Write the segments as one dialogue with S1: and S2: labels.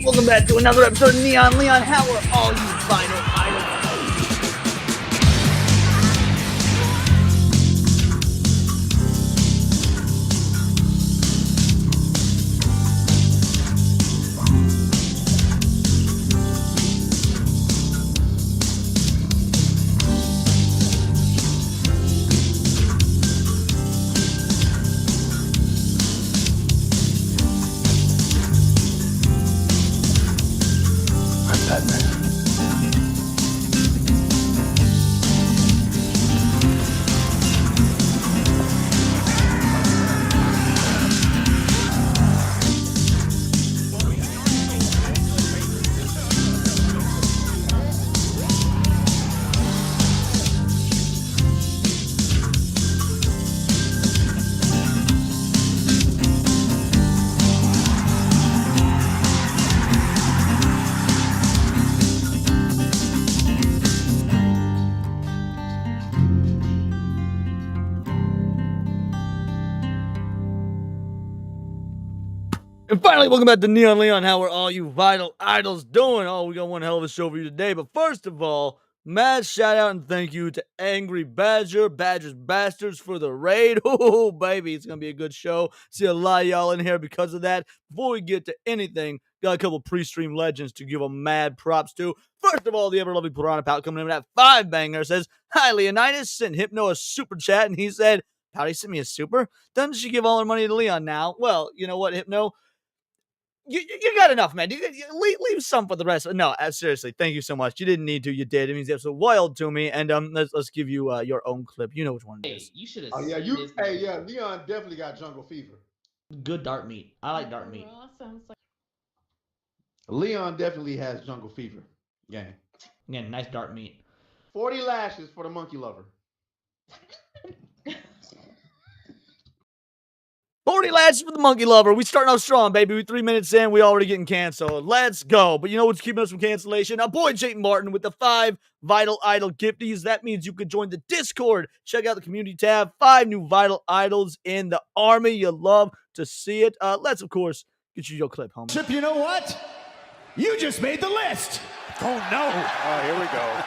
S1: Welcome back to another episode of Neon Leon. How are all you vinyl idols? And finally, welcome back to Neon Leon. How are all you vital idols doing? Oh, we got one hell of a show for you today. But first of all, mad shout out and thank you to Angry Badger's Bastards for the raid. Oh, baby, it's going to be a good show. See a lot of y'all in here because of that. Before we get to anything, got a couple pre-stream legends to give them mad props to. First of all, the ever lovely Piranha Pal coming in with that 5-banger says, "Hi, Leonidas, sent Hypno a super chat, and he said, Pouty sent me a super? Doesn't she give all her money to Leon now?" Well, you know what, Hypno? You got enough, man. Leave some for the rest. No, seriously, thank you so much. You didn't need to. You did. It means absolutely wild to me. And let's give you your own clip. You know which one it is.
S2: Hey, you should have.
S3: Oh yeah, Leon definitely got jungle fever.
S2: Good dark meat. I like dark meat.
S3: Leon definitely has jungle fever. Yeah.
S2: Yeah, nice dark meat.
S3: 40 lashes for the monkey lover.
S1: 40 lashes for the monkey lover. We starting off strong, baby. We 3 minutes in. We already getting canceled. Let's go. But you know what's keeping us from cancellation? Our boy Jake Martin with the 5 Vital Idol gifties. That means you can join the Discord. Check out the community tab. 5 new Vital Idols in the army. You love to see it. Let's, of course, get you your clip, homie.
S4: Chip, you know what? You just made the list. Oh, no.
S5: Oh, here we go.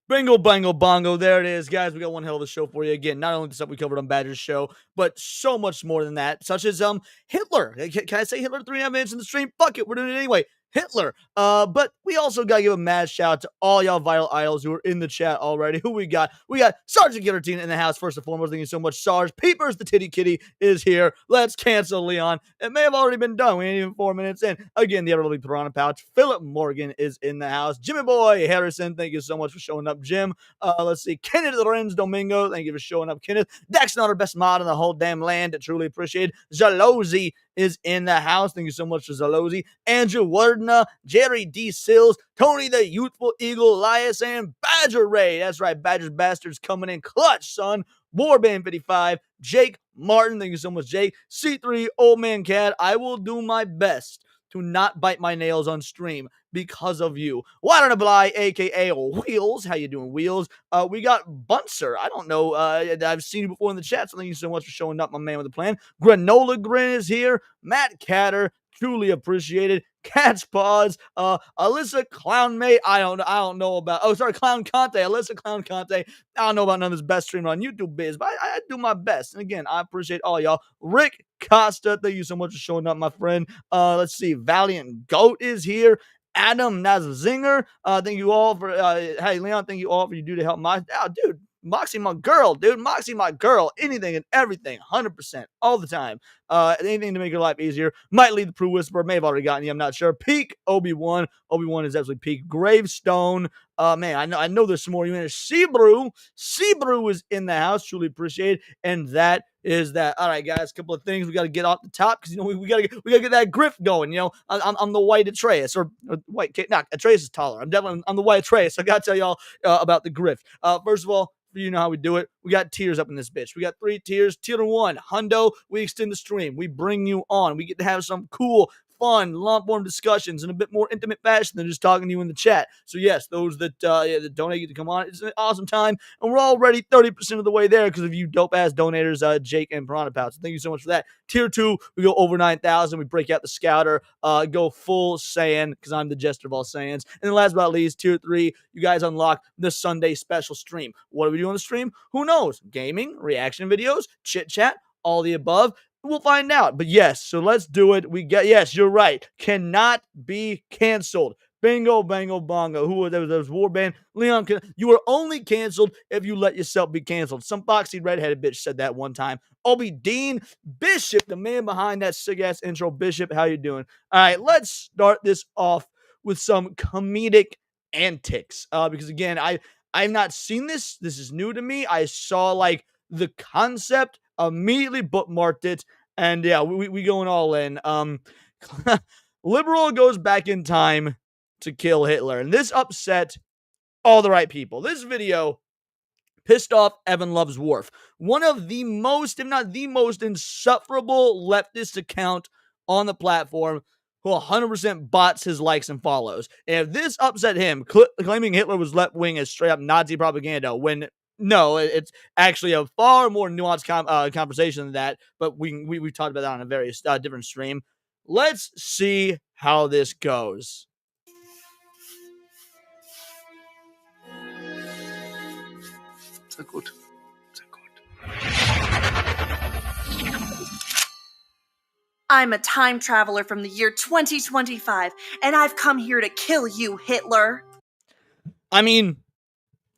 S1: Bingo, bango, bongo. There it is, guys. We got one hell of a show for you. Again, not only the stuff we covered on Badger's show, but so much more than that, such as Hitler. Can I say Hitler 3.5 minutes in the stream? Fuck it, we're doing it anyway. Hitler. But we also got to give a mad shout out to all y'all vital idols who are in the chat already. Who we got? We got Sergeant Guillotine in the house, first and foremost. Thank you so much, Sarge. Peepers, the titty kitty, is here. Let's cancel Leon. It may have already been done. We ain't even 4 minutes in. Again, the ever lovely Piranha Pouch. Philip Morgan is in the house. Jimmy Boy Harrison, thank you so much for showing up, Jim. Let's see. Kenneth Lorenz Domingo, thank you for showing up, Kenneth. Dax, not our best mod in the whole damn land. I truly appreciate it. Zalozi is in the house. Thank you so much for Zalozi. Andrew Wardna, Jerry D. Sills, Tony the Youthful Eagle, Elias, and Badger Ray. That's right, Badger's Bastards coming in clutch, son. Warband 55, Jake Martin. Thank you so much, Jake. C3, Old Man Cat. I will do my best to not bite my nails on stream because of you. Why don't I Bly, aka Wheels? How you doing, Wheels? We got Bunser. I don't know. I've seen you before in the chat, so thank you so much for showing up, my man with a plan. Granola Grin is here. Matt Catter, truly appreciated. Cat's Paws, Alyssa Clownmate. I don't know about. Oh, sorry, Clown Conte. Alyssa Clown Conte. I don't know about none of this best streamer on YouTube biz, but I do my best. And again, I appreciate all y'all. Rick Costa, thank you so much for showing up, my friend. Let's see. Valiant Goat is here. Adam Nazinger, thank you all for. Hey, Leon, thank you all for you do to help my. Oh, dude. Moxie, my girl, dude. Moxie, my girl. Anything and everything. 100%. All the time. Anything to make your life easier. Might lead the Prue Whisperer. May have already gotten you. I'm not sure. Peak Obi-Wan. Obi-Wan is absolutely peak. Gravestone. Man, I know there's some more. You in Sebrew. Sebrew is in the house. Truly appreciate it. And that is that. All right, guys. A couple of things we got to get off the top because we gotta get that grift going. You know, I'm the white Atreus or white. Not Atreus is taller. I'm the white Atreus. So I gotta tell y'all about the grift. First of all, you know how we do it. We got tiers up in this bitch. We got 3 tiers. Tier 1, Hundo. We extend the stream. We bring you on. We get to have some cool fun, long-form discussions in a bit more intimate fashion than just talking to you in the chat. So yes, those that donate get to come on. It's an awesome time, and we're already 30% of the way there because of you dope-ass donators, Jake and Piranha Pouch. So thank you so much for that. Tier 2, we go over 9,000. We break out the Scouter, go full Saiyan because I'm the jester of all Saiyans. And then last but not least, Tier 3, you guys unlock the Sunday special stream. What do we do on the stream? Who knows? Gaming, reaction videos, chit-chat, all the above. We'll find out. But yes, so let's do it. Yes, you're right. Cannot be canceled. Bingo, bango, bongo. Who was there? Was Warband. Leon, you are only canceled if you let yourself be canceled. Some boxy redheaded bitch said that one time. Obi Dean Bishop, the man behind that sick ass intro. Bishop, how you doing? All right, let's start this off with some comedic antics. Because again, I've not seen this. This is new to me. I saw like the concept, immediately bookmarked it, and yeah, we going all in. Liberal goes back in time to kill Hitler, and this upset all the right people. This video pissed off Evan Loves Worf, one of the most, if not the most, insufferable leftist account on the platform, who 100% bots his likes and follows. And if this upset him, claiming Hitler was left wing as straight up Nazi propaganda, when no, it's actually a far more nuanced conversation than that. But we talked about that on a very different stream. Let's see how this goes.
S5: Sehr gut. Sehr gut.
S6: I'm a time traveler from the year 2025, and I've come here to kill you, Hitler.
S1: I mean,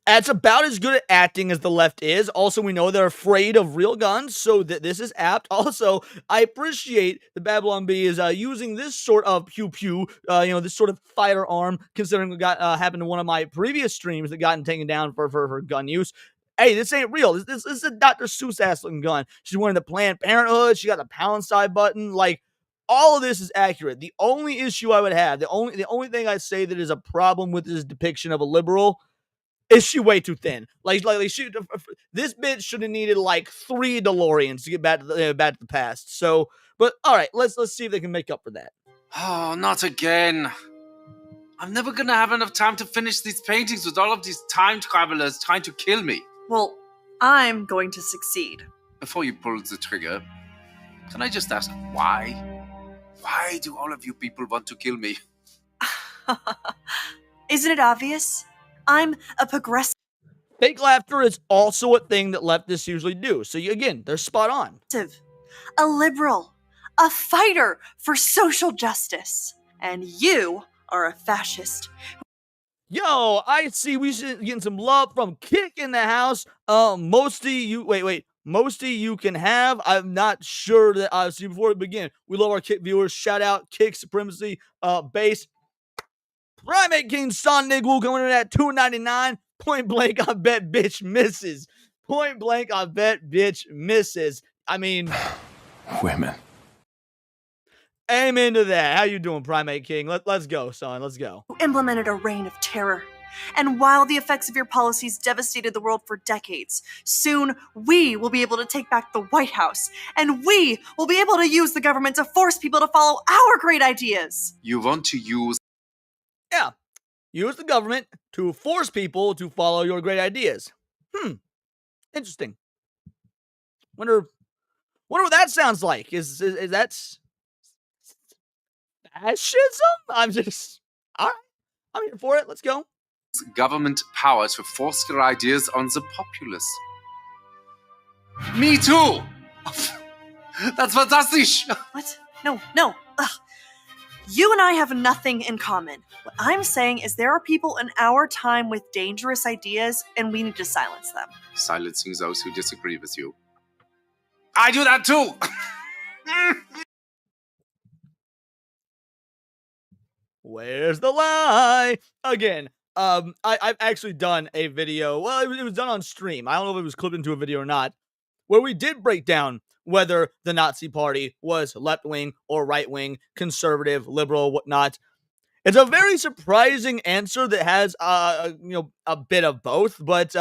S1: that's about as good at acting as the left is. Also, we know they're afraid of real guns, so this is apt. Also, I appreciate that Babylon B is using this sort of pew-pew, this sort of firearm, considering what happened to one of my previous streams that got taken down for gun use. Hey, this ain't real. This is a Dr. Seuss ass looking gun. She's wearing the Planned Parenthood. She got the pound side button. Like, all of this is accurate. The only issue I would have, the only thing I say that is a problem with this depiction of a liberal is she way too thin. Like this bitch should have needed like 3 DeLoreans to get back to the past. So, but all right, let's see if they can make up for that.
S5: Oh, not again. I'm never gonna have enough time to finish these paintings with all of these time travelers trying to kill me.
S6: Well, I'm going to succeed.
S5: Before you pull the trigger, can I just ask why? Why do all of you people want to kill me?
S6: Isn't it obvious? I'm a progressive.
S1: Fake laughter is also a thing that leftists usually do. So again, they're spot on.
S6: A liberal. A fighter for social justice. And you are a fascist.
S1: Yo, I see we should getting some love from Kick in the house. Mostly you Mostly you can have. I'm not sure that I've seen before we begin. We love our Kick viewers. Shout out Kick Supremacy, base. Primate King Son Niggu coming in at $2.99. Point blank, I bet bitch misses. Point blank, I bet bitch misses. I mean,
S4: Women.
S1: amen to that. How you doing, Primate King? Let's go, son. Let's go.
S6: You implemented a reign of terror. And while the effects of your policies devastated the world for decades, soon we will be able to take back the White House, and we will be able to use the government to force people to follow our great ideas.
S5: You want to use...
S1: Yeah. Use the government to force people to follow your great ideas. Interesting. Wonder what that sounds like. Is that fascism? I'm just... All right. I'm here for it. Let's go.
S5: Government power to force your ideas on the populace. Me too! That's fantastic!
S6: What? No. Ugh. You and I have nothing in common. What I'm saying is there are people in our time with dangerous ideas, and we need to silence them.
S5: Silencing those who disagree with you. I do that too!
S1: Where's the lie? Again, I've actually done a video. Well, it was done on stream. I don't know if it was clipped into a video or not, where we did break down whether the Nazi Party was left-wing or right-wing, conservative, liberal, whatnot. It's a very surprising answer that has, a bit of both. But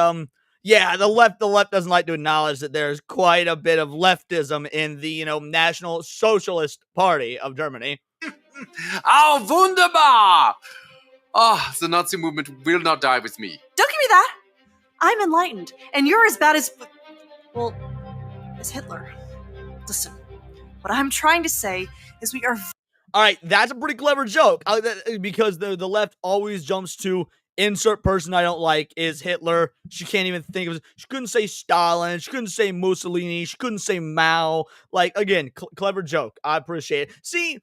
S1: yeah, the left doesn't like to acknowledge that there's quite a bit of leftism in the, National Socialist Party of Germany.
S5: Oh, wunderbar! Ah, the Nazi movement will not die with me.
S6: Don't give me that. I'm enlightened, and you're as bad as, well, as Hitler. Listen, what I'm trying to say is we are.
S1: All right, that's a pretty clever joke because the left always jumps to insert person I don't like is Hitler. She can't even think of it. She couldn't say Stalin. She couldn't say Mussolini. She couldn't say Mao. Like, again, clever joke. I appreciate it. See,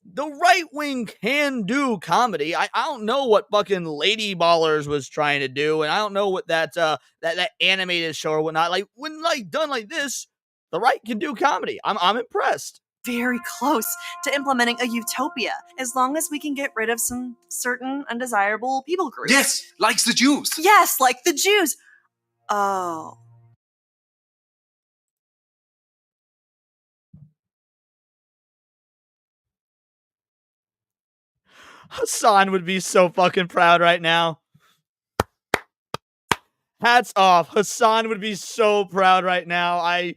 S1: the right wing can do comedy. I don't know what fucking Lady Ballers was trying to do, and I don't know what that animated show or whatnot. Like, when done like this, the right can do comedy. I'm impressed.
S6: Very close to implementing a utopia, as long as we can get rid of some certain undesirable people groups.
S5: Yes, like the Jews.
S6: Yes, like the Jews. Oh.
S1: Hassan would be so fucking proud right now. Hats off. Hassan would be so proud right now.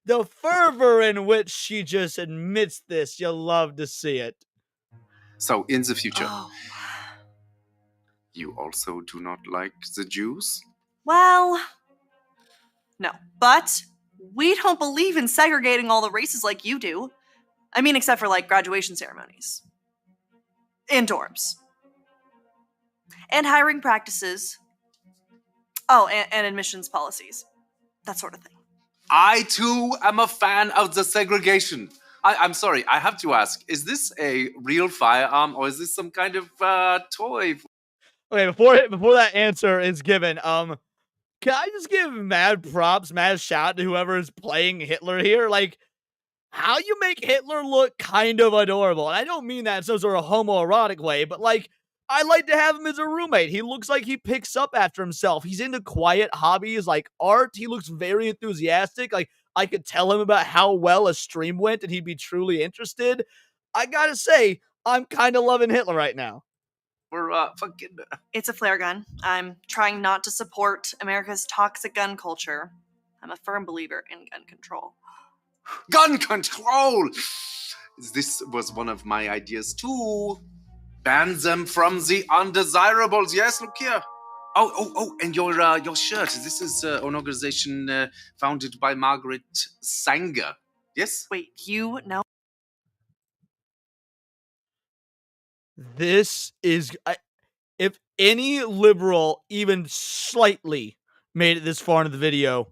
S1: The fervor in which she just admits this, you'll love to see it.
S5: So, in the future,
S6: Oh.
S5: you also do not like the Jews?
S6: Well, no. But we don't believe in segregating all the races like you do. I mean, except for like graduation ceremonies. And dorms. And hiring practices. Oh, and admissions policies. That sort of thing.
S5: I, too, am a fan of the segregation. I'm sorry, I have to ask, is this a real firearm or is this some kind of toy?
S1: Okay, before that answer is given, can I just give mad props, mad shout to whoever is playing Hitler here? Like, how you make Hitler look kind of adorable. And I don't mean that in some sort of homoerotic way, but like, I like to have him as a roommate. He looks like he picks up after himself. He's into quiet hobbies like art. He looks very enthusiastic. Like, I could tell him about how well a stream went and he'd be truly interested. I gotta say, I'm kind of loving Hitler right now.
S5: We're fucking...
S6: It's a flare gun. I'm trying not to support America's toxic gun culture. I'm a firm believer in gun control.
S5: Gun control! This was one of my ideas too. Ban them from the undesirables. Yes, look here. Oh, and your shirt. This is an organization founded by Margaret Sanger. Yes?
S6: Wait, you know?
S1: This is... if any liberal even slightly made it this far into the video,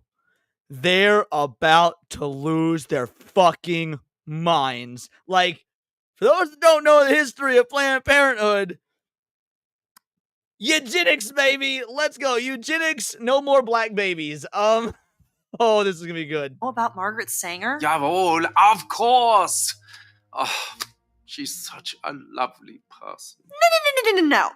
S1: they're about to lose their fucking minds. Like, for those that don't know the history of Planned Parenthood, eugenics, baby. Let's go. Eugenics, no more black babies. Oh, this is gonna be good.
S6: Know about Margaret Sanger?
S5: Jawohl, of course. Oh, she's such a lovely person.
S6: No.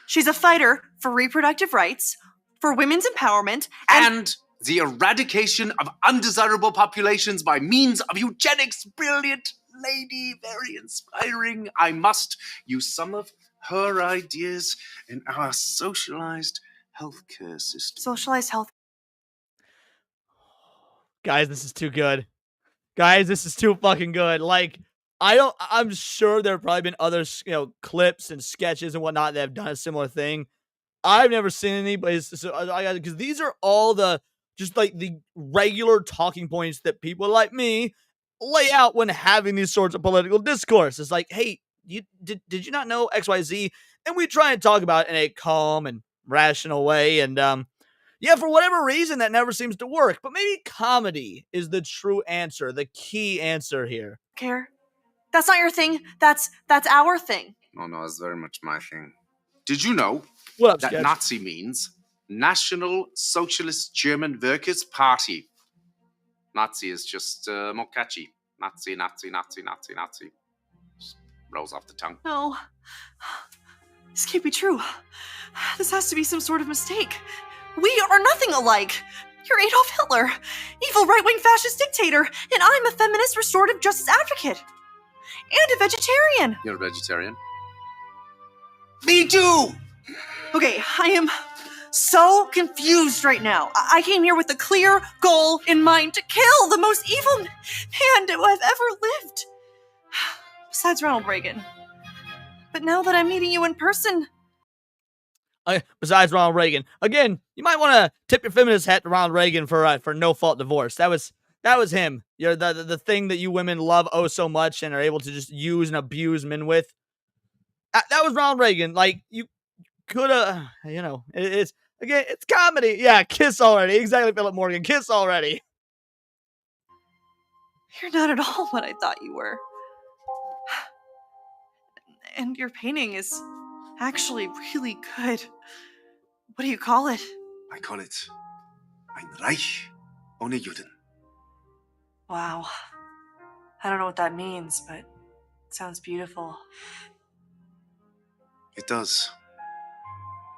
S6: She's a fighter for reproductive rights, for women's empowerment,
S5: And the eradication of undesirable populations by means of eugenics. Brilliant lady, very inspiring. I must use some of her ideas in our socialized healthcare system.
S6: socialized health.
S1: Guys, this is too good. Guys, this is too fucking good. Like, I'm sure there have probably been other, clips and sketches and whatnot that have done a similar thing. I've never seen any, but because these are all the regular talking points that people like me lay out when having these sorts of political discourse. It's like, hey, did you not know XYZ? And we try and talk about it in a calm and rational way. And for whatever reason, that never seems to work. But maybe comedy is the true answer, the key answer here.
S6: Care? That's not your thing. That's our thing.
S5: Oh no, it's very much my thing. Did you know
S1: What up,
S5: that
S1: Sketch?
S5: Nazi means National Socialist German Workers' Party? Nazi is just more catchy. Nazi. Just rolls off the tongue.
S6: No. This can't be true. This has to be some sort of mistake. We are nothing alike. You're Adolf Hitler, evil right-wing fascist dictator, and I'm a feminist restorative justice advocate. And a vegetarian.
S5: You're a vegetarian? Me too!
S6: Okay, I am so confused right now. I came here with a clear goal in mind to kill the most evil man to have ever lived. besides Ronald Reagan. But now that I'm meeting you in person,
S1: Besides Ronald Reagan, again, you might want to tip your feminist hat to Ronald Reagan for no fault divorce. That was him. You're the thing that you women love oh so much and are able to just use and abuse men with. That was Ronald Reagan. Like, you could have, it's again, it's comedy. Yeah, kiss already. Exactly, Philip Morgan. Kiss already.
S6: you're not at all what I thought you were. And your painting is actually really good. What do you call it?
S5: I call it Ein Reich ohne Juden.
S6: Wow. I don't know what that means, but it sounds beautiful.
S5: It does,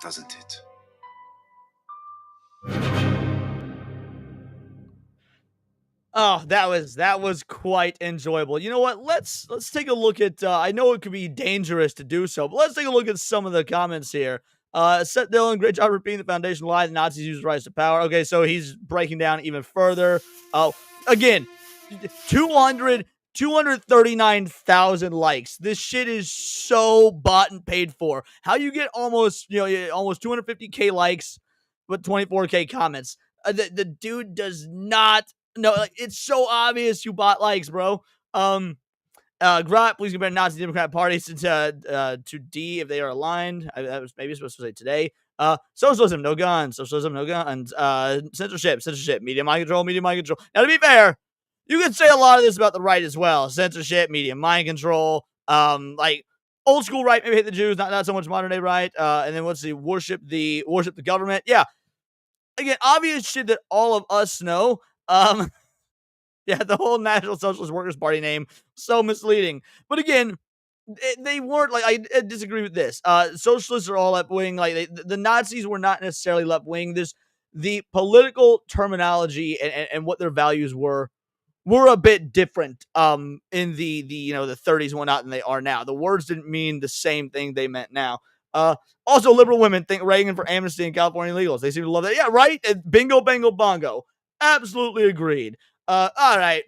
S5: doesn't it?
S1: Oh, that was quite enjoyable. You know what? Let's take a look at. I know it could be dangerous to do so, but let's take a look at some of the comments here. Seth Dillon, great job repeating the foundation lie. The Nazis used rise to power. Okay, so he's breaking down even further. Oh, again, 239,000 likes. This shit is so bought and paid for. How you get almost 250k likes, but 24k comments? The dude does not. No, like, it's so obvious you bought likes, bro. Grot, please compare Nazi Democrat parties to D if they are aligned. That was maybe supposed to say today. Socialism, no guns. Socialism, no guns. Censorship, media mind control, media mind control. Now, to be fair, you could say a lot of this about the right as well. Censorship, media mind control. Like old school right, maybe hate the Jews, not so much modern day right. And then let's see, worship the government. Yeah, again, obvious shit that all of us know. Yeah, the whole National Socialist Workers Party name, so misleading. But again, they weren't like, I disagree with this. Socialists are all left wing. Like the Nazis were not necessarily left wing. The political terminology and what their values were a bit different in the 30s and whatnot than they are now. The words didn't mean the same thing they meant now. Also, liberal women think Reagan for amnesty and California illegals. They seem to love that. Yeah, right? Bingo, bango, bongo. Absolutely agreed. All right.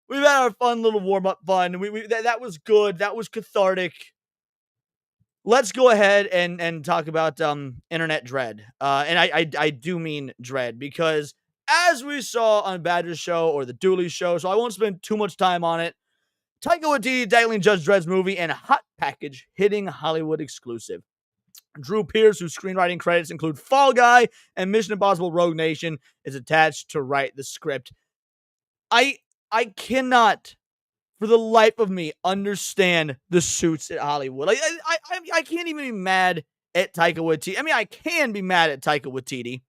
S1: We've had our fun little warm-up fun. That was good. That was cathartic. Let's go ahead and talk about internet dread. And I do mean dread, because as we saw on Badger's show or the Dooley show, so I won't spend too much time on it, Taika Waititi titling Judge Dredd's movie and Hot Package hitting Hollywood exclusive. Drew Pearce, whose screenwriting credits include Fall Guy and Mission Impossible Rogue Nation, is attached to write the script. I cannot, for the life of me, understand the suits at Hollywood. Like, I can't even be mad at Taika Waititi. I mean, I can be mad at Taika Waititi,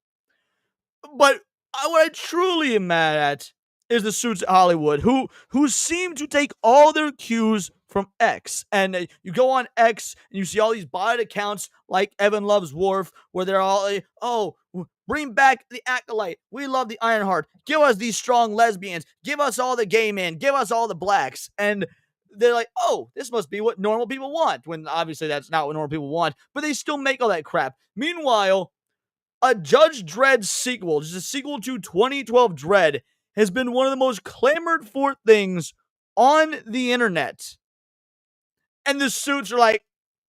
S1: but what I truly am mad at is the suits at Hollywood, who seem to take all their cues from X. And you go on X and you see all these bot accounts like Evan Loves Worf, where they're all like, oh, bring back the Acolyte. We love the Ironheart. Give us these strong lesbians. Give us all the gay men. Give us all the blacks. And they're like, oh, this must be what normal people want, when obviously that's not what normal people want. But they still make all that crap. Meanwhile, a Judge Dredd sequel, just a sequel to 2012 Dredd, has been one of the most clamored for things on the internet. And the suits are like,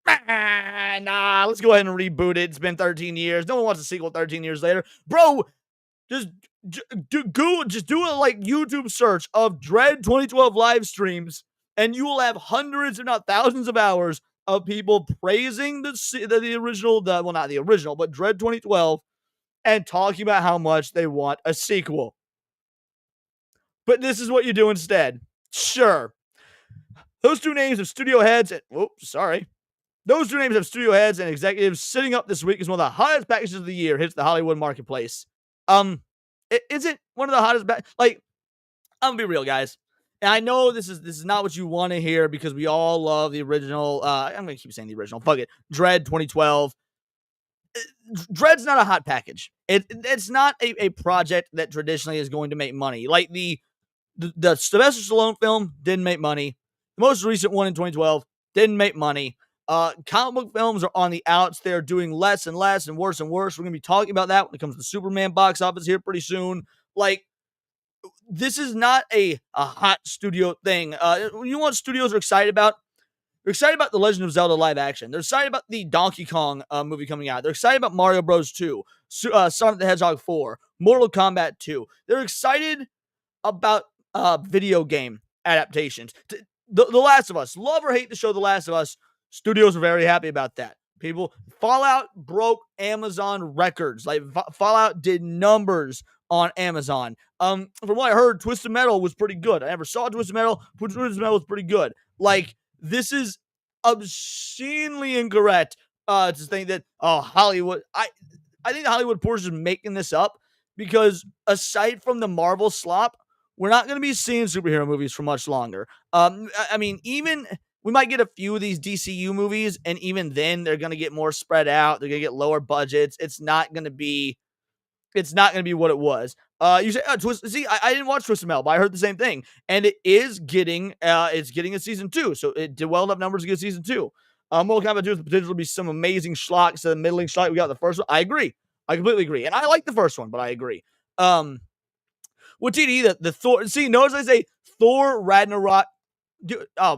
S1: nah, let's go ahead and reboot it. It's been 13 years. No one wants a sequel 13 years later. Bro, just do a like YouTube search of Dredd 2012 live streams, and you will have hundreds, if not thousands of hours of people praising the original, well, not the original, but Dredd 2012, and talking about how much they want a sequel. But this is what you do instead. Sure. Those two names of studio heads and Those two names have studio heads and executives sitting up this week as one of the hottest packages of the year hits the Hollywood marketplace. Is it one of the hottest like, I'm gonna be real, guys. And I know this is not what you want to hear, because we all love the original. I'm gonna keep saying the original. Fuck it. Dredd 2012. Dredd's not a hot package. It's not a project that traditionally is going to make money. Like the Sylvester Stallone film didn't make money. The most recent one in 2012 didn't make money. Comic book films are on the outs. They're doing less and less and worse and worse. We're going to be talking about that when it comes to the Superman box office here pretty soon. Like, this is not a hot studio thing. You know what studios are excited about? They're excited about the Legend of Zelda live action. They're excited about the Donkey Kong movie coming out. They're excited about Mario Bros. 2, Sonic the Hedgehog 4, Mortal Kombat 2. They're excited about video game adaptations. The Last of Us. Love or hate the show The Last of Us, studios are very happy about that. People, Fallout broke Amazon records. Like Fallout did numbers on Amazon. From what I heard, Twisted Metal was pretty good. I never saw Twisted Metal. Twisted Metal was pretty good. Like, this is obscenely incorrect to think that Hollywood. I think the Hollywood portion is making this up because aside from the Marvel slop, we're not going to be seeing superhero movies for much longer. I mean, even we might get a few of these DCU movies, and even then, they're going to get more spread out. They're going to get lower budgets. It's not going to be what it was. You say, see, I didn't watch Twisted Metal, but I heard the same thing, and it is getting a season 2, so it did well enough numbers to get season 2. Mortal Kombat 2 has the potential to be some amazing schlock, so the middling schlock we got the first one. I agree. I completely agree, and I like the first one, but I agree. Well, TD, the Thor. See, notice I say Thor Ragnarok.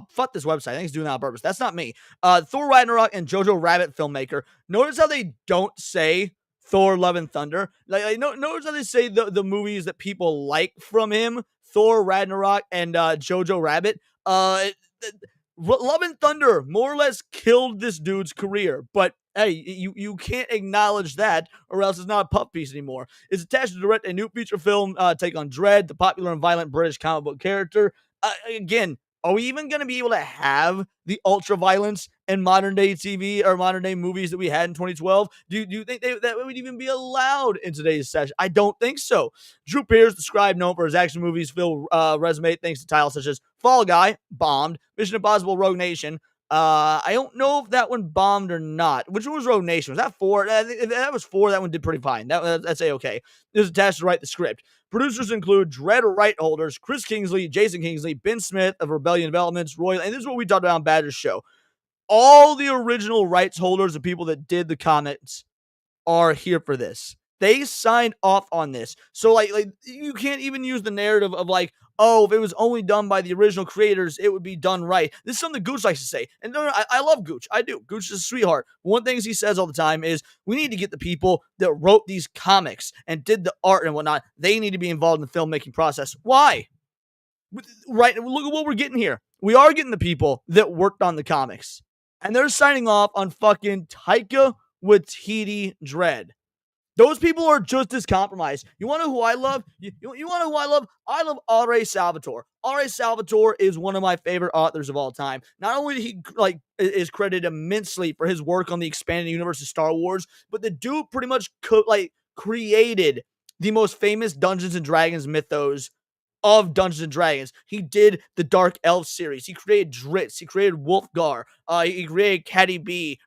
S1: Fuck this website. I think it's doing that on purpose. That's not me. Thor Ragnarok and Jojo Rabbit filmmaker. Notice how they don't say Thor Love and Thunder. Notice how they say the movies that people like from him. Thor Ragnarok and Jojo Rabbit. Love and Thunder more or less killed this dude's career. But hey, you can't acknowledge that, or else it's not a puff piece anymore. It's attached to direct a new feature film take on Dredd, the popular and violent British comic book character. Again, are we even going to be able to have the ultra violence in modern day TV or modern day movies that we had in 2012? Do you think that would even be allowed in today's session? I don't think so. Drew Piers, the scribe known for his action movies, filled resume thanks to titles such as Fall Guy, bombed, Mission Impossible, Rogue Nation. I don't know if that one bombed or not. Which one was Rogue Nation? Was that 4? If that was 4, that one did pretty fine. That's A-okay. It was attached to write the script. Producers include Dredd right holders, Chris Kingsley, Jason Kingsley, Ben Smith of Rebellion Developments, Roy, and this is what we talked about on Badger's show. All the original rights holders, the people that did the comics, are here for this. They signed off on this. So, like you can't even use the narrative of like, oh, if it was only done by the original creators, it would be done right. This is something Gooch likes to say. And I love Gooch. I do. Gooch is a sweetheart. One of the things he says all the time is we need to get the people that wrote these comics and did the art and whatnot. They need to be involved in the filmmaking process. Why? Right. Look at what we're getting here. We are getting the people that worked on the comics. And they're signing off on fucking Taika Waititi Dredd. Those people are just as compromised. You want to know who I love? You want to know who I love? I love R.A. Salvatore. R.A. Salvatore is one of my favorite authors of all time. Not only he is credited immensely for his work on the expanded universe of Star Wars, but the dude pretty much created the most famous Dungeons and Dragons mythos of Dungeons and Dragons. He did the Dark Elf series. He created Dritz. He created Wolfgar. He created Caddy Bree.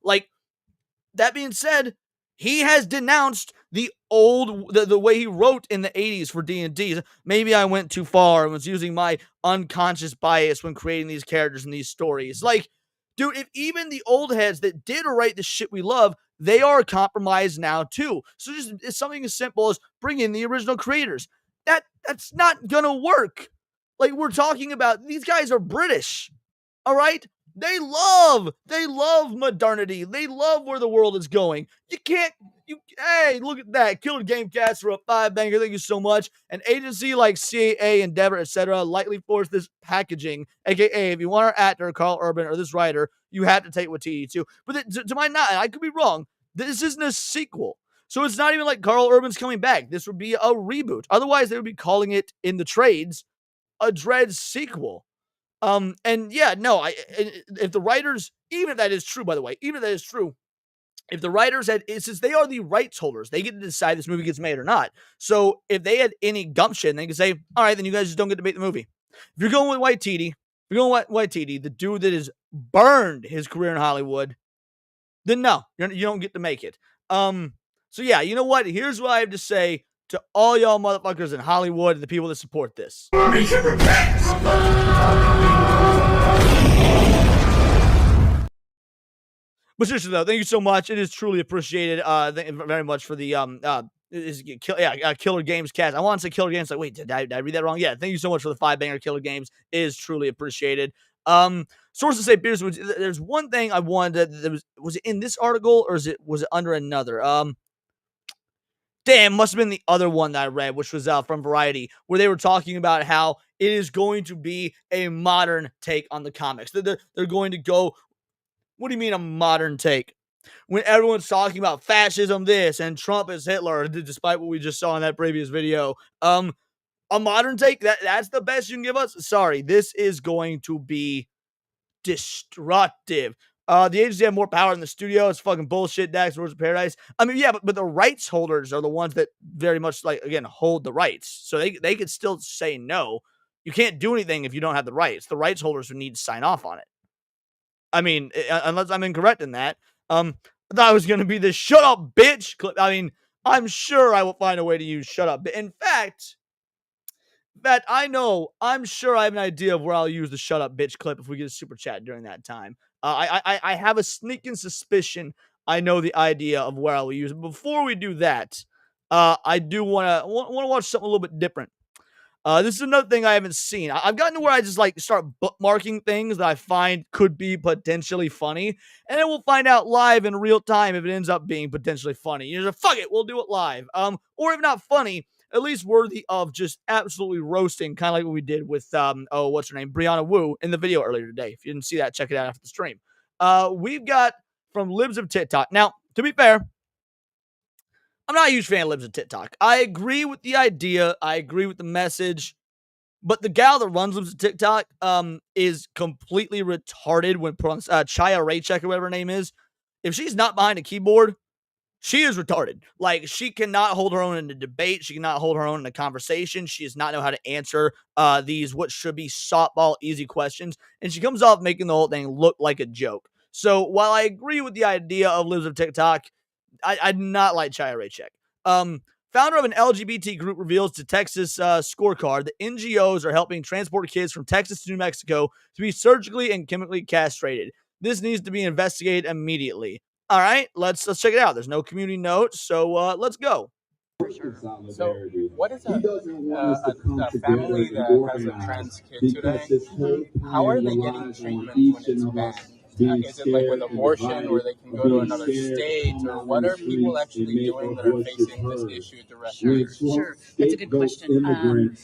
S1: Like, that being said, he has denounced the way he wrote in the 80s for D&D. Maybe I went too far and was using my unconscious bias when creating these characters and these stories. Like, dude, if even the old heads that did write the shit we love, they are compromised now too. So it's something as simple as bring in the original creators. That's not gonna work. Like, we're talking about, these guys are British. All right? They love modernity. They love where the world is going. Hey, look at that. Killer Gamecast for a 5-banger. Thank you so much. An agency like CAA, Endeavor, etc. lightly forced this packaging. AKA, if you want our actor, Carl Urban, or this writer, you have to take Waititi too. But to my mind, I could be wrong. This isn't a sequel. So it's not even like Carl Urban's coming back. This would be a reboot. Otherwise, they would be calling it in the trades a Dredd sequel. And yeah, no, if the writers, even if that is true, by the way, even if that is true, if the writers since they are the rights holders, they get to decide if this movie gets made or not. So if they had any gumption, they could say, all right, then you guys just don't get to make the movie. If you're going with Waititi, the dude that has burned his career in Hollywood, then no, you don't get to make it. So yeah, you know what? Here's what I have to say to all y'all motherfuckers in Hollywood and the people that support this. But seriously though, thank you so much. It is truly appreciated. Thank you very much for the Killer Games cast. I want to say Killer Games. Like, wait, did I read that wrong? Yeah, thank you so much for the 5-banger Killer Games. It is truly appreciated. Sources say Piers. There's one thing I wanted. Was it in this article or was it under another? Damn, must have been the other one that I read, which was from Variety, where they were talking about how it is going to be a modern take on the comics. They're going to go. What do you mean a modern take? When everyone's talking about fascism, this and Trump is Hitler, despite what we just saw in that previous video. A modern take that's the best you can give us. Sorry, this is going to be destructive. The agency have more power than the studio. It's fucking bullshit. Dax Lords of Paradise. I mean, yeah, but the rights holders are the ones that very much again hold the rights. So they could still say no. You can't do anything if you don't have the rights. The rights holders would need to sign off on it. I mean, unless I'm incorrect in that. I thought it was going to be this "shut up, bitch" clip. I mean, I'm sure I will find a way to use "shut up." In fact, I'm sure I have an idea of where I'll use the "shut up, bitch" clip if we get a super chat during that time. I have a sneaking suspicion I know the idea of where I will use it. Before we do that, I do want to watch something a little bit different. This is another thing I haven't seen. I've gotten to where I just start bookmarking things that I find could be potentially funny, and then we'll find out live in real time if it ends up being potentially funny. You're just fuck it, we'll do it live. Or if not funny, at least worthy of just absolutely roasting, kind of like what we did with what's her name, Brianna Wu in the video earlier today. If you didn't see that, check it out after the stream. We've got from Libs of TikTok. Now, to be fair, I'm not a huge fan of Libs of TikTok. I agree with the idea. I agree with the message. But the gal that runs Libs of TikTok is completely retarded when put on Chaya Raycheck or whatever her name is. If she's not behind a keyboard, she is retarded. She cannot hold her own in a debate. She cannot hold her own in a conversation. She does not know how to answer these what should be softball easy questions. And she comes off making the whole thing look like a joke. So while I agree with the idea of Libs of TikTok, I do not like Chaya Raycheck. Founder of an LGBT group reveals to Texas Scorecard that NGOs are helping transport kids from Texas to New Mexico to be surgically and chemically castrated. This needs to be investigated immediately. All right, let's check it out. There's no community notes, so let's go.
S7: So, what is a family that has a trans kid today? How are they getting treatment when it's banned? Is it like with abortion where they can go to another state, or what are people actually doing that are facing this issue directly?
S8: Sure, that's a good question.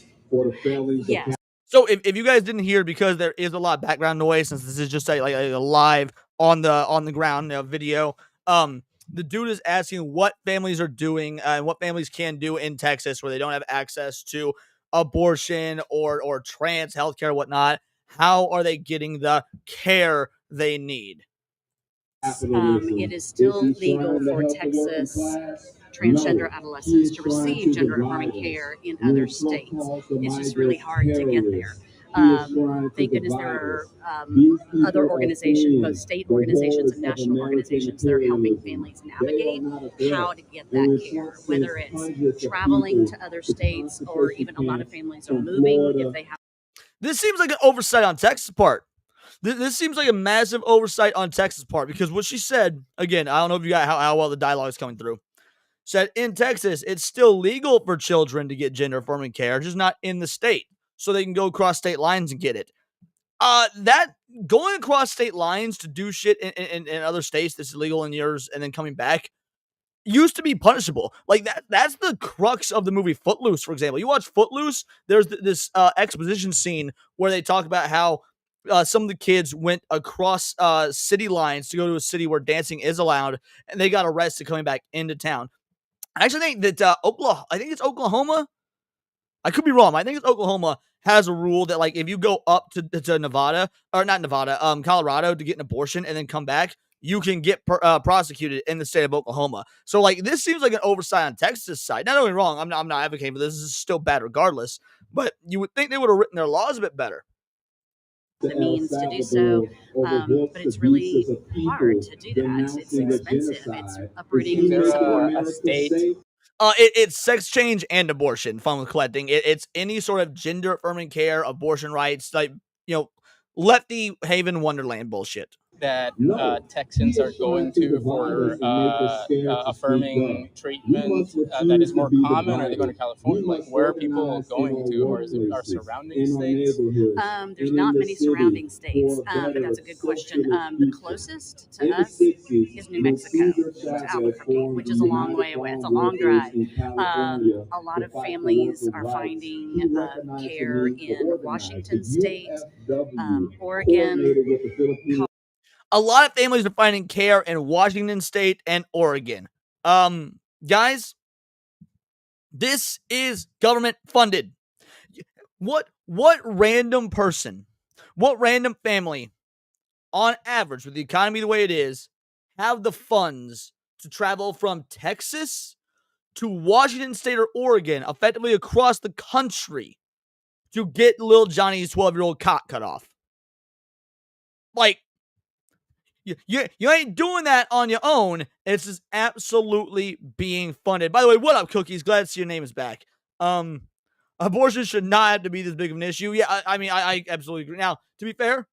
S8: Yes.
S1: So if you guys didn't hear, because there is a lot of background noise, since this is just a live on the ground video, the dude is asking what families are doing and what families can do in Texas where they don't have access to abortion or trans healthcare or whatnot. How are they getting the care they need?
S8: It is still legal for Texas transgender adolescents to receive gender-affirming care in other states. It's just really hard to get there. Thank goodness there are other organizations, both state organizations and national organizations, that are helping families navigate how to get that care, whether it's traveling to other states or even a lot of families are moving if they have.
S1: This seems like an oversight on Texas' part. This seems like a massive oversight on Texas' part, because what she said, again, I don't know if you got how well the dialogue is coming through, said in Texas, it's still legal for children to get gender-affirming care, just not in the state, so they can go across state lines and get it. That going across state lines to do shit in other states that's illegal in yours and then coming back used to be punishable. That's the crux of the movie Footloose, for example. You watch Footloose, there's this exposition scene where they talk about how some of the kids went across city lines to go to a city where dancing is allowed, and they got arrested coming back into town. I actually think that Oklahoma. I could be wrong. I think it's Oklahoma has a rule that if you go up to Nevada, or not Nevada, Colorado to get an abortion and then come back, you can get prosecuted in the state of Oklahoma. So this seems like an oversight on Texas' side. Not only wrong, I'm not advocating for this. This is still bad regardless. But you would think they would have written their laws a bit better.
S8: The means to do so, but it's really hard to do that. It's expensive. It's uprooting support.
S7: A state.
S1: It's sex change and abortion. Fun with collecting. It's any sort of gender affirming care, abortion rights, lefty haven wonderland bullshit.
S7: that Texans are going to for affirming treatment that is more common? Are they going to California? Like, where are people going to, or is it our surrounding states?
S8: There's not many surrounding states, but that's a good question. The closest to us is New Mexico, to Albuquerque, which is a long way away. It's a long drive. A lot of families are finding care in Washington State, Oregon.
S1: A lot of families are finding care in Washington State and Oregon. Guys, this is government funded. What random person, what random family, on average, with the economy the way it is, have the funds to travel from Texas to Washington State or Oregon, effectively across the country, to get little Johnny's 12-year-old cock cut off? Like, you ain't doing that on your own. It's just absolutely being funded. By the way, what up, Cookies? Glad to see your name is back. Abortion should not have to be this big of an issue. Yeah, I mean, I absolutely agree. Now, to be fair,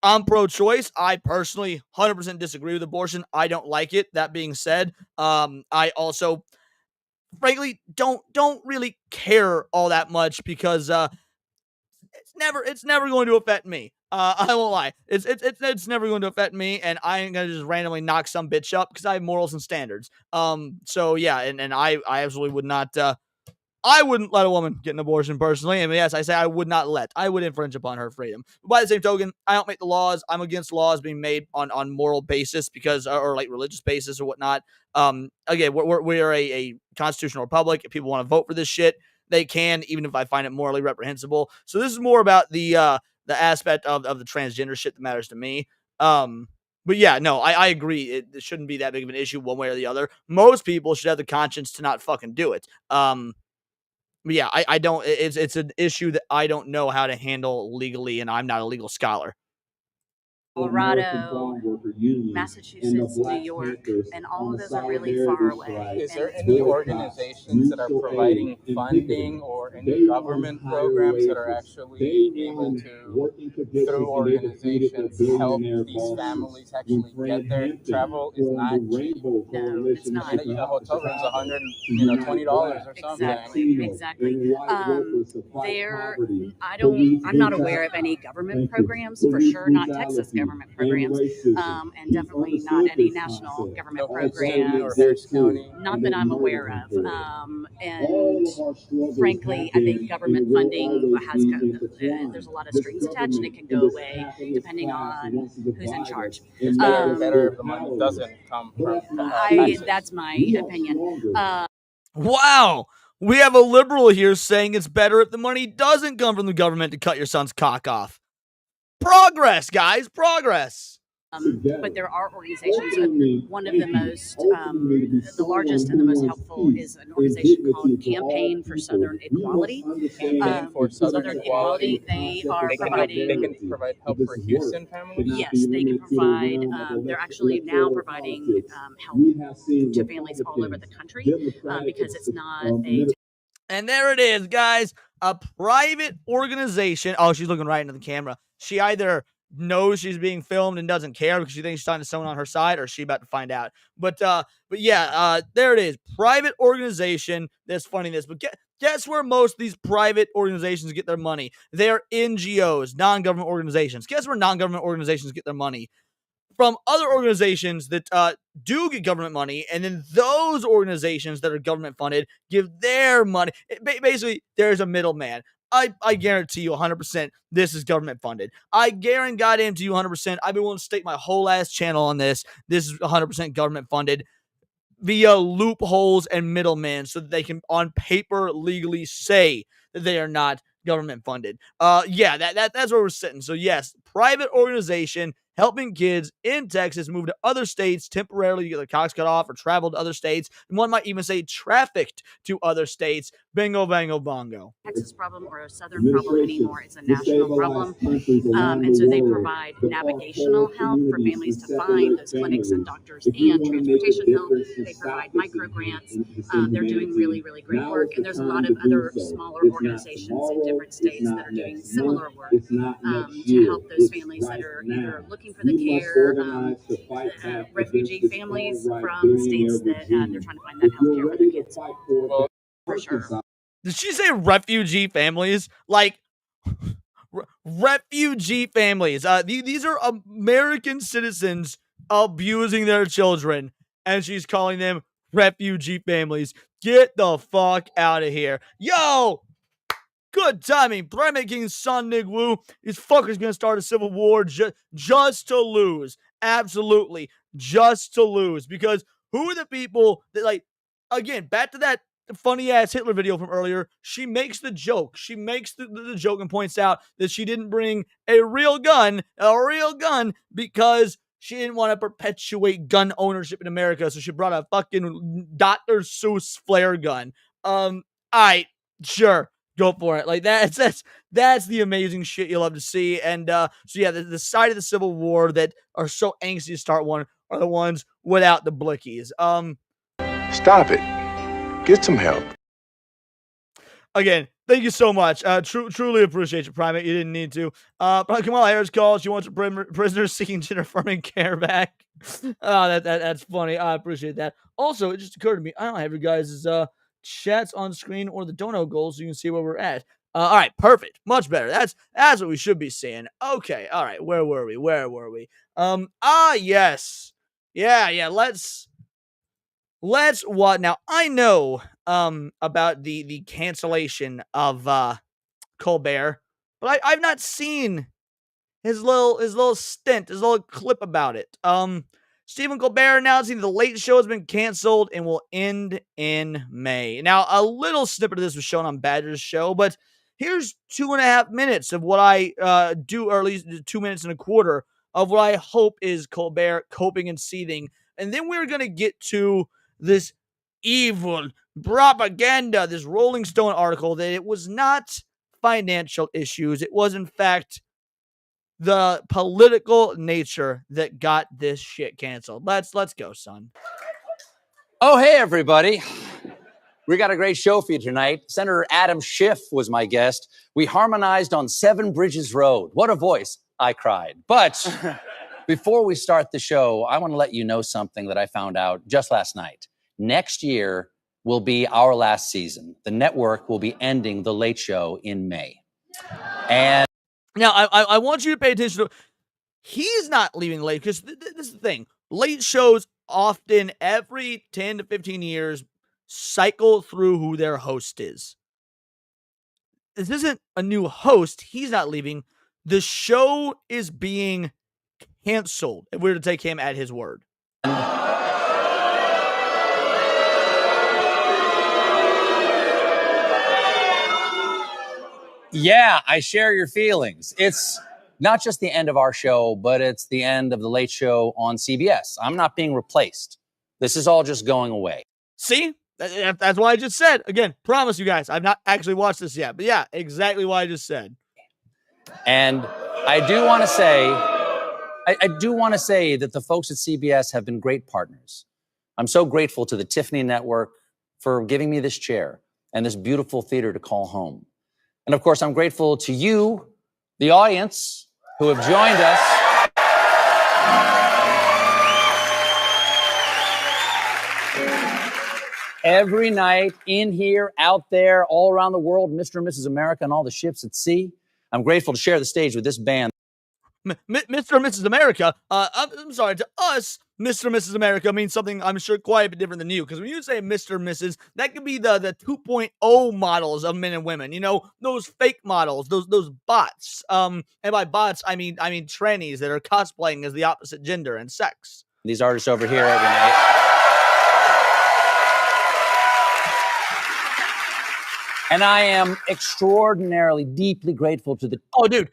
S1: I'm pro-choice. I personally 100% disagree with abortion. I don't like it. That being said, I also, frankly, don't really care all that much because it's never going to affect me. I won't lie. It's never going to affect me, and I ain't gonna just randomly knock some bitch up because I have morals and standards. So yeah, and I absolutely would not. I wouldn't let a woman get an abortion personally. And yes, I say I would not let. I would infringe upon her freedom. But by the same token, I don't make the laws. I'm against laws being made on moral basis because, or like religious basis or whatnot. Again, we're a constitutional republic. If people want to vote for this shit, they can, even if I find it morally reprehensible. So this is more about the aspect of the transgender shit that matters to me. But yeah, no, I agree. It shouldn't be that big of an issue one way or the other. Most people should have the conscience to not fucking do it. But yeah, I don't. It's an issue that I don't know how to handle legally, and I'm not a legal scholar.
S8: Colorado, Massachusetts, New York, and all of those are really far away.
S7: Is there any organizations that are providing funding or any government programs that are actually able to, through organizations, help these families actually get there? Travel is not cheap.
S8: No, it's not.
S7: A hotel room's $120 or something.
S8: Exactly. I'm not aware of any government programs, for sure not Texas government programs, and definitely not any national government programs. Not that I'm aware of. And frankly, I think government funding there's a lot of strings attached, and it can go away depending on who's in charge.
S7: It's better if the money doesn't come from
S8: that's my opinion.
S1: Wow. We have a liberal here saying it's better if the money doesn't come from the government to cut your son's cock off. Progress, guys, progress.
S8: But there are organizations. One of the most, the largest and the most helpful is an organization called Campaign for Southern Equality.
S7: For Southern Equality,
S8: they are providing.
S7: They can provide help for Houston families.
S8: Yes, they can provide. They're actually now providing help to families all over the country because it's not a.
S1: And there it is, guys. A private organization. Oh, she's looking right into the camera. She either knows she's being filmed and doesn't care because she thinks she's talking to someone on her side, or is she about to find out? But yeah, there it is. Private organization that's funding this. But guess where most of these private organizations get their money? They're NGOs, non-government organizations. Guess where non-government organizations get their money? From other organizations that do get government money, and then those organizations that are government funded give their money. Basically, there's a middleman. I guarantee you 100% this is government funded. I guarantee you 100%. I've been willing to stake my whole ass channel on this. This is 100% government funded via loopholes and middlemen so that they can, on paper, legally say that they are not government funded. Yeah, that's where we're sitting. So yes, private organization helping kids in Texas move to other states temporarily to get their cocks cut off or travel to other states. And one might even say trafficked to other states. Bingo, bango, bongo.
S8: Texas problem or a Southern problem anymore. It's a national problem. And so they provide navigational help for families to find those clinics and doctors and transportation help. They provide micro grants. They're doing really, really great work. And there's a lot of other smaller organizations in different states that are doing similar work to help those those families that are either looking for the care, refugee families from states that they're trying to find that health care for their kids. For sure.
S1: Did she say refugee families? Like, refugee families. These are American citizens abusing their children, and she's calling them refugee families. Get the fuck out of here. Yo! Good timing. Primate King's son, Nick Wu. These fuckers gonna start a civil war just to lose. Absolutely. Just to lose. Because who are the people that, like, again, back to that funny ass Hitler video from earlier. She makes the joke. She makes the joke and points out that she didn't bring a real gun, because she didn't want to perpetuate gun ownership in America. So she brought a fucking Dr. Seuss flare gun. Alright, sure. Go for it. Like that's the amazing shit you love to see. And so yeah, the side of the Civil War that are so angsty to start one are the ones without the blickies.
S9: Stop it. Get some help.
S1: Again, thank you so much. Truly appreciate you, Primate. You didn't need to. Kamala Harris calls. She wants her prisoners seeking gender-affirming care back. That's funny. I appreciate that. Also, it just occurred to me, I don't have your guys' chats on screen or the dono goals so you can see where we're at. All right, perfect. Much better. That's what we should be seeing. Okay, all right. Where were we? Yes. Yeah. Let's what now? I know about the cancellation of Colbert, but I've not seen his little stint, his little clip about it. Stephen Colbert announcing the Late Show has been canceled and will end in May. Now, a little snippet of this was shown on Badger's show, but here's 2.5 minutes of what I do, or at least 2 minutes and a quarter of what I hope is Colbert coping and seething. And then we're going to get to this evil propaganda, this Rolling Stone article that it was not financial issues. It was, in fact, the political nature that got this shit canceled. Let's go, son.
S10: Oh, hey, everybody. We got a great show for you tonight. Senator Adam Schiff was my guest. We harmonized on 7 Bridges Road. What a voice, I cried. But before we start the show, I want to let you know something that I found out just last night. Next year will be our last season. The network will be ending The Late Show in May. And
S1: now, I want you to pay attention to, he's not leaving late, because this is the thing. Late shows often, every 10 to 15 years, cycle through who their host is. This isn't a new host. He's not leaving. The show is being canceled, if we were to take him at his word.
S10: yeah, I share your feelings. It's not just the end of our show, but it's the end of The Late Show on CBS. I'm not being replaced. This is all just going away.
S1: See? That's what I just said. Again, promise you guys, I've not actually watched this yet. But yeah, exactly what I just said.
S10: And I do want to say, that the folks at CBS have been great partners. I'm so grateful to the Tiffany Network for giving me this chair and this beautiful theater to call home. And of course, I'm grateful to you, the audience, who have joined us. Every night, in here, out there, all around the world, Mr. and Mrs. America and all the ships at sea. I'm grateful to share the stage with this band.
S1: Mr. and Mrs. America, I'm sorry, to us, Mr. and Mrs. America means something I'm sure quite a bit different than you. Because when you say Mr. and Mrs., that could be the 2.0 models of men and women. You know, those fake models, those bots. And by bots, I mean trannies that are cosplaying as the opposite gender and sex.
S10: These artists over here every night. And I am extraordinarily, deeply grateful to the...
S1: Oh, dude.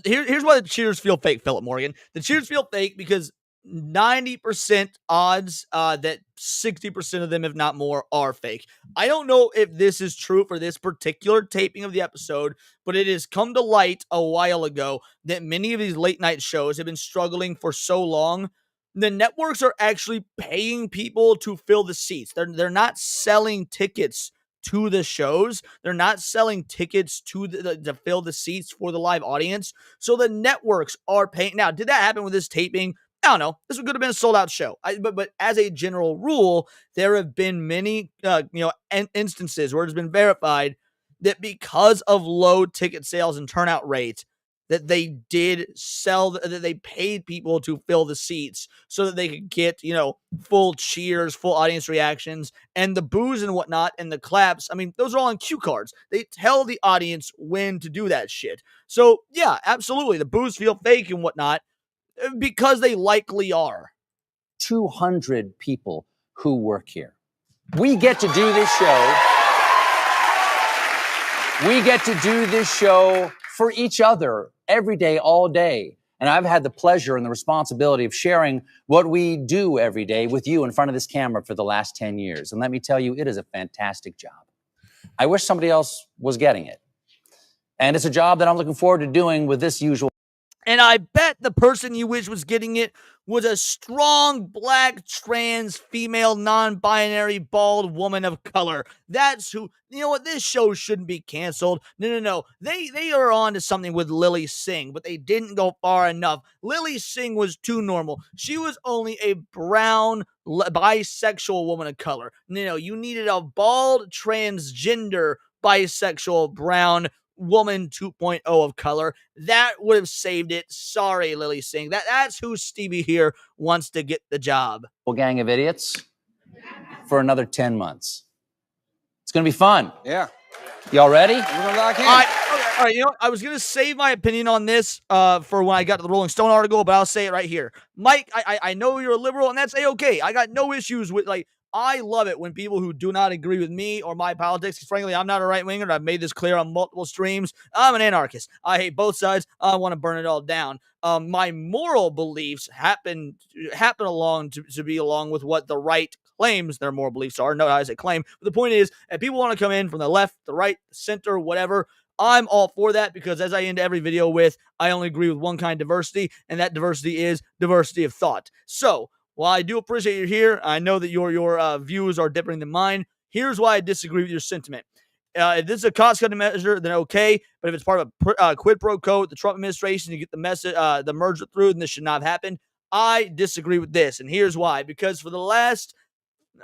S1: Here's why the cheers feel fake, Philip Morgan. The cheers feel fake because 90% odds that 60% of them, if not more, are fake. I don't know if this is true for this particular taping of the episode, but it has come to light a while ago that many of these late night shows have been struggling for so long. The networks are actually paying people to fill the seats. They're not selling tickets to the shows. They're not selling tickets to to fill the seats for the live audience. So the networks are paying. Now, did that happen with this taping? I don't know. This could have been a sold out show. But as a general rule, there have been many instances where it's been verified that because of low ticket sales and turnout rates, that they did sell, that they paid people to fill the seats so that they could get, full cheers, full audience reactions, and the boos and whatnot, and the claps. I mean, those are all on cue cards. They tell the audience when to do that shit. So, yeah, absolutely. The boos feel fake and whatnot because they likely are.
S10: 200 people who work here. We get to do this show. We get to do this show for each other every day, all day. And I've had the pleasure and the responsibility of sharing what we do every day with you in front of this camera for the last 10 years. And let me tell you, it is a fantastic job. I wish somebody else was getting it. And it's a job that I'm looking forward to doing with this usual.
S1: And I bet the person you wish was getting it was a strong, black, trans, female, non-binary, bald woman of color. That's who, this show shouldn't be canceled. No. They are on to something with Lily Singh, but they didn't go far enough. Lily Singh was too normal. She was only a brown, bisexual woman of color. No, you needed a bald, transgender, bisexual, brown woman 2.0 of color. That would have saved it. Sorry, Lily Singh. That's who Stevie here wants to get the job.
S10: Gang of idiots for another 10 months. It's going to be fun.
S11: Yeah.
S10: Y'all ready?
S11: We're going to lock in.
S1: All right, I was going to save my opinion on this for when I got to the Rolling Stone article, but I'll say it right here. Mike, I know you're a liberal, and that's A-okay. I got no issues with, I love it when people who do not agree with me or my politics, because frankly, I'm not a right-winger, and I've made this clear on multiple streams. I'm an anarchist. I hate both sides. I want to burn it all down. My moral beliefs happen along to be along with what the right claims their moral beliefs are. No, I say claim. But the point is, if people want to come in from the left, the right, the center, whatever, I'm all for that, because as I end every video with, I only agree with one kind of diversity, and that diversity is diversity of thought. So, while I do appreciate you here, I know that your views are different than mine. Here's why I disagree with your sentiment. If this is a cost-cutting measure, then okay. But if it's part of a quid pro quo with the Trump administration to get the message, the merger through, then this should not have happened. I disagree with this, and here's why. Because for the last,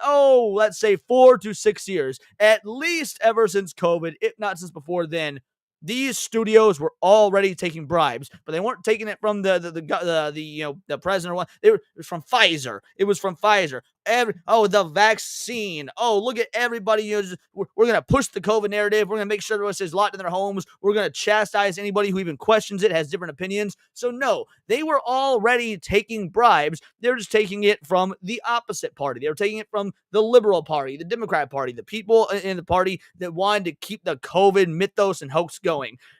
S1: let's say 4 to 6 years, at least ever since COVID, if not since before then, these studios were already taking bribes, but they weren't taking it from the president or what. It was from Pfizer. It was from Pfizer. The vaccine. Look at everybody. We're going to push the COVID narrative. We're going to make sure everyone stays locked in their homes. We're going to chastise anybody who even questions it, has different opinions. So no, they were already taking bribes. They're just taking it from the opposite party. They were taking it from the Liberal Party, the Democrat Party, the people in the party that wanted to keep the COVID mythos and hoax going.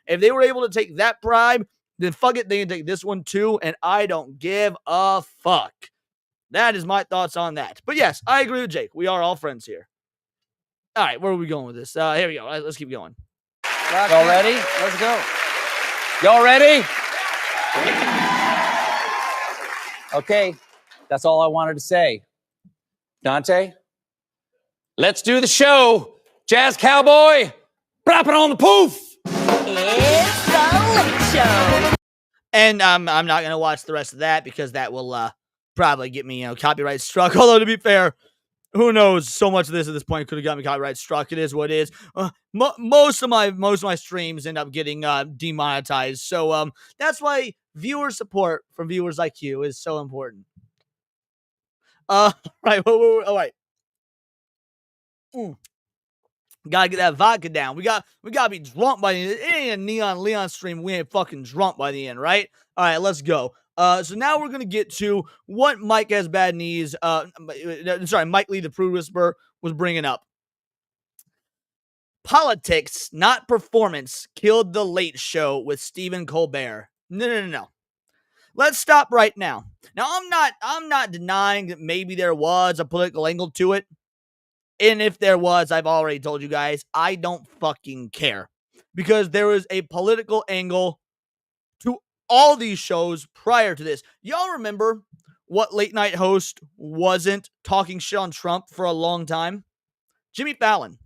S1: If they were able to take that bribe, then fuck it, they can take this one too, and I don't give a fuck. That is my thoughts on that. But yes, I agree with Jake. We are all friends here. All right, where are we going with this? Here we go. All right, let's keep going.
S10: Y'all ready?
S11: Let's go.
S10: Y'all ready? Okay, that's all I wanted to say. Dante, let's do the show. Jazz Cowboy, drop it on the poof.
S12: It's the Late Show.
S1: And I'm not going to watch the rest of that because that will probably get me, copyright struck. Although, to be fair, who knows? So much of this at this point could have got me copyright struck. It is what it is. Most of my streams end up getting demonetized. So that's why viewer support from viewers like you is so important. Right. All right. Gotta get that vodka down. We gotta be drunk by the end. It ain't a Neon Leon stream. We ain't fucking drunk by the end, right? All right, let's go. So now we're gonna get to what Mike Has Bad Knees. Mike Lee, the Prude Whisperer, was bringing up. Politics, not performance, killed the Late Show with Stephen Colbert. No. Let's stop right now. Now, I'm not denying that maybe there was a political angle to it. And if there was, I've already told you guys, I don't fucking care. Because there was a political angle to all these shows prior to this. Y'all remember what late night host wasn't talking shit on Trump for a long time? Jimmy Fallon.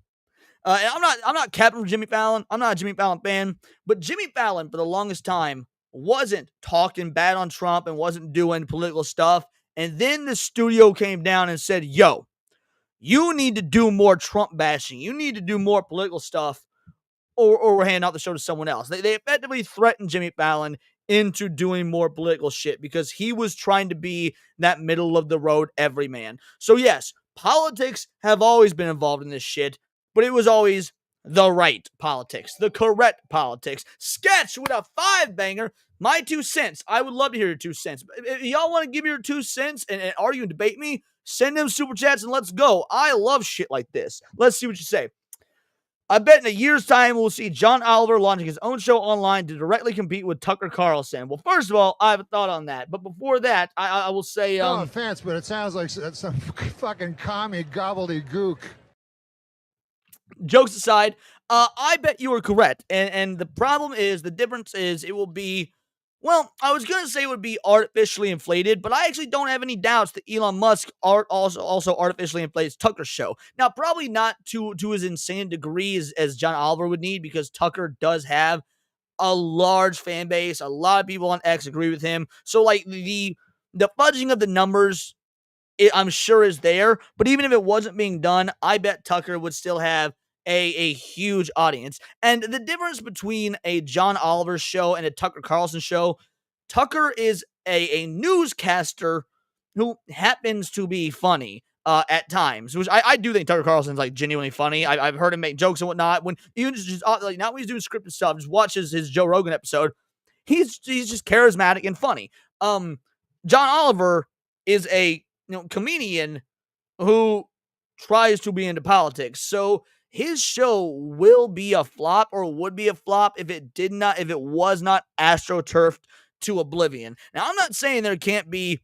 S1: And I'm not capping for Jimmy Fallon. I'm not a Jimmy Fallon fan, but Jimmy Fallon for the longest time wasn't talking bad on Trump and wasn't doing political stuff. And then the studio came down and said, "Yo, you need to do more Trump bashing. You need to do more political stuff, or we're handing out the show to someone else." They effectively threatened Jimmy Fallon into doing more political shit because he was trying to be that middle of the road everyman. So yes, politics have always been involved in this shit, but it was always the right politics, the correct politics. Sketch with a 5-banger. My 2 cents. I would love to hear your 2 cents. If y'all want to give me your 2 cents and argue and debate me, send them super chats and let's go. I love shit like this. Let's see what you say. I bet in a year's time we'll see John Oliver launching his own show online to directly compete with Tucker Carlson. Well, first of all, I have a thought on that. But before that, I will say...
S11: no offense, but it sounds like some fucking commie gobbledygook.
S1: Jokes aside, I bet you are correct. And the problem is, the difference is it will be... Well, I was going to say it would be artificially inflated, but I actually don't have any doubts that Elon Musk also artificially inflates Tucker's show. Now, probably not to as insane degree as John Oliver would need, because Tucker does have a large fan base. A lot of people on X agree with him. So, like, the fudging of the numbers, I'm sure is there. But even if it wasn't being done, I bet Tucker would still have a huge audience. And the difference between a John Oliver show and a Tucker Carlson show, Tucker is a newscaster who happens to be funny at times, which I do think Tucker Carlson's like genuinely funny. I've heard him make jokes and whatnot. When even just like not when he's doing scripted stuff, just watch his Joe Rogan episode. He's just charismatic and funny. John Oliver is a comedian who tries to be into politics. So his show will be a flop, or would be a flop if it was not astroturfed to oblivion. Now, I'm not saying there can't be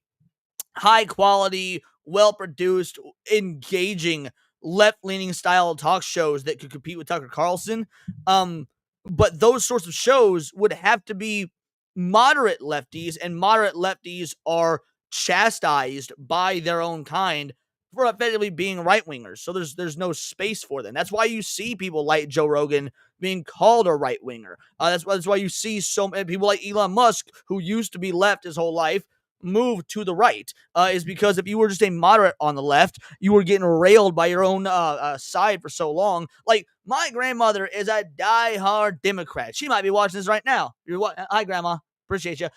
S1: high quality, well produced, engaging, left-leaning style talk shows that could compete with Tucker Carlson. But those sorts of shows would have to be moderate lefties, and moderate lefties are chastised by their own kind for effectively being right-wingers. So there's no space for them. That's why you see people like Joe Rogan being called a right-winger. That's why you see so many people like Elon Musk, who used to be left his whole life, move to the right, is because if you were just a moderate on the left, you were getting railed by your own side for so long. Like, my grandmother is a diehard Democrat. She might be watching this right now. Hi, Grandma. Appreciate you.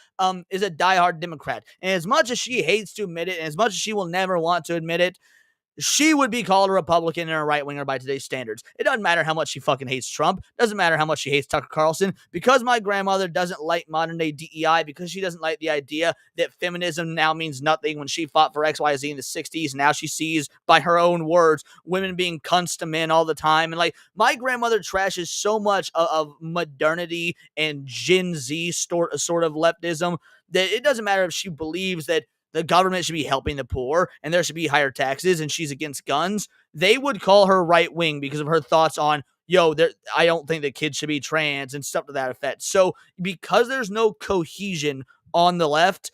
S1: Is a diehard Democrat. And as much as she hates to admit it, and as much as she will never want to admit it, she would be called a Republican and a right-winger by today's standards. It doesn't matter how much she fucking hates Trump. Doesn't matter how much she hates Tucker Carlson. Because my grandmother doesn't like modern-day DEI, because she doesn't like the idea that feminism now means nothing when she fought for XYZ in the 60s, now she sees, by her own words, women being cunts to men all the time. And, like, my grandmother trashes so much of modernity and Gen Z sort of leftism that it doesn't matter if she believes that the government should be helping the poor and there should be higher taxes and she's against guns. They would call her right wing because of her thoughts on, I don't think that kids should be trans and stuff to that effect. So because there's no cohesion on the left,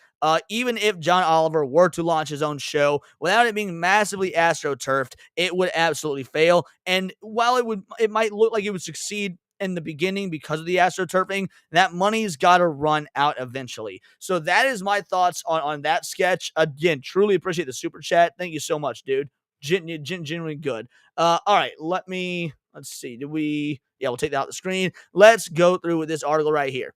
S1: even if John Oliver were to launch his own show without it being massively astroturfed, it would absolutely fail. And while it might look like it would succeed in the beginning because of the astroturfing, that money's got to run out eventually. So that is my thoughts on that sketch. Again, truly appreciate the super chat. Thank you so much, dude. Genuinely good. All right, let's see. We'll take that out the screen. Let's go through with this article right here.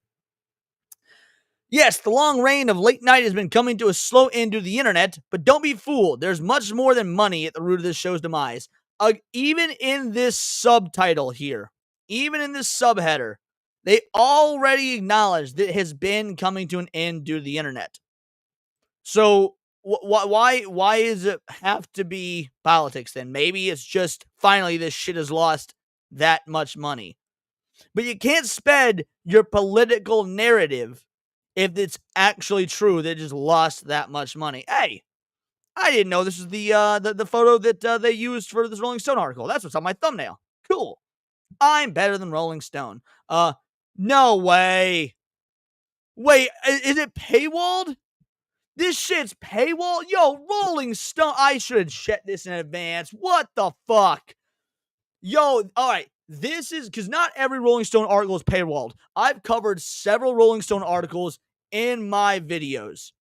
S1: Yes, the long reign of late night has been coming to a slow end to the internet, but don't be fooled. There's much more than money at the root of this show's demise. Even in this subtitle here, even in this subheader, they already acknowledge that it has been coming to an end due to the internet. So why does it have to be politics then? Maybe it's just finally this shit has lost that much money. But you can't spend your political narrative if it's actually true that it just lost that much money. Hey, I didn't know this was the photo that they used for this Rolling Stone article. That's what's on my thumbnail. Cool. I'm better than Rolling Stone. No way. Wait, is it paywalled? This shit's paywall? Yo, Rolling Stone. I should have checked this in advance. What the fuck? Yo, all right. This is because not every Rolling Stone article is paywalled. I've covered several Rolling Stone articles in my videos.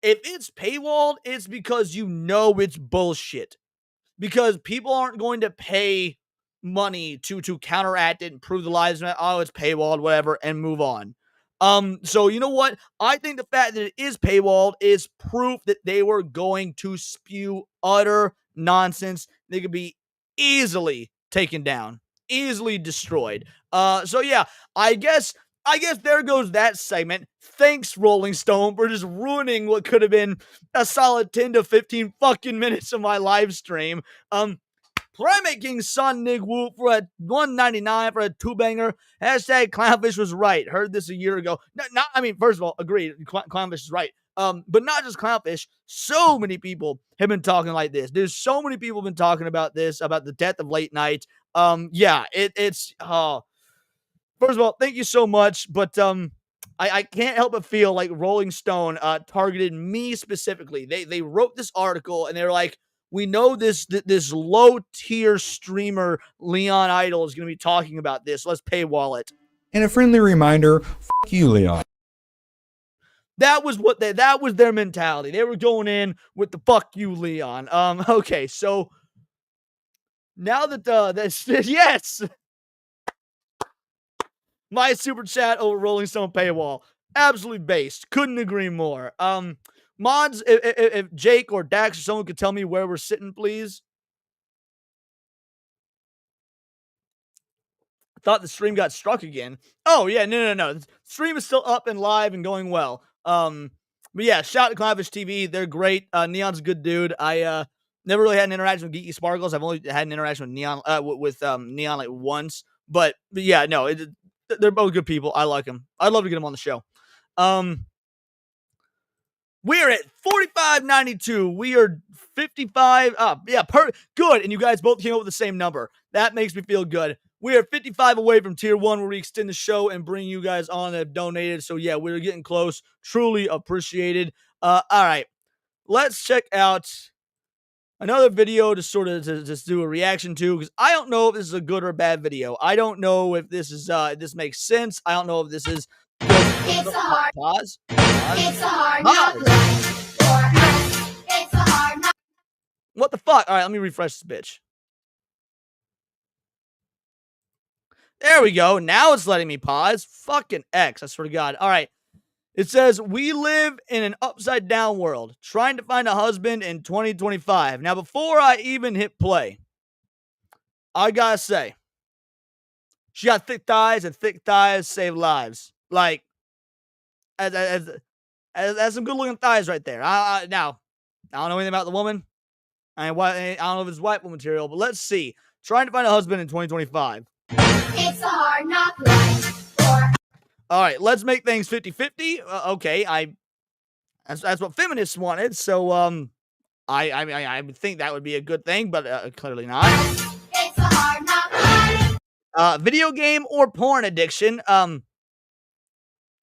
S1: If it's paywalled, it's because you know it's bullshit. Because people aren't going to pay money to counteract it and prove the lies. Oh, it's paywalled, whatever, and move on. So you know what? I think the fact that it is paywalled is proof that they were going to spew utter nonsense. They could be easily taken down, easily destroyed. So yeah, I guess there goes that segment. Thanks, Rolling Stone, for just ruining what could have been a solid 10 to 15 fucking minutes of my live stream. Primate King Son Nig Woo for a $1.99 for a two-banger. Hashtag Clownfish was right. Heard this a year ago. First of all, agreed. Clownfish is right. But not just Clownfish. So many people have been talking like this. There's so many people been talking about this, about the death of late night. It's first of all, thank you so much. But I can't help but feel like Rolling Stone targeted me specifically. They wrote this article and they're like, we know this low tier streamer Leon Idol is going to be talking about this. Let's paywall it.
S13: And a friendly reminder, fuck you, Leon.
S1: That was their mentality. They were going in with the fuck you, Leon. Okay, so now that yes, my super chat over Rolling Stone paywall, absolutely based. Couldn't agree more. Mods, if Jake or Dax or someone could tell me where we're sitting, please. I thought the stream got struck again. Oh, yeah, no. The stream is still up and live and going well. But yeah, shout out to Clownfish TV. They're great. Neon's a good dude. I never really had an interaction with Geeky Sparkles. I've only had an interaction with Neon Neon like once. But yeah, no, they're both good people. I like them. I'd love to get them on the show. We're at 45.92. We are 55. Good. And you guys both came up with the same number. That makes me feel good. We are 55 away from tier 1 where we extend the show and bring you guys on that have donated. So yeah, we're getting close. Truly appreciated. All right. Let's check out another video to sort of just do a reaction to, because I don't know if this is a good or bad video. I don't know if this is this makes sense. I don't know if this is
S14: It's a hard
S1: pause.
S14: It's a hard knock life for us. It's a hard knock.
S1: What the fuck? All right, let me refresh this bitch. There we go. Now it's letting me pause. Fucking X, I swear to God. All right. It says, we live in an upside down world, trying to find a husband in 2025. Now, before I even hit play, I gotta say, she got thick thighs, and thick thighs save lives. Like, as some good looking thighs right there. Now, I don't know anything about the woman. I don't know if it's white material, but let's see. Trying to find a husband in 2025.
S14: It's a hard knock life for.
S1: All right, let's make things 50-50. Okay, that's what feminists wanted. So I would think that would be a good thing, but clearly not.
S14: It's a hard knock life.
S1: Video game or porn addiction. All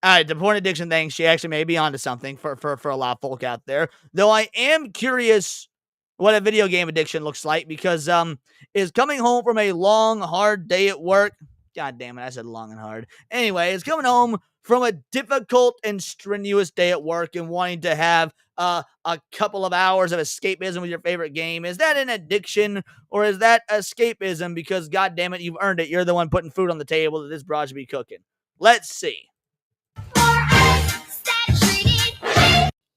S1: right, the porn addiction thing, she actually may be onto something for a lot of folk out there. Though I am curious what a video game addiction looks like, because is coming home from a long, hard day at work. God damn it, I said long and hard. Anyway, is coming home from a difficult and strenuous day at work and wanting to have a couple of hours of escapism with your favorite game. Is that an addiction, or is that escapism because, god damn it, you've earned it? You're the one putting food on the table that this broad should be cooking. Let's see.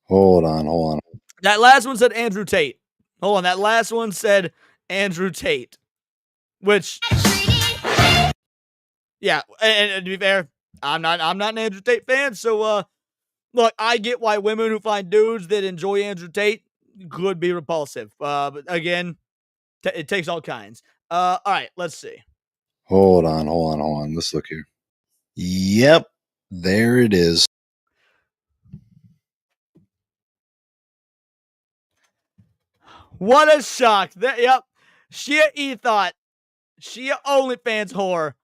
S15: Hold on.
S1: That last one said Andrew Tate. Hold on, that last one said Andrew Tate. Which, yeah, and to be fair, I'm not an Andrew Tate fan, so look, I get why women who find dudes that enjoy Andrew Tate could be repulsive. But again, it takes all kinds. All right, let's see.
S15: Hold on. Let's look here. Yep, there it is.
S1: What a shock. Yep. She a ethot. She a OnlyFans whore.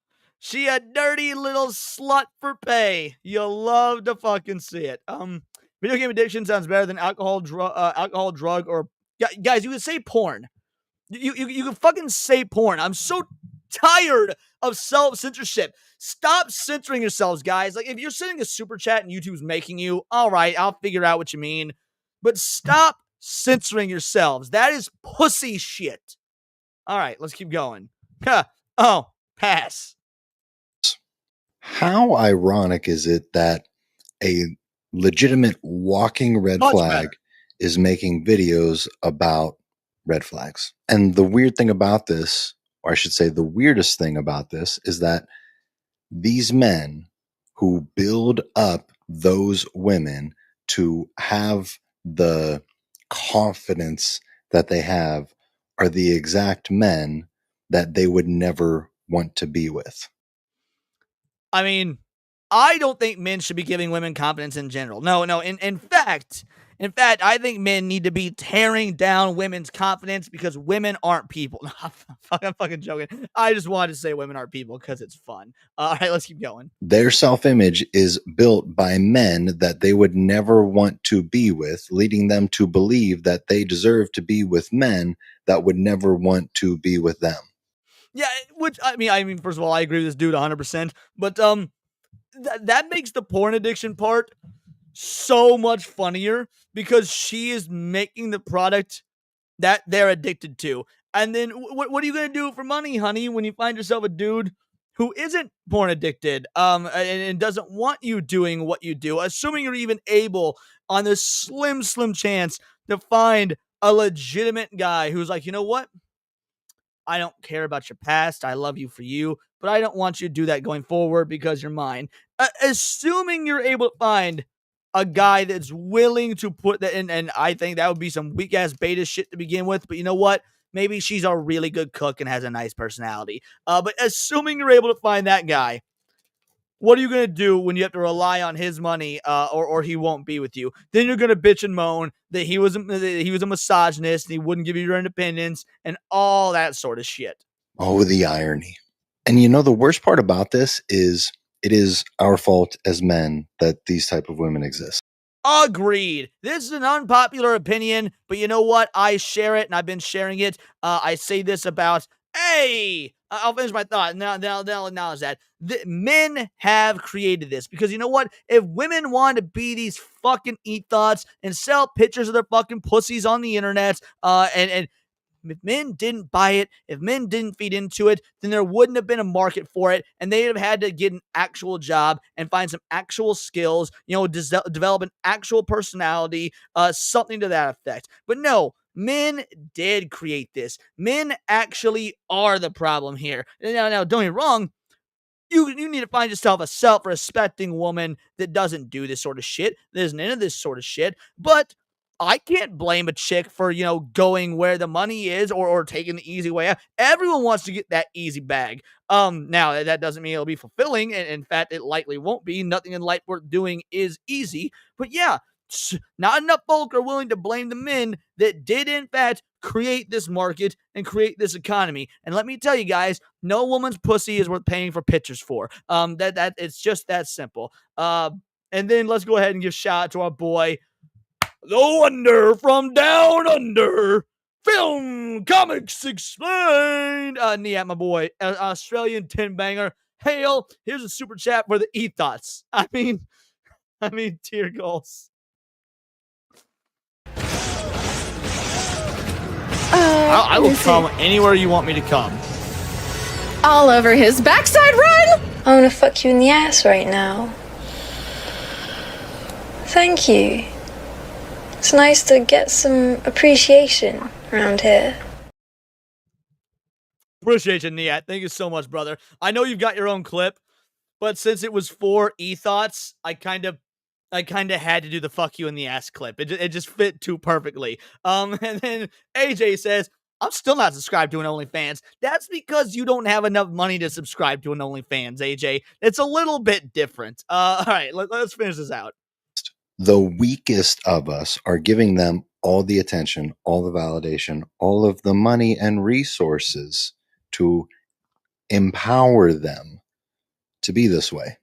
S1: She a dirty little slut for pay. You'll love to fucking see it. Video game addiction sounds better than alcohol, drug, or guys, you could say porn. You can fucking say porn. I'm so tired of self-censorship. Stop censoring yourselves, guys. Like, if you're sending a super chat and YouTube's making you, all right, I'll figure out what you mean. But stop censoring yourselves. That is pussy shit. All right, let's keep going. Oh, pass.
S15: How ironic is it that a legitimate walking red
S1: Much
S15: flag
S1: better.
S15: is making videos about red flags? And the weird thing about this, or I should say the weirdest thing about this, is that these men who build up those women to have the confidence that they have are the exact men that they would never want to be with.
S1: I mean, I don't think men should be giving women confidence in general. No. In fact, I think men need to be tearing down women's confidence because women aren't people. I'm fucking joking. I just wanted to say women aren't people because it's fun. All right, let's keep going.
S15: Their self-image is built by men that they would never want to be with, leading them to believe that they deserve to be with men that would never want to be with them.
S1: Yeah, which I mean, first of all, I agree with this dude 100%. But that makes the porn addiction part so much funnier because she is making the product that they're addicted to. And then what are you going to do for money, honey, when you find yourself a dude who isn't porn addicted and doesn't want you doing what you do, assuming you're even able on this slim chance to find a legitimate guy who's like, you know what? I don't care about your past. I love you for you, but I don't want you to do that going forward because you're mine. Assuming you're able to find a guy that's willing to put that in, and I think that would be some weak ass beta shit to begin with, but you know what? Maybe she's a really good cook and has a nice personality. But assuming you're able to find that guy, what are you going to do when you have to rely on his money or he won't be with you? Then you're going to bitch and moan that he was a misogynist and he wouldn't give you your independence and all that sort of shit.
S15: Oh, the irony. And you know, the worst part about this is it is our fault as men that these type of women exist.
S1: Agreed. This is an unpopular opinion, but you know what? I share it and I've been sharing it. I say this about, I'll finish my thought. Now acknowledge that. Men have created this because you know what? If women want to be these fucking e-thoughts and sell pictures of their fucking pussies on the internet, and if men didn't buy it, if men didn't feed into it, then there wouldn't have been a market for it, and they'd have had to get an actual job and find some actual skills, develop an actual personality, something to that effect. But no, men did create this. Men actually are the problem here. Now, don't get me wrong. You need to find yourself a self-respecting woman that doesn't do this sort of shit, that isn't into this sort of shit, but I can't blame a chick for, going where the money is or taking the easy way out. Everyone wants to get that easy bag. Now, that doesn't mean it'll be fulfilling, and in fact, it likely won't be. Nothing in life worth doing is easy, but yeah, not enough folk are willing to blame the men that did, in fact, create this market and create this economy. And let me tell you guys, no woman's pussy is worth paying for pictures for. That it's just that simple. And then let's go ahead and give shout out to our boy, The Wonder from Down Under. Film Comics Explained. Niat, my boy, Australian 10 banger. Hail! Here's a super chat for the e-thoughts. I mean, tear goals. I will come anywhere you want me to come.
S16: All over his backside, run! I want to fuck you in the ass right now. Thank you. It's nice to get some appreciation around here.
S1: Appreciate you, Niat. Thank you so much, brother. I know you've got your own clip, but since it was for e-thoughts, I kind of had to do the fuck you in the ass clip. It just fit too perfectly. And then AJ says, I'm still not subscribed to an OnlyFans. That's because you don't have enough money to subscribe to an OnlyFans, AJ. It's a little bit different. All right, let's finish this out.
S15: The weakest of us are giving them all the attention, all the validation, all of the money and resources to empower them to be this way.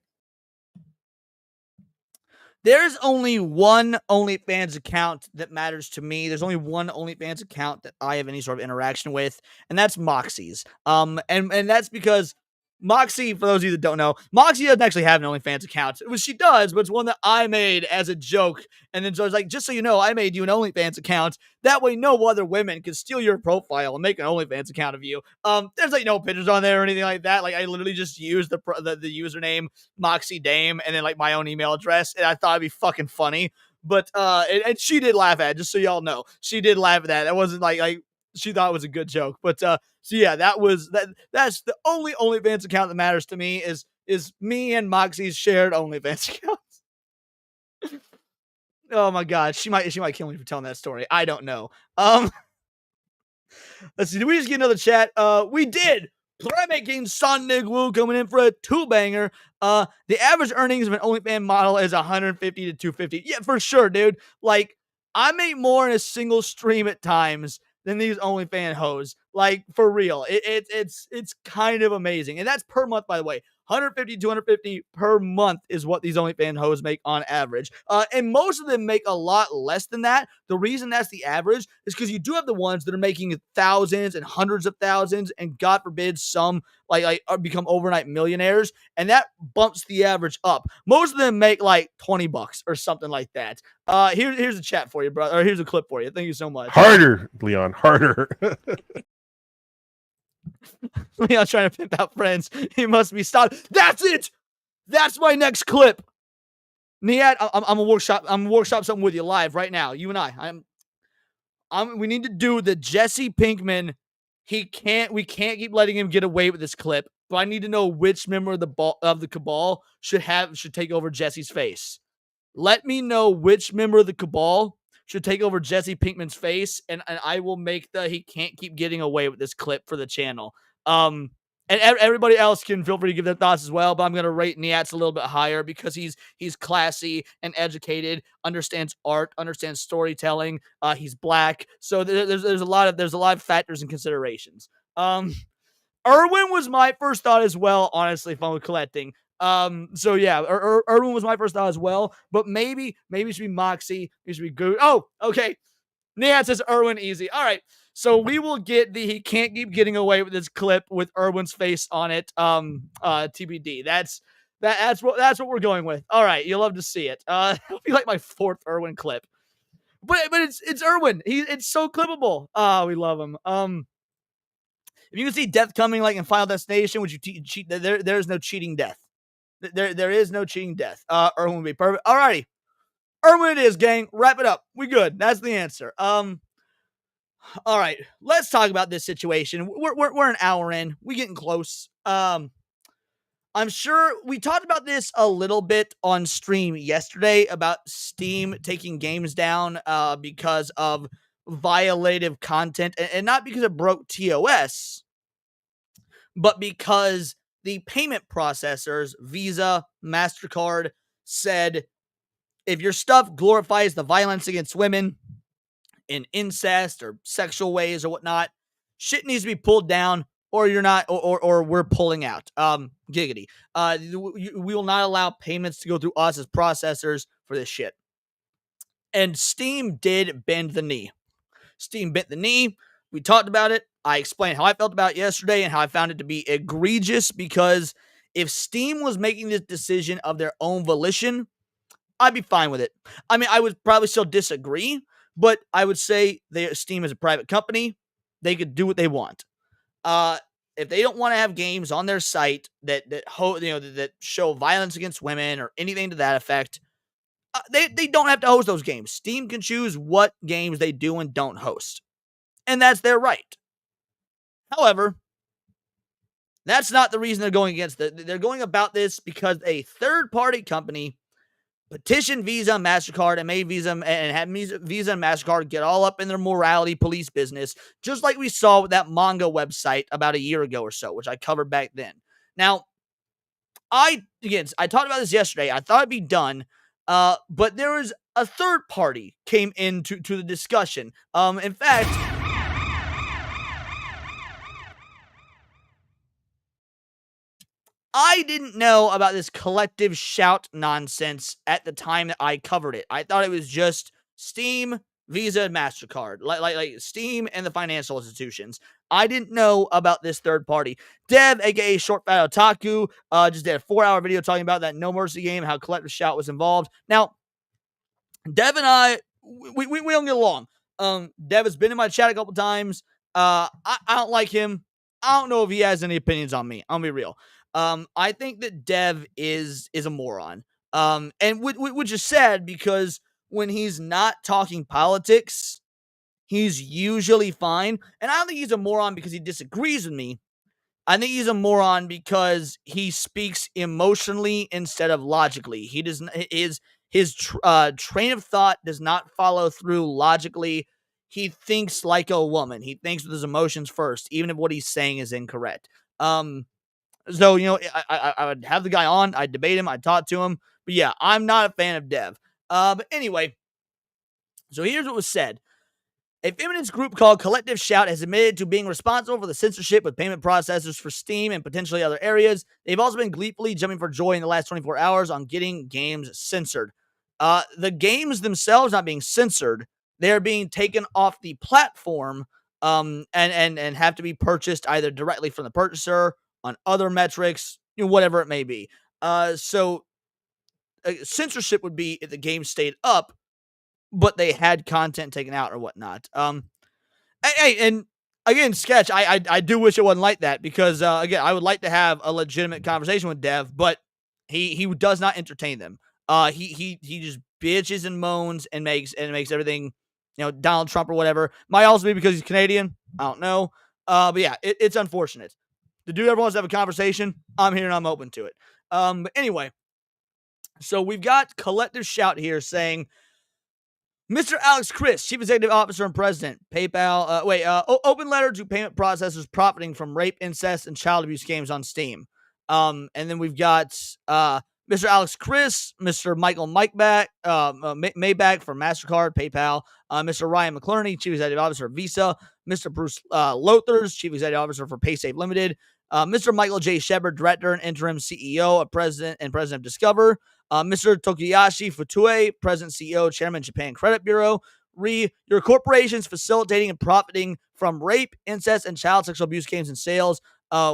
S1: There's only one OnlyFans account that matters to me. There's only one OnlyFans account that I have any sort of interaction with, and that's Moxie's. And that's because Moxie, for those of you that don't know, Moxie doesn't actually have an OnlyFans account. Well, she does, but it's one that I made as a joke. And then so I was like, just so you know, I made you an OnlyFans account. That way, no other women can steal your profile and make an OnlyFans account of you. There's like no pictures on there or anything like that. Like I literally just used the username Moxie Dame and then like my own email address, and I thought it'd be fucking funny. But and she did laugh at it, just so y'all know. She did laugh at that. It wasn't like she thought it was a good joke. But so yeah, that's the only OnlyFans account that matters to me is me and Moxie's shared OnlyFans account. Oh my god, she might kill me for telling that story. I don't know. Let's see. Did we just get another chat? We did. Primate King Sonic Woo coming in for a 2-banger. The average earnings of an OnlyFans model is 150 to 250. Yeah, for sure, dude. Like, I make more in a single stream at times than these OnlyFans hoes. Like, for real. It's kind of amazing. And that's per month, by the way. 150, 250 per month is what these OnlyFans hoes make on average. And most of them make a lot less than that. The reason that's the average is because you do have the ones that are making thousands and hundreds of thousands, and God forbid some like become overnight millionaires, and that bumps the average up. Most of them make like $20 or something like that. Here's a chat for you, brother. Or here's a clip for you. Thank you so much.
S17: Harder, Leon, harder.
S1: Leon trying to pimp out friends. He must be stopped. That's it. That's my next clip. Niat, I'm gonna workshop something with you live right now. You and I. We need to do the Jesse Pinkman. We can't keep letting him get away with this clip. But I need to know which member of the cabal should take over Jesse's face. Let me know which member of the cabal should take over Jesse Pinkman's face, and I will make he can't keep getting away with this clip for the channel. And everybody else can feel free to give their thoughts as well, but I'm going to rate Niats a little bit higher because he's classy and educated, understands art, understands storytelling. He's black. So there's a lot of factors and considerations. Erwin was my first thought as well, honestly, if I'm collecting. So yeah, Erwin was my first thought as well, but maybe it should be Moxie. It should be good. Oh, okay. Nihat says Erwin easy. All right. So we will get he can't keep getting away with this clip with Erwin's face on it. TBD. That's what we're going with. All right. You'll love to see it. It'll be like my 4th Erwin clip, but it's Erwin. It's so clippable. Oh, we love him. If you can see death coming like in Final Destination, would you cheat? There's no cheating death. There is no cheating death. Erwin would be perfect. Alrighty. Erwin it is, gang. Wrap it up. We good. That's the answer. All right. Let's talk about this situation. We're an hour in. We getting close. I'm sure we talked about this a little bit on stream yesterday about Steam taking games down because of violative content, and not because it broke TOS, but because the payment processors, Visa, MasterCard, said if your stuff glorifies the violence against women in incest or sexual ways or whatnot, shit needs to be pulled down, or you're not, or we're pulling out. Giggity. We will not allow payments to go through us as processors for this shit. And Steam did bend the knee. Steam bent the knee. We talked about it. I explained how I felt about it yesterday and how I found it to be egregious, because if Steam was making this decision of their own volition, I'd be fine with it. I mean, I would probably still disagree, but I would say Steam is a private company. They could do what they want. If they don't want to have games on their site that show violence against women or anything to that effect, they don't have to host those games. Steam can choose what games they do and don't host, and that's their right. However, that's not the reason they're going against it. They're going about this because a third-party company petitioned Visa and MasterCard and made Visa and MasterCard get all up in their morality police business, just like we saw with that manga website about a year ago or so, which I covered back then. Now, I talked about this yesterday. I thought it'd be done, but there was a third party came into the discussion. In fact, I didn't know about this collective shout nonsense at the time that I covered it. I thought it was just Steam, Visa, and MasterCard, like Steam and the financial institutions. I didn't know about this third party. Dev, aka Short Fat Otaku, just did a 4-hour video talking about that No Mercy game, how collective shout was involved. Now, Dev and I, we don't get along. Dev has been in my chat a couple times. I don't like him. I don't know if he has any opinions on me. I'll be real. I think that Dev is a moron. And which is sad because when he's not talking politics, he's usually fine. And I don't think he's a moron because he disagrees with me. I think he's a moron because he speaks emotionally instead of logically. He does not, his train of thought does not follow through logically. He thinks like a woman. He thinks with his emotions first, even if what he's saying is incorrect. So, I would have the guy on, I'd debate him, I'd talk to him. But yeah, I'm not a fan of Dev. But anyway, so here's what was said. A feminist group called Collective Shout has admitted to being responsible for the censorship with payment processors for Steam and potentially other areas. They've also been gleefully jumping for joy in the last 24 hours on getting games censored. The games themselves not being censored, they're being taken off the platform and have to be purchased either directly from the purchaser, on other metrics, whatever it may be. So censorship would be if the game stayed up, but they had content taken out or whatnot. Hey, and again, Sketch, I do wish it wasn't like that because, again, I would like to have a legitimate conversation with Dev, but he does not entertain them. He just bitches and moans and makes everything, Donald Trump or whatever. Might also be because he's Canadian. I don't know. But yeah, it's unfortunate. The dude ever wants to have a conversation, I'm here and I'm open to it. But anyway, so we've got Collective Shout here saying, Mr. Alex Chris, Chief Executive Officer and President, PayPal, open letter to payment processors profiting from rape, incest, and child abuse games on Steam. And then we've got Mr. Alex Chris, Mr. Michael Maybach for MasterCard, PayPal, Mr. Ryan McClerney, Chief Executive Officer of Visa, Mr. Bruce Lothers, Chief Executive Officer for PaySafe Limited, Mr. Michael J. Shepard, Director and Interim CEO of President of Discover, Mr. Tokiyashi Futue, President, CEO, Chairman, Japan Credit Bureau. Your corporations facilitating and profiting from rape, incest, and child sexual abuse games and sales.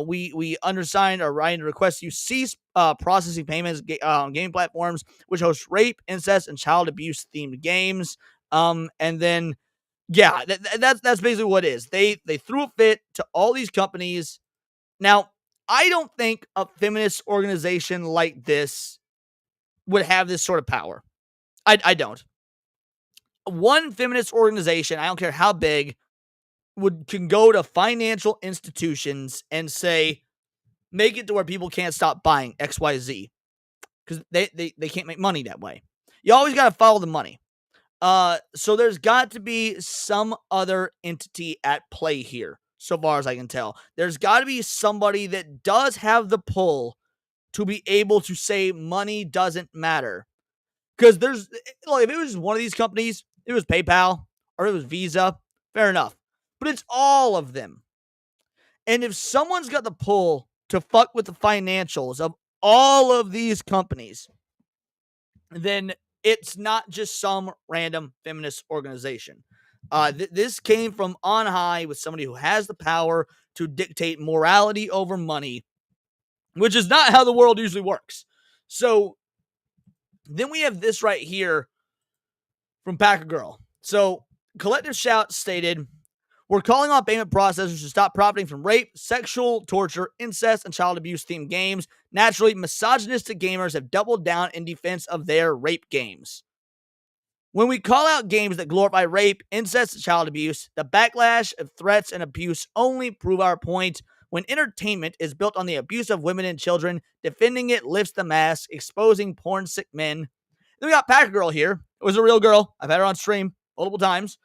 S1: We undersigned are writing to request you cease processing payments on gaming platforms which host rape, incest, and child abuse themed games. And then, yeah, that's basically what it is. They threw a fit to all these companies. Now, I don't think a feminist organization like this would have this sort of power. I don't. One feminist organization, I don't care how big, can go to financial institutions and say, make it to where people can't stop buying XYZ. Because they can't make money that way. You always got to follow the money. So there's got to be some other entity at play here, so far as I can tell. There's got to be somebody that does have the pull to be able to say money doesn't matter. Because if it was one of these companies, it was PayPal or it was Visa, fair enough. But it's all of them. And if someone's got the pull to fuck with the financials of all of these companies, then it's not just some random feminist organization. This came from on high with somebody who has the power to dictate morality over money, which is not how the world usually works. So then we have this right here from Packer Girl. So Collective Shout stated, we're calling on payment processors to stop profiting from rape, sexual torture, incest, and child abuse themed games. Naturally, misogynistic gamers have doubled down in defense of their rape games. When we call out games that glorify rape, incest, and child abuse, the backlash of threats and abuse only prove our point. When entertainment is built on the abuse of women and children, defending it lifts the mask, exposing porn-sick men. Then we got Packer Girl here. It was a real girl. I've had her on stream multiple times.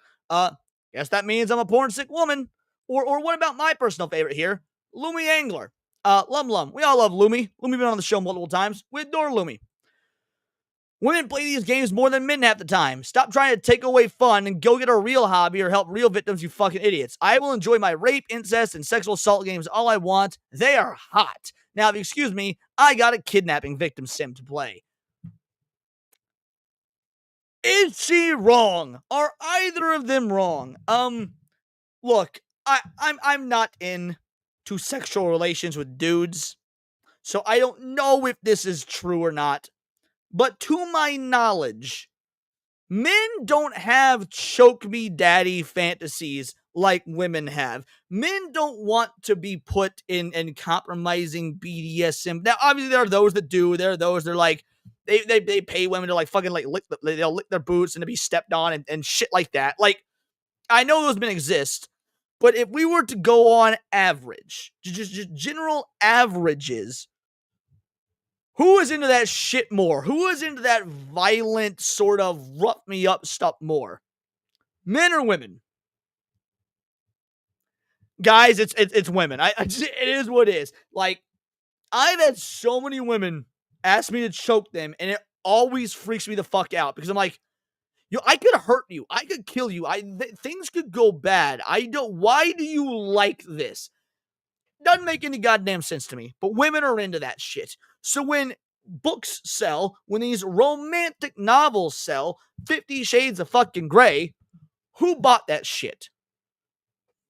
S1: Guess that means I'm a porn-sick woman. Or what about my personal favorite here? Lumi Angler. Lum. We all love Lumi. Lumi been on the show multiple times. We adore Lumi. Women play these games more than men half the time. Stop trying to take away fun and go get a real hobby or help real victims, you fucking idiots. I will enjoy my rape, incest, and sexual assault games all I want. They are hot. Now, if you excuse me, I got a kidnapping victim sim to play. Is she wrong? Are either of them wrong? Look, I'm not into sexual relations with dudes, so I don't know if this is true or not. But to my knowledge, men don't have choke me daddy fantasies like women have. Men don't want to be put in compromising BDSM. Now, obviously, there are those that do. There are those that are like, they pay women to like fucking like they'll lick their boots and to be stepped on and shit like that. Like, I know those men exist, but if we were to go on average, just general averages, who is into that shit more? Who is into that violent sort of rough me up stuff more? Men or women? Guys, it's women. It is what it is. Like, I've had so many women ask me to choke them, and it always freaks me the fuck out because I'm like, I could hurt you. I could kill you. Things could go bad. Why do you like this? Doesn't make any goddamn sense to me. But women are into that shit. So when books sell, when these romantic novels sell, 50 Shades of fucking Grey, who bought that shit?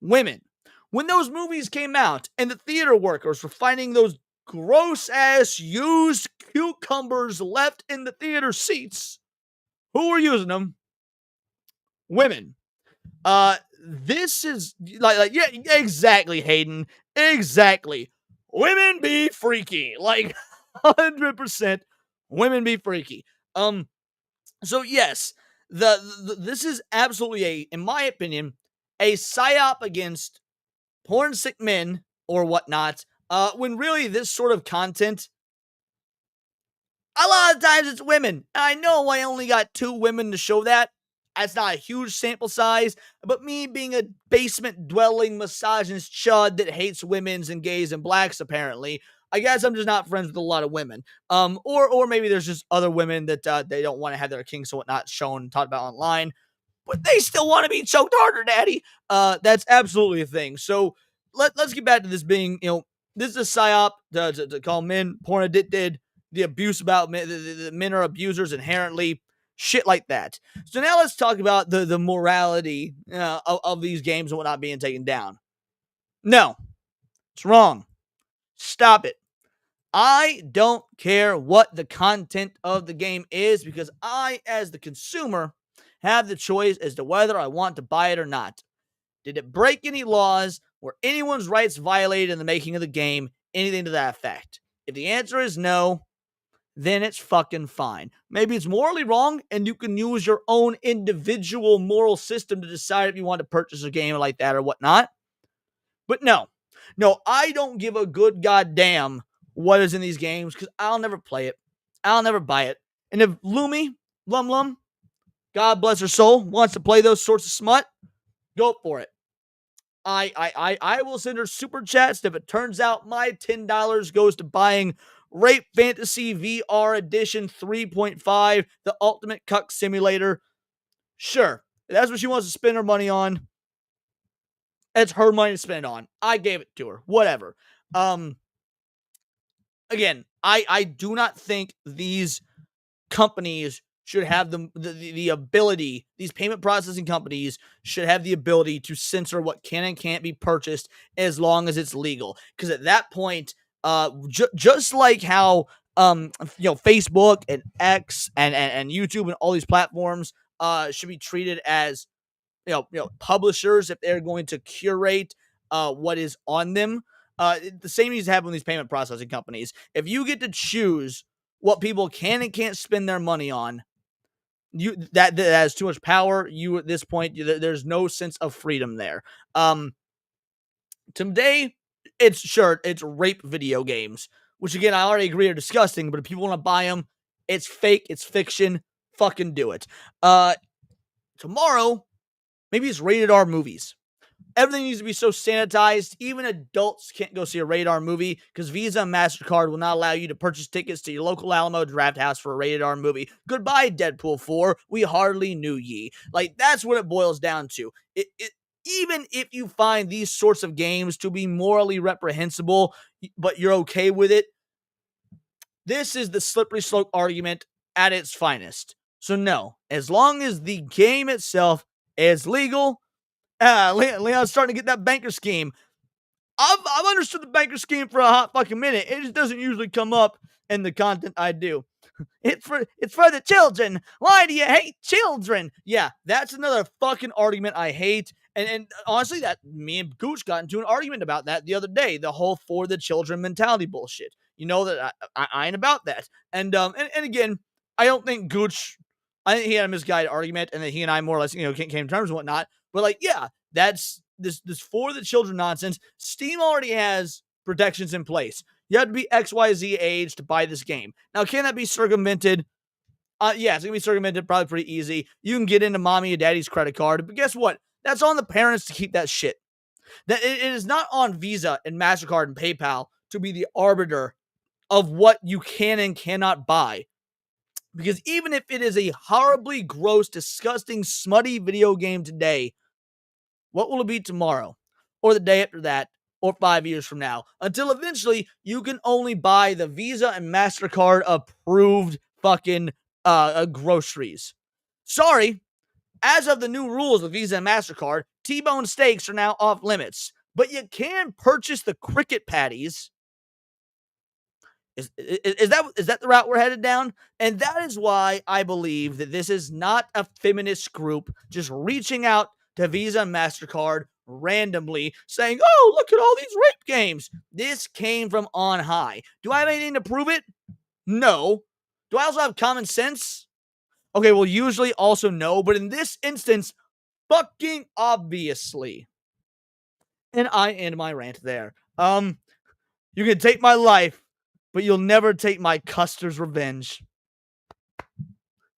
S1: Women. When those movies came out and the theater workers were finding those gross ass used cucumbers left in the theater seats, who were using them? Women. This is like yeah, exactly, Hayden. Exactly. Women be freaky. Like 100% women be freaky. So yes, this is absolutely in my opinion, a psyop against porn sick men or whatnot. When really this sort of content, a lot of times it's women. I know I only got 2 women to show that. That's not a huge sample size, but me being a basement-dwelling misogynist chud that hates women's and gays and blacks, apparently, I guess I'm just not friends with a lot of women. Or maybe there's just other women that they don't want to have their kinks and whatnot shown and talked about online, but they still want to be choked harder, daddy. That's absolutely a thing. So let's get back to this being, this is a psyop to call men porn addicted, the abuse about men, the men are abusers inherently. Shit like that. So now let's talk about the morality of these games and whatnot being taken down. No, it's wrong. Stop it. I don't care what the content of the game is because I, as the consumer, have the choice as to whether I want to buy it or not. Did it break any laws? Were anyone's rights violated in the making of the game? Anything to that effect? If the answer is no, then it's fucking fine. Maybe it's morally wrong and you can use your own individual moral system to decide if you want to purchase a game like that or whatnot. But no, I don't give a good goddamn what is in these games because I'll never play it. I'll never buy it. And if Lumi, Lum, God bless her soul, wants to play those sorts of smut, go for it. I will send her super chats if it turns out my $10 goes to buying Rape Fantasy VR Edition 3.5, the ultimate cuck simulator. Sure, if that's what she wants to spend her money on, it's her money to spend it on. I gave it to her. Whatever. Again, I do not think these companies should have the ability, these payment processing companies should have the ability to censor what can and can't be purchased as long as it's legal. Because at that point, just like how Facebook and X and YouTube and all these platforms should be treated as publishers if they're going to curate what is on them. The same needs to happen with these payment processing companies. If you get to choose what people can and can't spend their money on, that has too much power. At this point, there's no sense of freedom there. Today, it's rape video games, which again I already agree are disgusting. But if people want to buy them, it's fake, it's fiction. Fucking do it. Tomorrow, maybe it's rated R movies. Everything needs to be so sanitized. Even adults can't go see a rated R movie because Visa and MasterCard will not allow you to purchase tickets to your local Alamo Draft House for a rated R movie. Goodbye, Deadpool 4. We hardly knew ye. Like, that's what it boils down to. even if you find these sorts of games to be morally reprehensible, but you're okay with it, this is the slippery slope argument at its finest. So no, as long as the game itself is legal, Leon's starting to get that banker scheme. I've understood the banker scheme for a hot fucking minute. It just doesn't usually come up in the content I do. It's for the children. Why do you hate children? Yeah, that's another fucking argument I hate. And honestly, that me and Gooch got into an argument about that the other day. The whole for the children mentality bullshit. You know that I ain't about that. And again, I don't think Gooch. I think he had a misguided argument, and that he and I more or less came to terms and whatnot. But like, yeah, that's this for the children nonsense. Steam already has protections in place. You have to be XYZ age to buy this game. Now, can that be circumvented? Yeah, it's going to be circumvented probably pretty easy. You can get into mommy and daddy's credit card, but guess what? That's on the parents to keep that shit. That it is not on Visa and MasterCard and PayPal to be the arbiter of what you can and cannot buy. Because even if it is a horribly gross, disgusting, smutty video game today, what will it be tomorrow? Or the day after that? Or 5 years from now, until eventually you can only buy the Visa and MasterCard approved fucking groceries. Sorry, as of the new rules of Visa and MasterCard, T-bone steaks are now off limits, but you can purchase the cricket patties. Is that the route we're headed down? And that is why I believe that this is not a feminist group just reaching out to Visa and MasterCard randomly saying, oh, look at all these rape games. This came from on high. Do I have anything to prove it? No. Do I also have common sense? Okay, well, usually also no, but in this instance, fucking obviously. And I end my rant there. You can take my life, but you'll never take my Custer's revenge.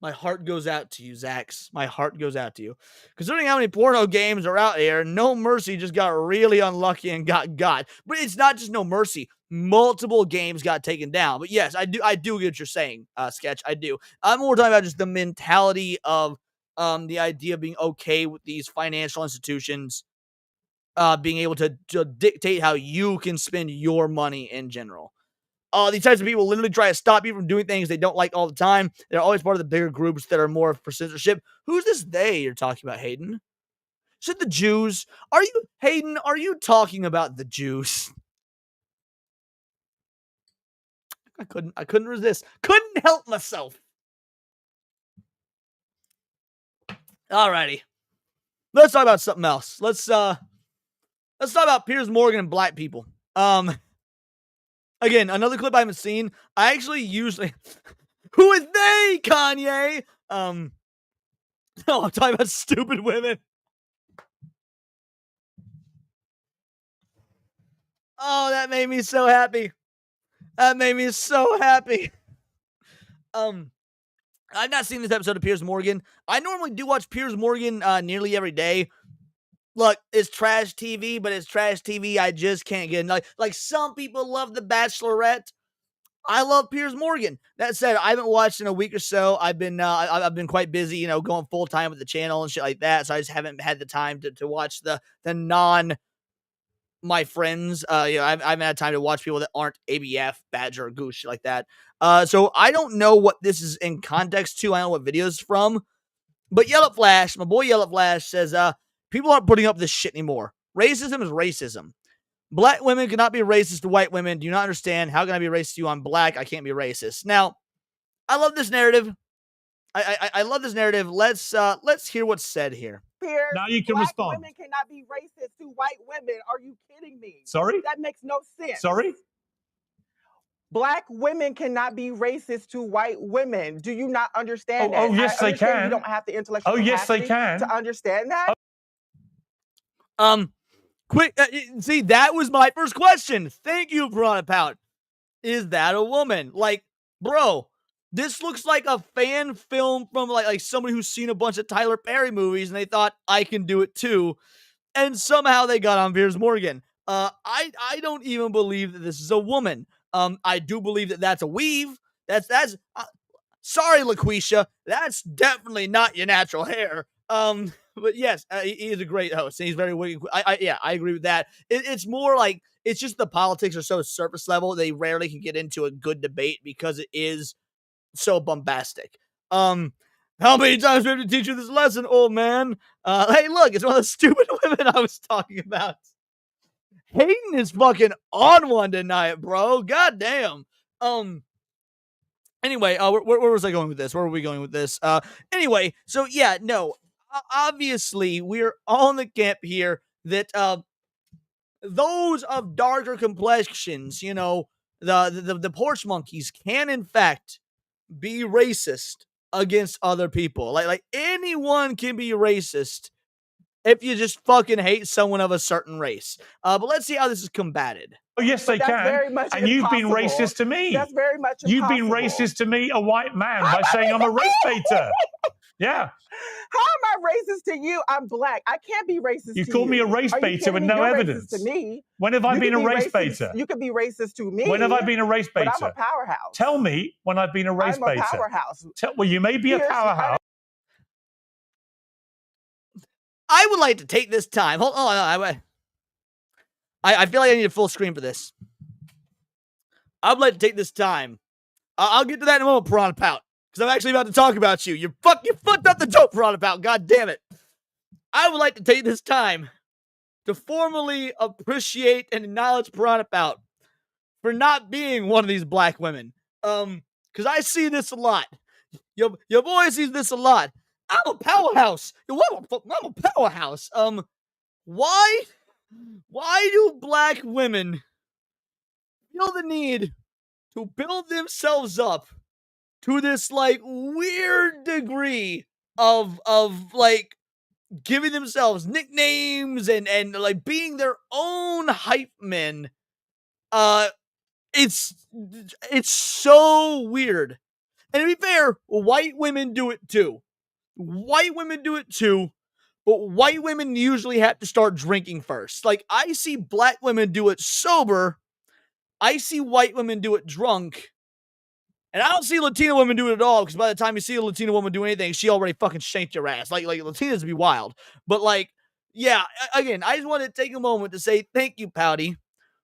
S1: My heart goes out to you, Zax. My heart goes out to you. Considering how many porno games are out here, No Mercy just got really unlucky and got. But it's not just No Mercy. Multiple games got taken down. But yes, I do get what you're saying, Sketch. I do. I'm more talking about just the mentality of the idea of being okay with these financial institutions being able to dictate how you can spend your money in general. These types of people literally try to stop you from doing things they don't like all the time. They're always part of the bigger groups that are more for censorship. Who's this they you're talking about, Hayden? Is it the Jews? Hayden, are you talking about the Jews? I couldn't resist. Couldn't help myself. Alrighty. Let's talk about something else. Let's talk about Piers Morgan and black people. Again, another clip I haven't seen. I actually usually... Who is they, Kanye? No, I'm talking about stupid women. Oh, that made me so happy. That made me so happy. I've not seen this episode of Piers Morgan. I normally do watch Piers Morgan nearly every day. Look, it's trash TV, but it's trash TV I just can't get. Like some people love The Bachelorette. I love Piers Morgan. That said, I haven't watched in a week or so. I've been quite busy, going full time with the channel and shit like that. So I just haven't had the time to watch the non my friends. I haven't had time to watch people that aren't ABF, Badger, or Goose, shit like that. So I don't know what this is in context to. I don't know what video it's from. But Yellow Flash, my boy Yellow Flash says, people aren't putting up this shit anymore. Racism is racism. Black women cannot be racist to white women. Do you not understand? How can I be racist to you? I'm black. I can't be racist. Now, I love this narrative. I love this narrative. Let's hear what's said here.
S18: Piers,
S19: now you can
S18: black
S19: respond.
S18: Women cannot be racist to white women. Are you kidding me?
S19: Sorry?
S18: That makes no sense.
S19: Sorry?
S18: Black women cannot be racist to white women. Do you not understand that?
S19: Oh, yes,
S18: I
S19: they
S18: understand
S19: can.
S18: You don't have the intellectual
S19: Oh, yes, they
S18: capacity
S19: can.
S18: to understand that.
S1: Quick, see, that was my first question. Thank you, Piranha Pout. Is that a woman? Like, bro, this looks like a fan film from like somebody who's seen a bunch of Tyler Perry movies and they thought I can do it too, and somehow they got on Piers Morgan. I don't even believe that this is a woman. I do believe that that's a weave. That's sorry, LaQuisha, that's definitely not your natural hair. But yes, he is a great host, and he's very witty. I agree with that. It's more like it's just the politics are so surface level. They rarely can get into a good debate because it is so bombastic. How many times do we have to teach you this lesson, old man? Hey, look, it's one of the stupid women I was talking about. Hayden is fucking on one tonight, bro. God damn. Anyway, where was I going with this? Where were we going with this? Anyway, so yeah, no. Obviously, we're all in the camp here that those of darker complexions, you know, the porch monkeys can in fact be racist against other people. Like anyone can be racist if you just fucking hate someone of a certain race. But let's see how this is combated.
S19: Oh, yes, they can. And you've been racist to me.
S18: That's very much
S19: You've been
S18: impossible.
S19: racist to me, a white man, by saying I'm a race baiter. Yeah.
S18: How am I racist to you? I'm black. I can't be racist
S19: You
S18: to
S19: call
S18: you.
S19: me a race
S18: Are you
S19: baiter
S18: kidding
S19: with
S18: me?
S19: no
S18: You're
S19: evidence.
S18: Racist to me.
S19: When have I
S18: You
S19: been
S18: can
S19: a
S18: be
S19: race
S18: racist-
S19: baiter?
S18: You can be racist to me.
S19: When have I been a race baiter?
S18: But I'm a powerhouse.
S19: Tell me when I've been a race
S18: I'm a
S19: baiter.
S18: powerhouse.
S19: Well, you may be a
S18: Here's-
S19: powerhouse.
S1: I would like to take this time. Hold on. I feel like I need a full screen for this. I would like to take this time. I'll get to that in a moment, Piranha Pout, because I'm actually about to talk about you. You fucked up the joke, Piranha Pout. God damn it. I would like to take this time to formally appreciate and acknowledge Piranha Pout for not being one of these black women. Because I see this a lot. Your boy sees this a lot. I'm a powerhouse. I'm a powerhouse. Why do black women feel the need to build themselves up to this like weird degree of like giving themselves nicknames and like being their own hype men? It's so weird. And to be fair, white women do it too. White women do it too, but white women usually have to start drinking first. Like, I see black women do it sober, I see white women do it drunk, and I don't see Latina women do it at all, because by the time you see a Latina woman do anything, she already fucking shanked your ass. Like Latinas be wild. But like, yeah, again, I just want to take a moment to say thank you, Pouty,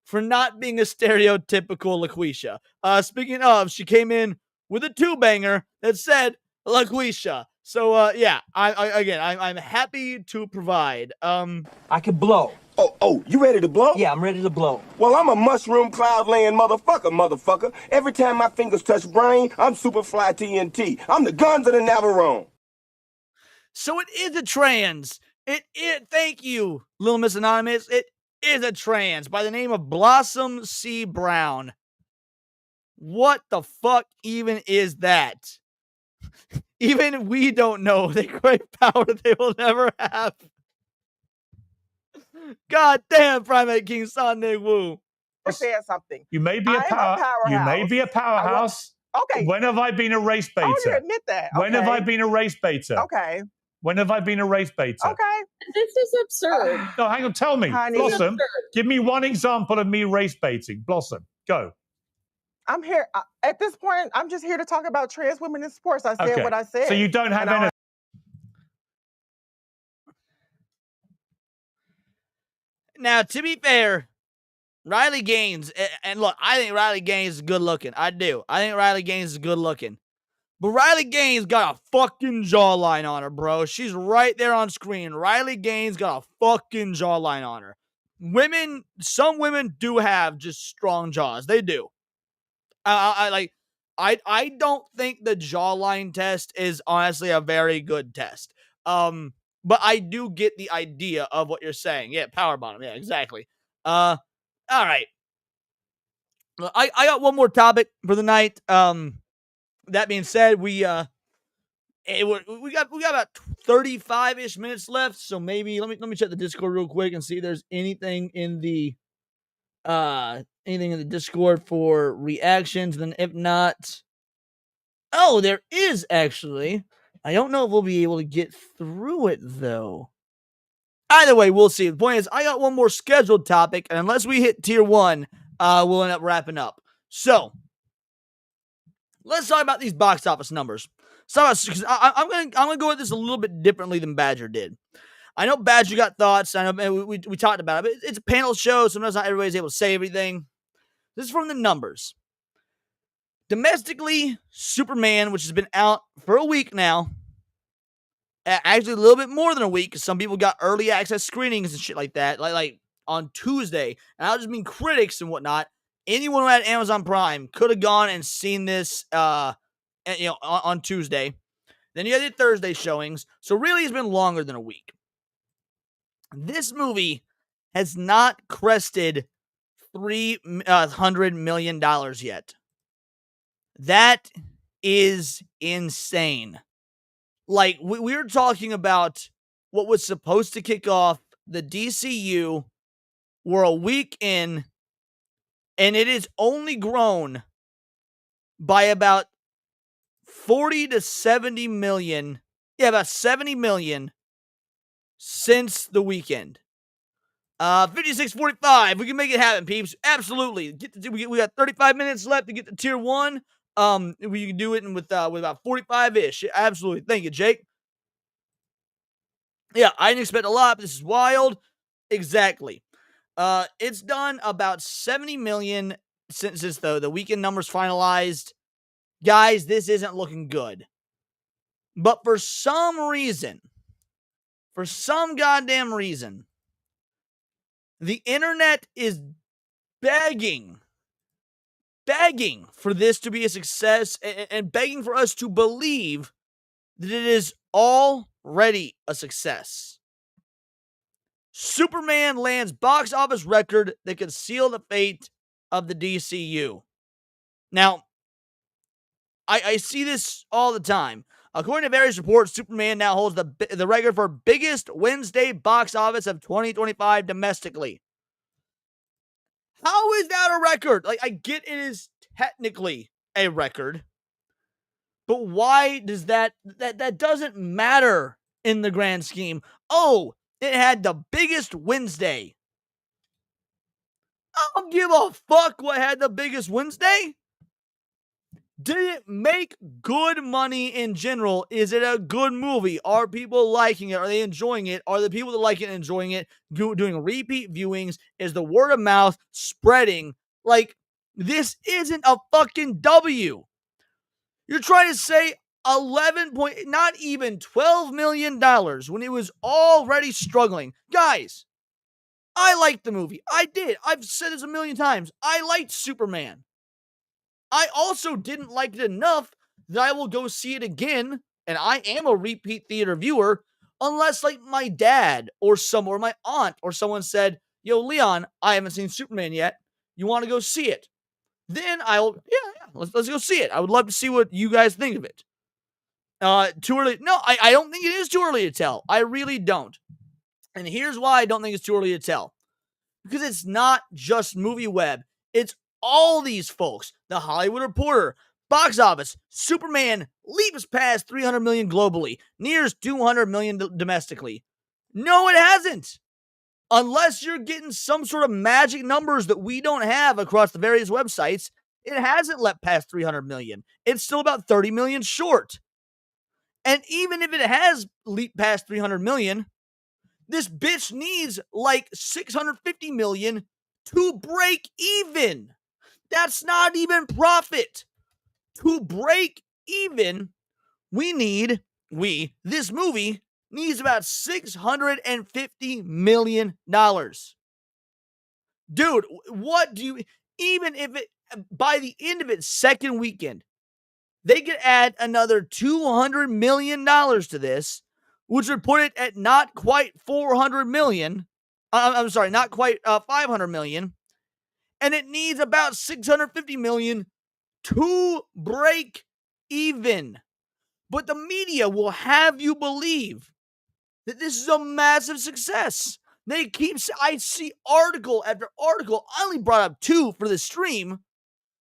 S1: for not being a stereotypical LaQuisha. Speaking of, she came in with a two-banger that said LaQuisha. So, yeah, I'm happy to provide.
S20: I can blow. Oh, you ready to blow? Yeah, I'm ready to blow. Well, I'm a mushroom cloud laying motherfucker. Every time my fingers touch brain, I'm super fly TNT. I'm the guns of the Navarone.
S1: So it is a trans. Thank you, Little Miss Anonymous. It is a trans by the name of Blossom C. Brown. What the fuck even is that? Even we don't know the great power they will never have. God damn, Primate King Sonic Wu.
S18: Saying something.
S19: You may be a powerhouse. You may be a powerhouse.
S18: Okay.
S19: When have I been a race baiter?
S18: I want you to admit that.
S19: When have
S18: okay.
S19: I been a race baiter?
S18: Okay.
S19: When have I been a race baiter?
S18: Okay.
S12: This is absurd.
S19: No, hang on. Tell me,
S18: Honey.
S19: Blossom. Give me one example of me race baiting. Blossom, go.
S18: I'm here at this point. I'm just here to talk about trans women in sports. I said what I said.
S19: So you don't have any.
S1: Now, to be fair, Riley Gaines, and look, I think Riley Gaines is good looking. I do. I think Riley Gaines is good looking. But Riley Gaines got a fucking jawline on her, bro. She's right there on screen. Riley Gaines got a fucking jawline on her. Some women do have just strong jaws. They do. I don't think the jawline test is honestly a very good test. But I do get the idea of what you're saying. Yeah, power bottom. Yeah, exactly. All right. I got one more topic for the night. That being said, we got about 35-ish minutes left. So maybe let me check the Discord real quick and see if there's anything in the Discord for reactions. Then if not, oh, there is actually. I don't know if we'll be able to get through it though. Either way, we'll see. The point is, I got one more scheduled topic, and unless we hit tier 1, we'll end up wrapping up. So let's talk about these box office numbers. because I'm gonna go at this a little bit differently than Badger did. I know Badger got thoughts. I know we talked about it, but it's a panel show. Sometimes not everybody's able to say everything. This is from the numbers. Domestically, Superman, which has been out for a week now, actually a little bit more than a week, because some people got early access screenings and shit like that, like on Tuesday. And I don't just mean critics and whatnot. Anyone who had Amazon Prime could have gone and seen this, on Tuesday. Then you had the Thursday showings. So really, it's been longer than a week. This movie has not crested $300 million yet. That is insane. Like, we're talking about what was supposed to kick off the DCU. We're a week in, and it is only grown by about 40 to 70 million. Yeah, about 70 million since the weekend. 56:45. We can make it happen, peeps. Absolutely. We got 35 minutes left to get to tier 1. We can do it with about 45-ish. Absolutely. Thank you, Jake. Yeah, I didn't expect a lot, but this is wild. Exactly. It's done about 70 million since the weekend numbers finalized. Guys, this isn't looking good. But for some goddamn reason, the internet is begging for this to be a success and begging for us to believe that it is already a success. Superman lands box office record that could seal the fate of the DCU. Now, I see this all the time. According to various reports, Superman now holds the record for biggest Wednesday box office of 2025 domestically. How is that a record? Like, I get it is technically a record, but why does that doesn't matter in the grand scheme? Oh, it had the biggest Wednesday. I don't give a fuck what had the biggest Wednesday. Did it make good money in general? Is it a good movie? Are people liking it? Are they enjoying it? Are the people that like it and enjoying it doing repeat viewings? Is the word of mouth spreading? Like, this isn't a fucking W. You're trying to say not even $12 million when it was already struggling. Guys, I liked the movie. I did. I've said this a million times. I liked Superman. I also didn't like it enough that I will go see it again, and I am a repeat theater viewer, unless like my dad or my aunt or someone said, "Yo, Leon, I haven't seen Superman yet. You want to go see it?" Then let's go see it. I would love to see what you guys think of it. Too early? No, I don't think it is too early to tell. I really don't. And here's why I don't think it's too early to tell. Because it's not just MovieWeb. It's all these folks. The Hollywood Reporter, box office, Superman leaps past 300 million globally, nears 200 million domestically. No, it hasn't. Unless you're getting some sort of magic numbers that we don't have across the various websites, it hasn't leapt past 300 million. It's still about 30 million short. And even if it has leaped past 300 million, this bitch needs like 650 million to break even. That's not even profit. To break even, this movie needs about $650 million. Dude, even if it, by the end of its second weekend, they could add another $200 million to this, which would put it at not quite 400 million. I'm sorry, not quite 500 million. And it needs about 650 million to break even. But the media will have you believe that this is a massive success. I see article after article. I only brought up 2 for the stream,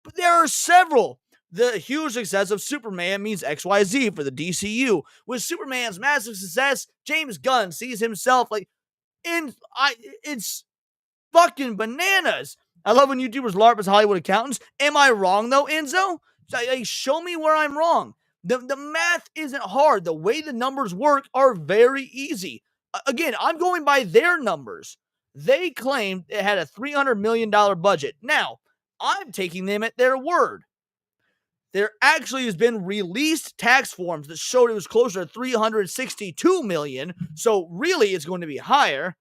S1: but there are several. The huge success of Superman means XYZ for the DCU. With Superman's massive success, James Gunn sees himself it's fucking bananas. I love when YouTubers LARP as Hollywood accountants. Am I wrong though, Enzo? Show me where I'm wrong. The math isn't hard. The way the numbers work are very easy. Again, I'm going by their numbers. They claimed it had a $300 million budget. Now, I'm taking them at their word. There actually has been released tax forms that showed it was closer to $362 million. So really, it's going to be higher.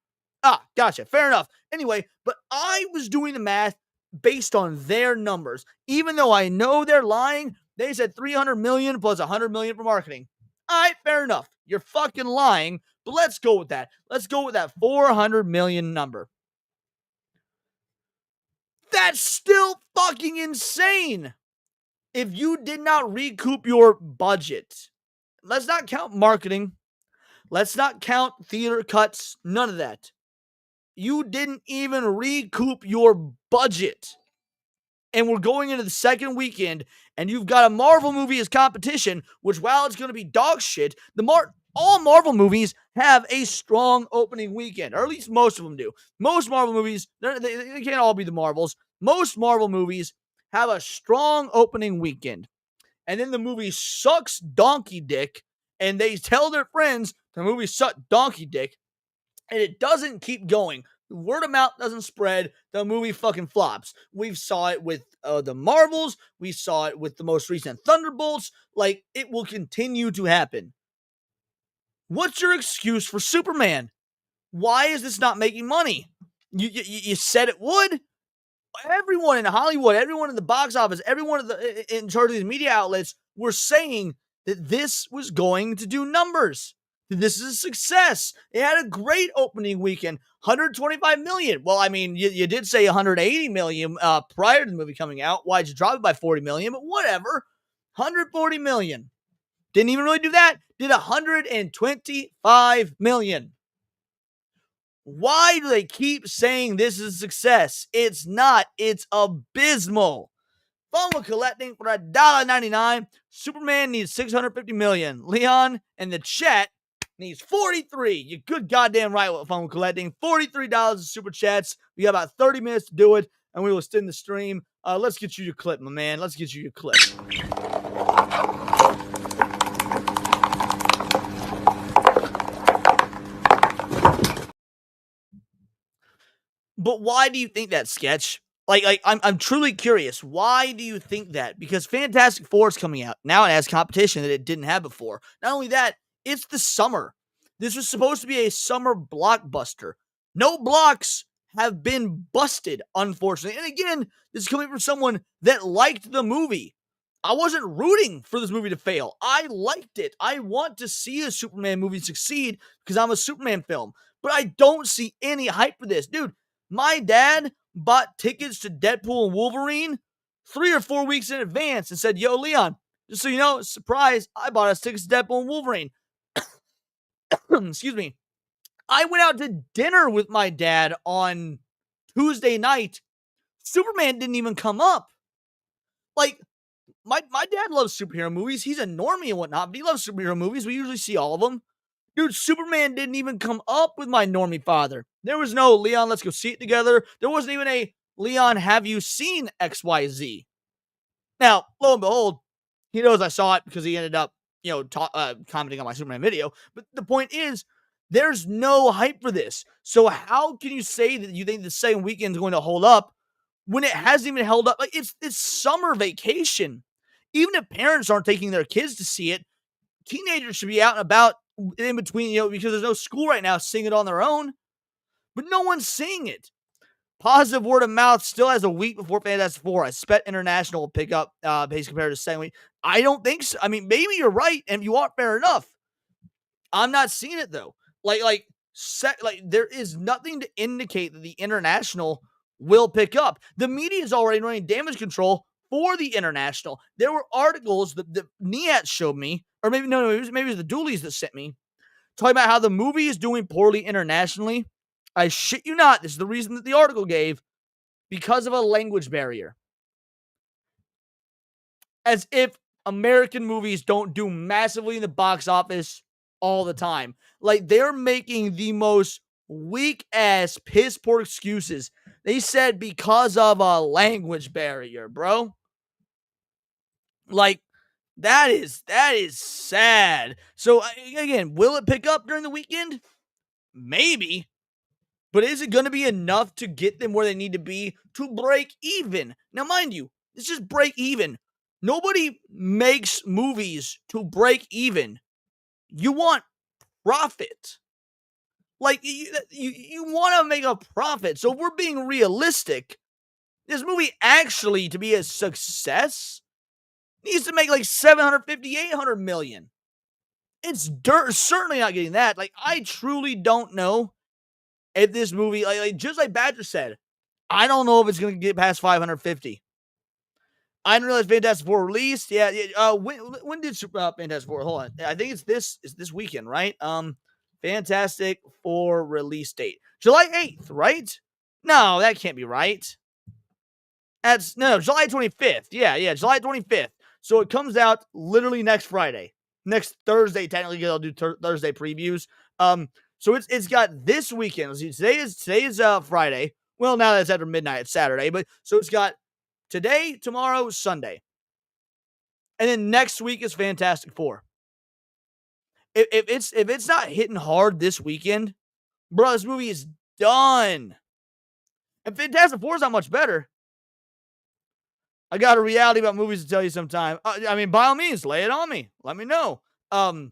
S1: Gotcha. Fair enough. Anyway, but I was doing the math based on their numbers. Even though I know they're lying, they said $300 million plus $100 million for marketing. All right, fair enough. You're fucking lying, but let's go with that. Let's go with that $400 million number. That's still fucking insane. If you did not recoup your budget, let's not count marketing. Let's not count theater cuts. None of that. You didn't even recoup your budget. And we're going into the second weekend, and you've got a Marvel movie as competition, which, while it's going to be dog shit, all Marvel movies have a strong opening weekend, or at least most of them do. Most Marvel movies, they can't all be the Marvels. Most Marvel movies have a strong opening weekend. And then the movie sucks donkey dick, and they tell their friends the movie sucked donkey dick, and it doesn't keep going. Word of mouth doesn't spread. The movie fucking flops. We saw it with the Marvels. We saw it with the most recent Thunderbolts. Like, it will continue to happen. What's your excuse for Superman? Why is this not making money? You said it would. Everyone in Hollywood, everyone in the box office, everyone in charge of these media outlets were saying that this was going to do numbers. This is a success. It had a great opening weekend, $125 million. Well, I mean, you did say $180 million prior to the movie coming out. Why'd you drop it by $40 million? But whatever, $140 million. Didn't even really do that. Did $125 million. Why do they keep saying this is a success? It's not. It's abysmal. Fun with collecting for $1.99. Superman needs $650 million. Leon and the chat needs 43. You good goddamn right with Fun with collecting. $43 of super chats. We got about 30 minutes to do it, and we will extend the stream. Let's get you your clip, my man. Let's get you your clip. But why do you think that, Sketch? I'm truly curious. Why do you think that? Because Fantastic Four is coming out. Now it has competition that it didn't have before. Not only that, it's the summer. This was supposed to be a summer blockbuster. No blocks have been busted, unfortunately. And again, this is coming from someone that liked the movie. I wasn't rooting for this movie to fail. I liked it. I want to see a Superman movie succeed because I'm a Superman film. But I don't see any hype for this. Dude, my dad bought tickets to Deadpool and Wolverine 3 or 4 weeks in advance and said, yo, Leon, just so you know, surprise, I bought us tickets to Deadpool and Wolverine. Excuse me. I went out to dinner with my dad on Tuesday night. Superman didn't even come up. Like, my dad loves superhero movies. He's a normie and whatnot, but he loves superhero movies. We usually see all of them. Dude, Superman didn't even come up with my normie father. There was no, Leon, let's go see it together. There wasn't even a, Leon, have you seen XYZ? Now, lo and behold, he knows I saw it because he ended up, commenting on my Superman video. But the point is, there's no hype for this. So how can you say that you think the second weekend is going to hold up when it hasn't even held up? Like, it's summer vacation. Even if parents aren't taking their kids to see it, teenagers should be out and about in between, because there's no school right now, seeing it on their own. But no one's seeing it. Positive word of mouth still has a week before Fantastic Four. I expect International will pick up pace compared to the second week. I don't think so. I mean, maybe you're right, and if you are, fair enough. I'm not seeing it though. Like there is nothing to indicate that the International will pick up. The media is already running damage control for the International. There were articles that the Niat showed me, or maybe it was the Doolies that sent me, talking about how the movie is doing poorly internationally. I shit you not, this is the reason that the article gave, because of a language barrier. As if American movies don't do massively in the box office all the time. Like, they're making the most weak-ass, piss-poor excuses. They said because of a language barrier, bro. Like, That is sad. So again, will it pick up during the weekend? Maybe. But is it going to be enough to get them where they need to be to break even? Now, mind you, it's just break even. Nobody makes movies to break even. You want profit. Like, you want to make a profit. So if we're being realistic, this movie actually, to be a success, needs to make like 750, 800 million. It's certainly not getting that. Like, I truly don't know if this movie, just like Badger said, I don't know if it's going to get past 550. I didn't realize Fantastic Four released. Yeah. When did Fantastic Four? Hold on. I think it's this weekend, right? Fantastic Four release date, July 8th, right? No, that can't be right. That's no July 25th. Yeah, July 25th. So it comes out literally next Friday, next Thursday. Technically, I'll do Thursday previews. So it's got this weekend. Today is Friday. Well, now that's after midnight. It's Saturday, but so it's got today, tomorrow, Sunday, and then next week is Fantastic Four. If it's not hitting hard this weekend, bro, this movie is done. And Fantastic Four is not much better. I got a reality about movies to tell you sometime. I mean, by all means, lay it on me. Let me know. I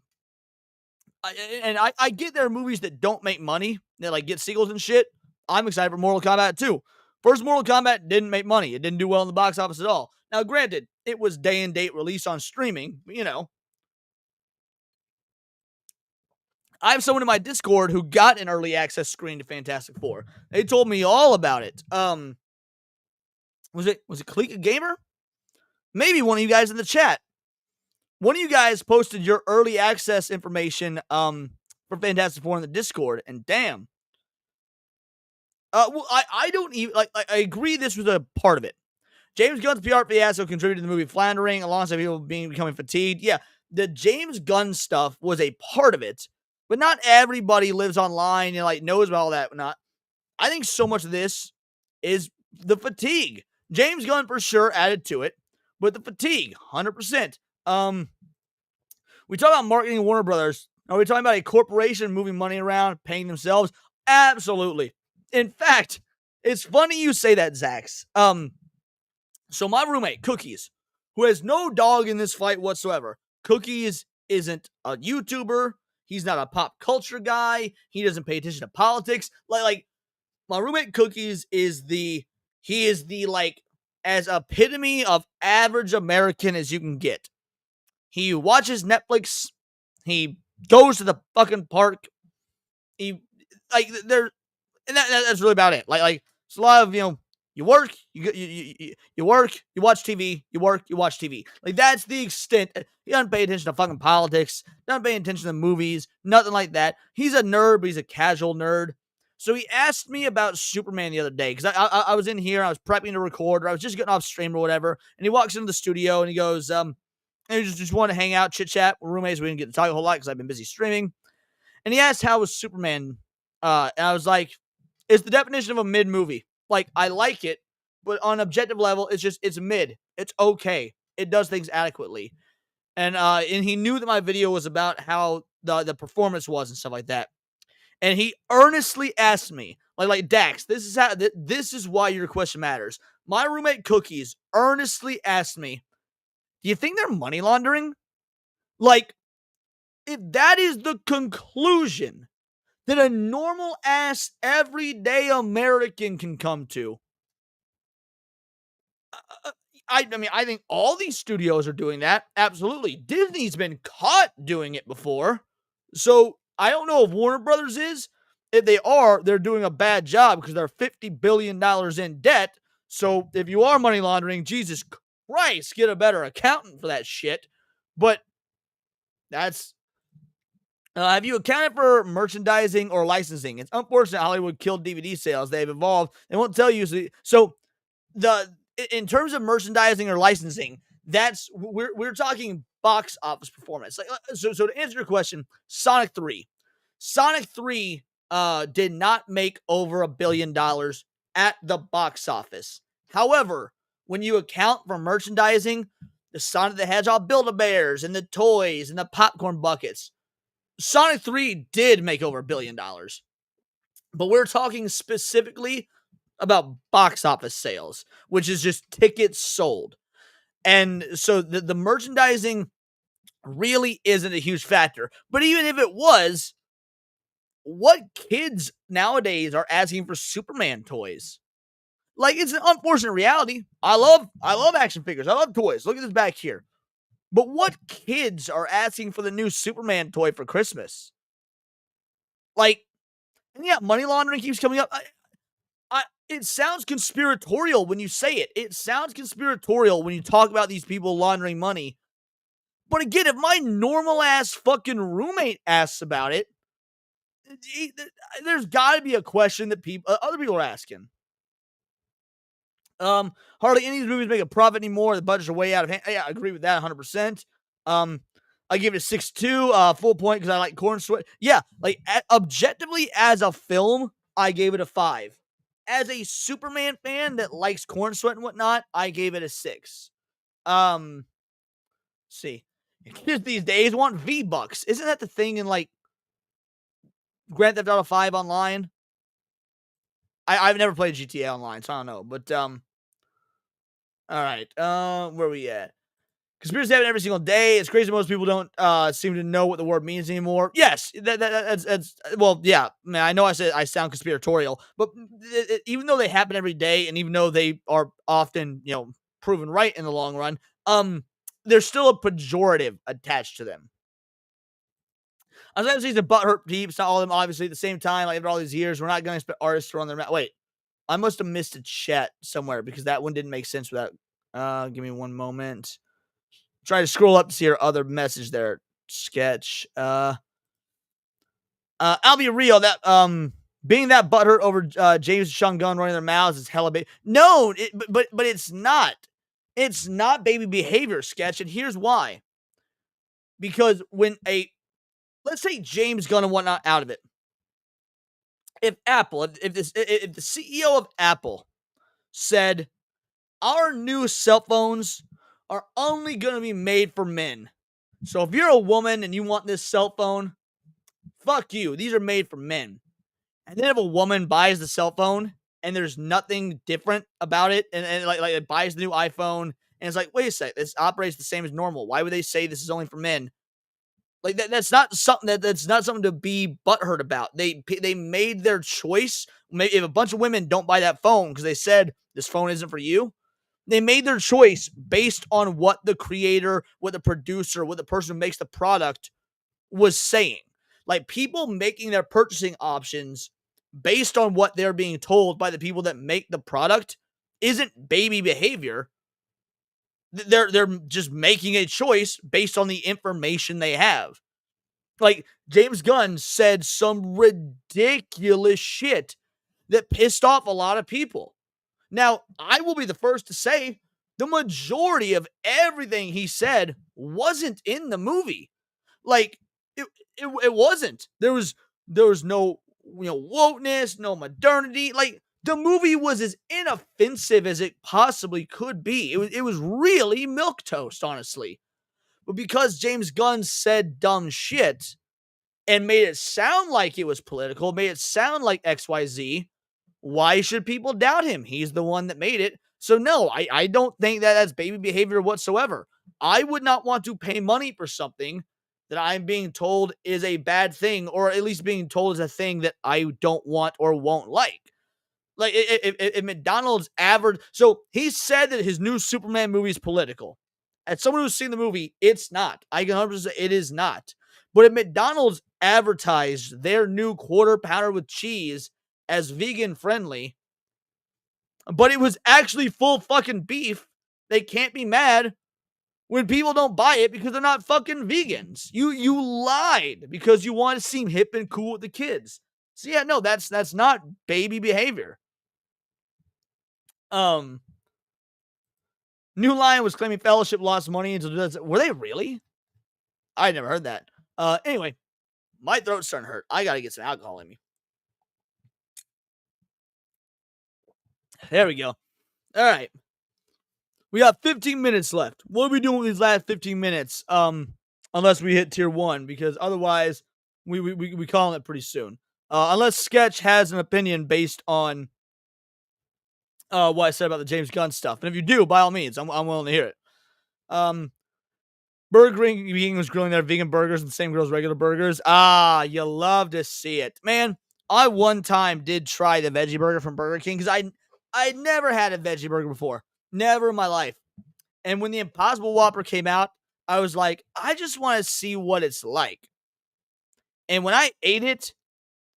S1: get there are movies that don't make money, that like get sequels and shit. I'm excited for Mortal Kombat 2. First Mortal Kombat didn't make money. It didn't do well in the box office at all. Now, granted, it was day and date release on streaming, but, you know. I have someone in my Discord who got an early access screen to Fantastic Four. They told me all about it. Was it Cleek a Gamer? Maybe one of you guys in the chat. One of you guys posted your early access information for Fantastic Four in the Discord, and damn. Well, I don't even I agree this was a part of it. James Gunn's PR fiasco contributed to the movie floundering alongside people becoming fatigued. Yeah, the James Gunn stuff was a part of it, but not everybody lives online and like knows about all that. Not. I think so much of this is the fatigue. James Gunn for sure added to it, but the fatigue, 100%. We talk about marketing Warner Brothers. Are we talking about a corporation moving money around, paying themselves? Absolutely. In fact, it's funny you say that, Zax. So my roommate, Cookies, who has no dog in this fight whatsoever. Cookies isn't a YouTuber. He's not a pop culture guy. He doesn't pay attention to politics. Like my roommate Cookies is the like as epitome of average American as you can get. He watches Netflix. He goes to the fucking park. He like there, and that's really about it. Like it's a lot of you work, you work, you watch TV, you work, you watch TV. Like that's the extent. He doesn't pay attention to fucking politics. Doesn't pay attention to movies. Nothing like that. He's a nerd, but he's a casual nerd. So he asked me about Superman the other day because I was in here, I was prepping to record, or I was just getting off stream or whatever, and he walks into the studio and he goes, and he just want to hang out, chit chat. We're roommates. We didn't get to talk a whole lot because I've been busy streaming. And he asked how was Superman, and I was like, it's the definition of a mid movie. Like I like it, but on an objective level, it's mid. It's okay. It does things adequately. And he knew that my video was about how the performance was and stuff like that. And he earnestly asked me, like Dax, this is why your question matters. My roommate Cookies earnestly asked me, do you think they're money laundering? Like, if that is the conclusion that a normal ass everyday American can come to, I mean, I think all these studios are doing that. Absolutely. Disney's been caught doing it before. So I don't know if Warner Brothers is. If they are, they're doing a bad job because they're $50 billion in debt. So if you are money laundering, Jesus Christ, get a better accountant for that shit. But that's... have you accounted for merchandising or licensing? It's unfortunate Hollywood killed DVD sales. They've evolved. They won't tell you. So in terms of merchandising or licensing, that's we're talking box office performance. Like, so to answer your question, Sonic 3 did not make over $1 billion at the box office. However, when you account for merchandising, the Sonic the Hedgehog Build-A-Bears and the toys and the popcorn buckets. Sonic 3 did make over $1 billion. But we're talking specifically about box office sales, which is just tickets sold. And so the merchandising really isn't a huge factor. But even if it was, what kids nowadays are asking for Superman toys? Like, it's an unfortunate reality. I love action figures. I love toys. Look at this back here. But what kids are asking for the new Superman toy for Christmas? Like, and yeah, money laundering keeps coming up. It sounds conspiratorial when you say it. It sounds conspiratorial when you talk about these people laundering money. But again, if my normal ass fucking roommate asks about it, there's got to be a question that other people are asking. Hardly any of these movies make a profit anymore. The budgets are way out of hand. Yeah, I agree with that 100%. I give it a 6.2, full point because I like Corn Sweat. Yeah, like objectively as a film, I gave it a 5. As a Superman fan that likes Corn Sweat and whatnot, I gave it a 6. See, kids these days want V-Bucks. Isn't that the thing in like Grand Theft Auto 5 online? I've never played GTA Online, so I don't know. But all right, where are we at? Conspiracy happen every single day. It's crazy most people don't seem to know what the word means anymore. Yes, that's well, yeah. Man, I know I said I sound conspiratorial, but even though they happen every day, and even though they are often proven right in the long run, there's still a pejorative attached to them. I was going to say the butthurt peeps, not all of them, obviously, at the same time, like after all these years, we're not going to expect artists to run their mouth. Wait, I must have missed a chat somewhere because that one didn't make sense without. Give me one moment. Try to scroll up to see your other message there. Sketch. I'll be real. That being that butthurt over James and Sean Gunn running their mouths is hella big. No, but it's not. It's not baby behavior, Sketch, and here's why. Because when let's say James Gunn and whatnot out of it. If Apple, if the CEO of Apple said, our new cell phones are only going to be made for men. So if you're a woman and you want this cell phone, fuck you. These are made for men. And then if a woman buys the cell phone and there's nothing different about it, and like it buys the new iPhone, and it's like, wait a sec, this operates the same as normal. Why would they say this is only for men? Like that's not something that's not something to be butthurt about. They made their choice. Maybe if a bunch of women don't buy that phone because they said this phone isn't for you, they made their choice based on what the creator, what the producer, what the person who makes the product was saying. Like people making their purchasing options based on what they're being told by the people that make the product isn't baby behavior. They're just making a choice based on the information they have. Like James Gunn said some ridiculous shit that pissed off a lot of people. Now, I will be the first to say the majority of everything he said wasn't in the movie. Like it wasn't. There was no wokeness, no modernity. Like the movie was as inoffensive as it possibly could be. It was really milquetoast, honestly. But because James Gunn said dumb shit and made it sound like it was political, made it sound like XYZ, why should people doubt him? He's the one that made it. So no, I don't think that that's baby behavior whatsoever. I would not want to pay money for something that I'm being told is a bad thing, or at least being told is a thing that I don't want or won't like. Like if McDonald's so he said that his new Superman movie is political. As someone who's seen the movie, it's not. I can 100% say it is not. But if McDonald's advertised their new quarter pounder with cheese as vegan friendly, but it was actually full fucking beef, they can't be mad when people don't buy it because they're not fucking vegans. You lied because you want to seem hip and cool with the kids. So yeah, no, that's not baby behavior. New Line was claiming Fellowship lost money. Were they really? I never heard that. Anyway, my throat's starting to hurt. I gotta get some alcohol in me. There we go. All right. We got 15 minutes left. What are we doing with these last 15 minutes? Unless we hit tier 1, because otherwise we calling it pretty soon. Unless Sketch has an opinion based on what I said about the James Gunn stuff. And if you do, by all means, I'm willing to hear it. Burger King was grilling their vegan burgers and the same grills regular burgers. You love to see it. Man, I one time did try the veggie burger from Burger King because I'd never had a veggie burger before. Never in my life. And when the Impossible Whopper came out, I was like, I just want to see what it's like. And when I ate it,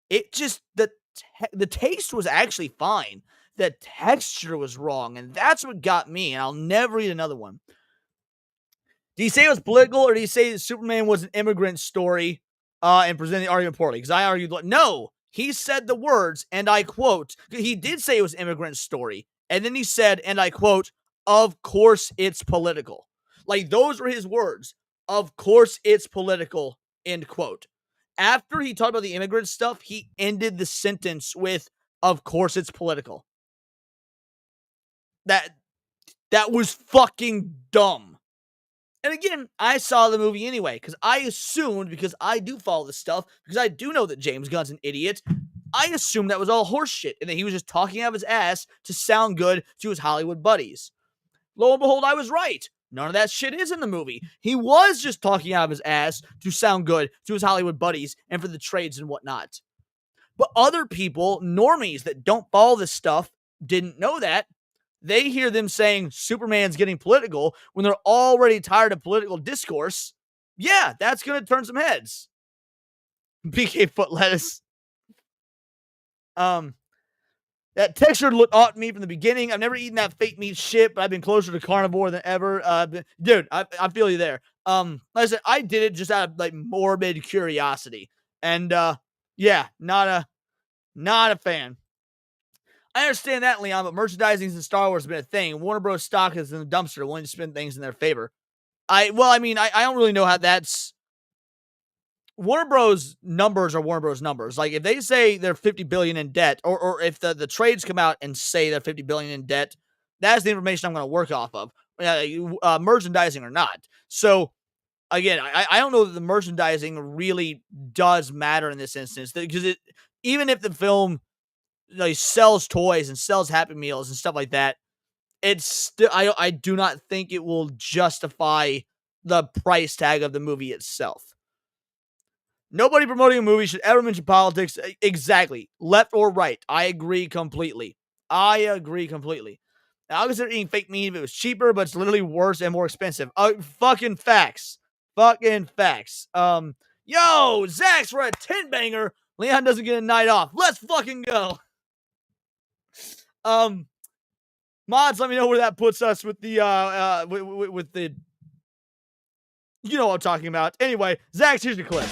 S1: the taste was actually fine. The texture was wrong, and that's what got me, and I'll never eat another one. Do you say it was political, or do you say that Superman was an immigrant story and presented the argument poorly? Because I argued, no, he said the words, and I quote, he did say it was an immigrant story, and then he said, and I quote, of course it's political. Like, those were his words. Of course it's political, end quote. After he talked about the immigrant stuff, he ended the sentence with, of course it's political. That was fucking dumb. And again, I saw the movie anyway, because I assumed, because I do follow this stuff, because I do know that James Gunn's an idiot, I assumed that was all horseshit, and that he was just talking out of his ass to sound good to his Hollywood buddies. Lo and behold, I was right. None of that shit is in the movie. He was just talking out of his ass to sound good to his Hollywood buddies and for the trades and whatnot. But other people, normies that don't follow this stuff, didn't know that. They hear them saying Superman's getting political when they're already tired of political discourse. Yeah, that's going to turn some heads. BK foot lettuce. That texture looked odd to me from the beginning. I've never eaten that fake meat shit, but I've been closer to carnivore than ever. Dude, I feel you there. Like I said, I did it just out of like morbid curiosity. And yeah, not a fan. I understand that, Leon, but merchandising in Star Wars has been a thing. Warner Bros. Stock is in the dumpster, willing to spend things in their favor. I don't really know how that's... Warner Bros. Numbers are Warner Bros. Numbers. Like, if they say they're $50 billion in debt, or if the trades come out and say they're $50 billion in debt, that's the information I'm going to work off of, merchandising or not. So, again, I don't know that the merchandising really does matter in this instance, because even if the film sells toys and sells Happy Meals and stuff like that, it's still, I do not think it will justify the price tag of the movie itself. Nobody promoting a movie should ever mention politics. Exactly. Left or right. I agree completely. Now, I consider eating fake meat if it was cheaper, but it's literally worse and more expensive. Fucking facts. Yo, Zach's for a 10-banger. Leon doesn't get a night off. Let's fucking go. Mods, let me know where that puts us with the with the, you know what I'm talking about. Anyway, Zach, here's your clip.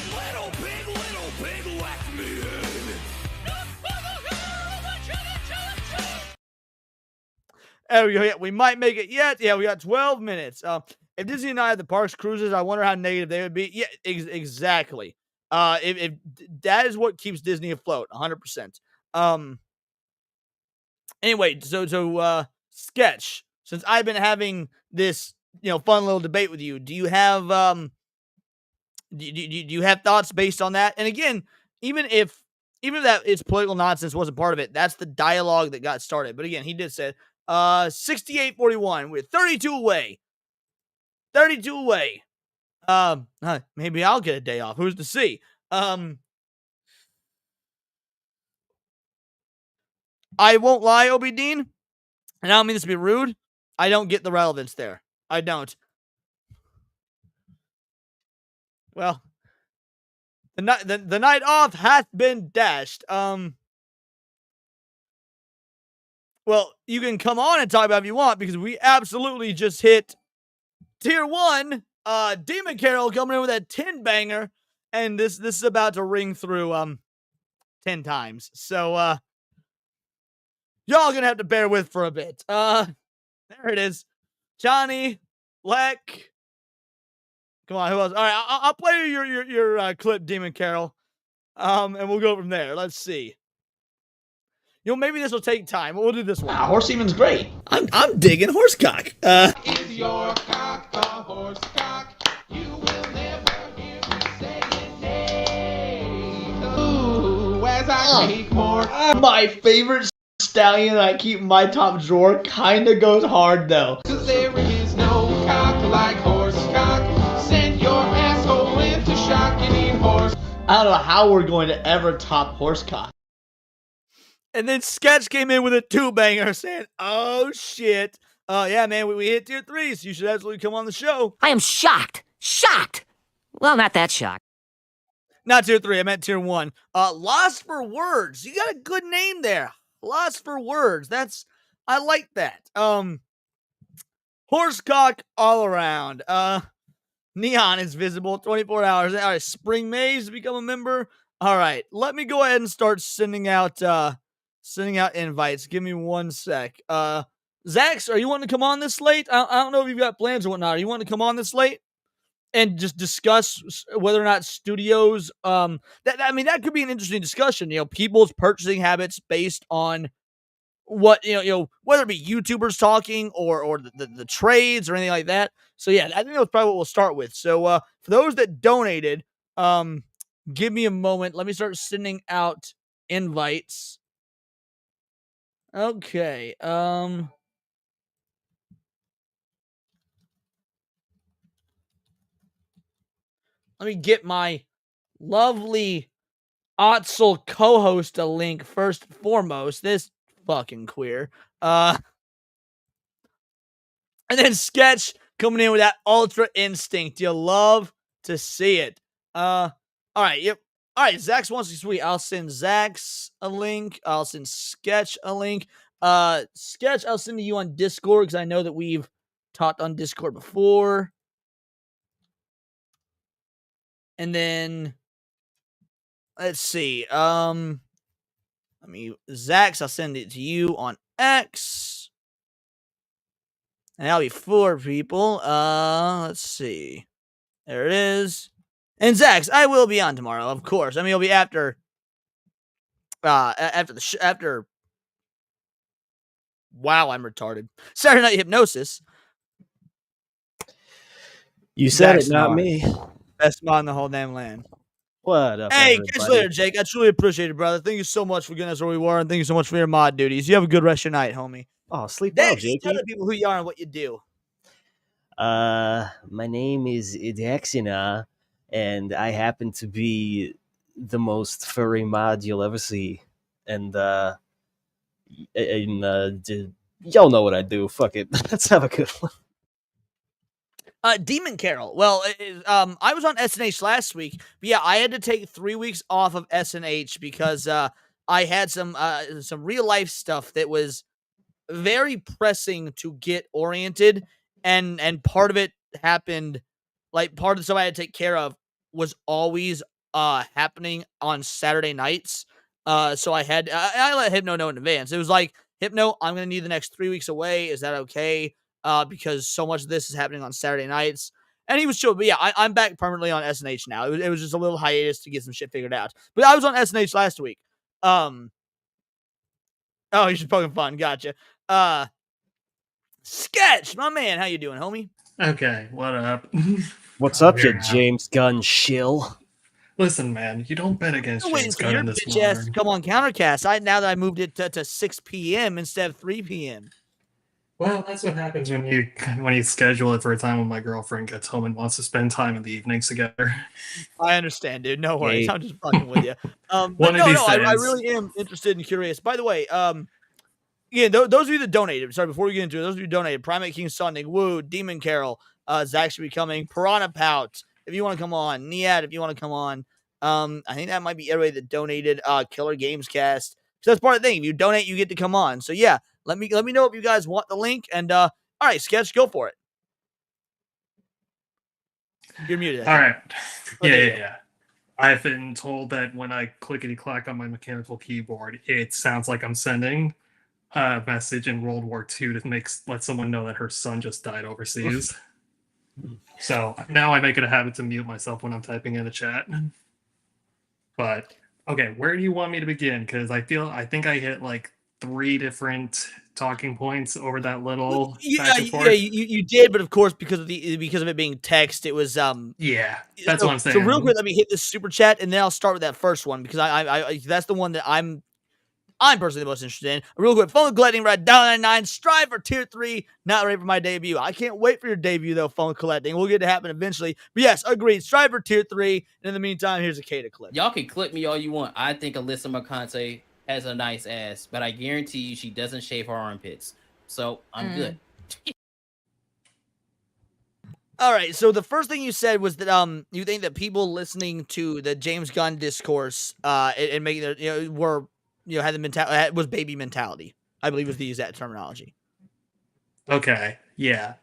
S1: There we go. Yeah, we might make it yet. Yeah, we got 12 minutes. If Disney and I had the parks cruises, I wonder how negative they would be. Yeah, exactly. If that is what keeps Disney afloat, 100%. Anyway, so Sketch, since I've been having this, fun little debate with you, do you have do you have thoughts based on that? And again, even if that it's political nonsense wasn't part of it, that's the dialogue that got started. But again, he did say 68-41 with 32 away. Maybe I'll get a day off. Who's to see? I won't lie, Obi Dean, and I don't mean this to be rude. I don't get the relevance there. I don't. Well, the night off hath been dashed. Well, you can come on and talk about it if you want, because we absolutely just hit tier 1. Demon Carol coming in with that 10-banger, and this is about to ring through 10 times. So y'all gonna have to bear with for a bit. There it is. Johnny, Leck. Come on, who else? All right, I'll play your clip, Demon Carol. And we'll go from there. Let's see. maybe this will take time. We'll do this one.
S2: Horse semen's great.
S1: I'm digging horsecock.
S14: Is your cock a horse cock? You will never hear me say it. Ooh, as I take more.
S2: My favorite stallion I keep in my top drawer kind of goes hard though.
S14: Cause there is no cock like horse cock. Send your asshole into shock and eat horse.
S2: I don't know how we're going to ever top horsecock.
S1: And then Sketch came in with a 2-banger saying, oh shit. Yeah, man, we hit tier 3, so you should absolutely come on the show.
S12: I am shocked. Shocked. Well, not that shocked.
S1: Not tier 3, I meant tier 1. Lost for Words. You got a good name there. Lost for Words. I like that. Horsecock all around. Neon is visible 24 hours. All right, Spring Maze to become a member. All right, let me go ahead and start sending out invites. Give me 1 sec. Zax, are you wanting to come on this late? I don't know if you've got plans or whatnot. Are you wanting to come on this late and just discuss whether or not studios, that could be an interesting discussion. People's purchasing habits based on what whether it be YouTubers talking or the trades or anything like that. So yeah, I think that's probably what we'll start with. So for those that donated, give me a moment. Let me start sending out invites. Okay. Let me get my lovely Otzel co-host a link first and foremost. This fucking queer. And then Sketch coming in with that Ultra Instinct. You'll love to see it. All right, yep. All right, Zax wants to be sweet. I'll send Zax a link. I'll send Sketch a link. Sketch, I'll send to you on Discord because I know that we've talked on Discord before. And then let's see. Zax, I'll send it to you on X. And that'll be 4 people. Let's see. There it is. And Zax, I will be on tomorrow, of course. It'll be after wow, I'm retarded. Saturday Night Hypnosis.
S21: You said
S1: Zax
S21: it, not
S1: Mod.
S21: me.
S1: Best mod in the whole damn land.
S21: What up,
S1: Hey,
S21: everybody?
S1: catch you later, Jake. I truly appreciate it, brother. Thank you so much for getting us where we were, and thank you so much for your mod duties. You have a good rest of your night, homie.
S21: Oh, sleep well,
S1: Dex,
S21: Jakey.
S1: tell the people who you are and what you do.
S21: My name is Idexina, and I happen to be the most furry mod you'll ever see. And y'all know what I do. Fuck it. Let's have a good one.
S1: Demon Carol. Well, I was on SNH last week, but yeah, I had to take 3 weeks off of SNH because I had some real life stuff that was very pressing to get oriented, and part of it happened, like part of the stuff I had to take care of was always happening on Saturday nights. So I let Hypno know in advance. It was like, Hypno, I'm gonna need the next 3 weeks away. Is that okay? Because so much of this is happening on Saturday nights. And he was chill. But yeah, I'm back permanently on SNH now. It was just a little hiatus to get some shit figured out. But I was on SNH last week. Oh, you're just poking fun. Gotcha. Sketch, my man. How you doing, homie?
S22: Okay, what up?
S21: What's up, you James Gunn shill?
S22: Listen, man, you don't bet against
S1: I'm waiting
S22: James
S1: for
S22: Gunn
S1: your
S22: in this
S1: bitch ass to
S22: modern.
S1: come on Countercast. Now that I moved it to 6 p.m. instead of 3 p.m.
S22: Well, that's what happens when you schedule it for a time when my girlfriend gets home and wants to spend time in the evenings together.
S1: I understand, dude. No worries.
S22: Hey.
S1: I'm just fucking with you. But
S22: One of
S1: no,
S22: these
S1: I
S22: days.
S1: really am interested and curious. By the way, yeah, those of you that donated, sorry, before we get into it, those of you who donated, Primate King Sonic, Woo, Demon Carol, Zach should be coming, Piranha Pout, if you want to come on, Niad, if you want to come on. I think that might be everybody that donated, Killer Games Cast. So that's part of the thing. If you donate, you get to come on. So yeah, let me know if you guys want the link. And all right, Sketch, go for it. You're muted.
S22: All right. Yeah. I've been told that when I clickety-clack on my mechanical keyboard, it sounds like I'm sending a message in World War II to let someone know that her son just died overseas. So now I make it a habit to mute myself when I'm typing in the chat. But Okay, where do you want me to begin? Because I think I hit like 3 different talking points over that little back and forth.
S1: You did, but of course, because of it being text, it was
S22: Yeah, that's
S1: So,
S22: what I'm
S1: so real
S22: saying.
S1: quick, let me hit this super chat, and then I'll start with that first one because I that's the one that I'm personally the most interested in. Real quick, Phone Collecting, right down at 9, strive for tier 3, not ready for my debut. I can't wait for your debut though, Phone Collecting. We'll get to happen eventually. But yes, agreed. Strive for tier 3. And in the meantime, here's a Kata clip.
S3: Y'all can clip me all you want. I think Alyssa Mercante has a nice ass, but I guarantee you she doesn't shave her armpits. So I'm good.
S1: All right, so the first thing you said was that you think that people listening to the James Gunn discourse and making their were had the mentality was baby mentality. I believe was to use that terminology.
S22: Okay, yeah.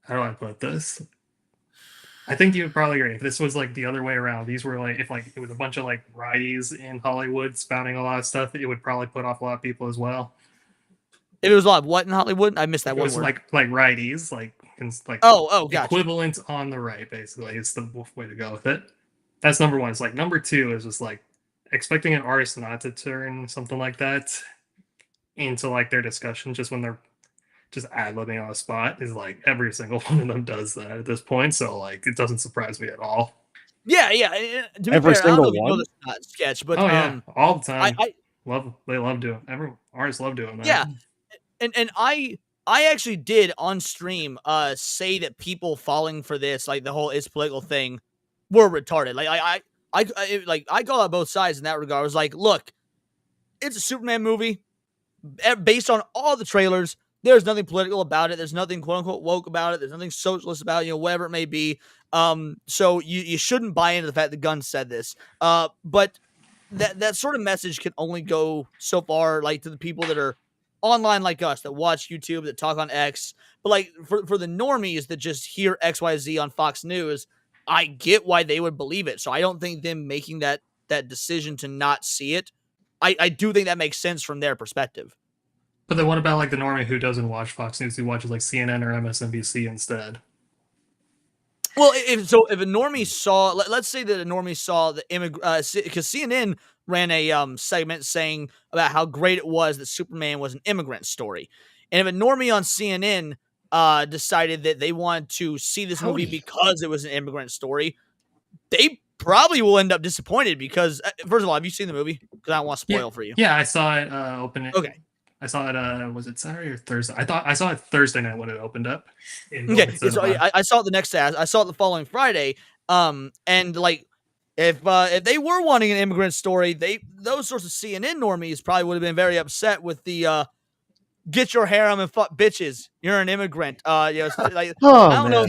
S22: How do I put this? I think you would probably agree if this was like the other way around. These were like if like it was a bunch of like righties in Hollywood spouting a lot of stuff, it would probably put off a lot of people as well.
S1: If it was a lot of what in Hollywood? I missed that
S22: It
S1: one
S22: was
S1: word.
S22: like righties, like
S1: gotcha.
S22: equivalent on the right, basically. It's the way to go with it. That's number one. It's like number two is just like expecting an artist not to turn something like that into like their discussion just when they're just ad-libbing on the spot is like every single one of them does that at this point. So like it doesn't surprise me at all.
S1: Yeah. To be
S4: Every
S1: fair, I don't know
S4: single
S1: if you know
S4: one?
S1: this not sketch, but
S22: Oh yeah, all the time.
S1: I
S22: They love doing. Every artists love doing that.
S1: yeah, and I actually did on stream say that people falling for this like the whole it's political thing were retarded. Like I call out both sides in that regard. I was like, look, it's a Superman movie based on all the trailers. There's nothing political about it. There's nothing quote unquote woke about it. There's nothing socialist about it, whatever it may be. So you shouldn't buy into the fact that Gunn said this. But that sort of message can only go so far, like to the people that are online like us, that watch YouTube, that talk on X. But like for the normies that just hear XYZ on Fox News, I get why they would believe it. So I don't think them making that decision to not see it, I do think that makes sense from their perspective.
S22: But then what about like the normie who doesn't watch Fox News, who watches like CNN or MSNBC instead?
S1: Well, if a normie saw, let's say that a normie saw the because CNN ran a segment saying about how great it was that Superman was an immigrant story, and if a normie on CNN decided that they wanted to see this movie because it was an immigrant story, they probably will end up disappointed because first of all, have you seen the movie? Because I don't want to spoil for you.
S22: Yeah, I saw it open.
S1: Okay.
S22: I saw it. Was it Saturday or Thursday? I saw it Thursday night when it opened up.
S1: Okay, so I saw it the next day. I saw it the following Friday. And like, if they were wanting an immigrant story, those sorts of CNN normies probably would have been very upset with the get your harem and fuck bitches. You're an immigrant. Like I don't know.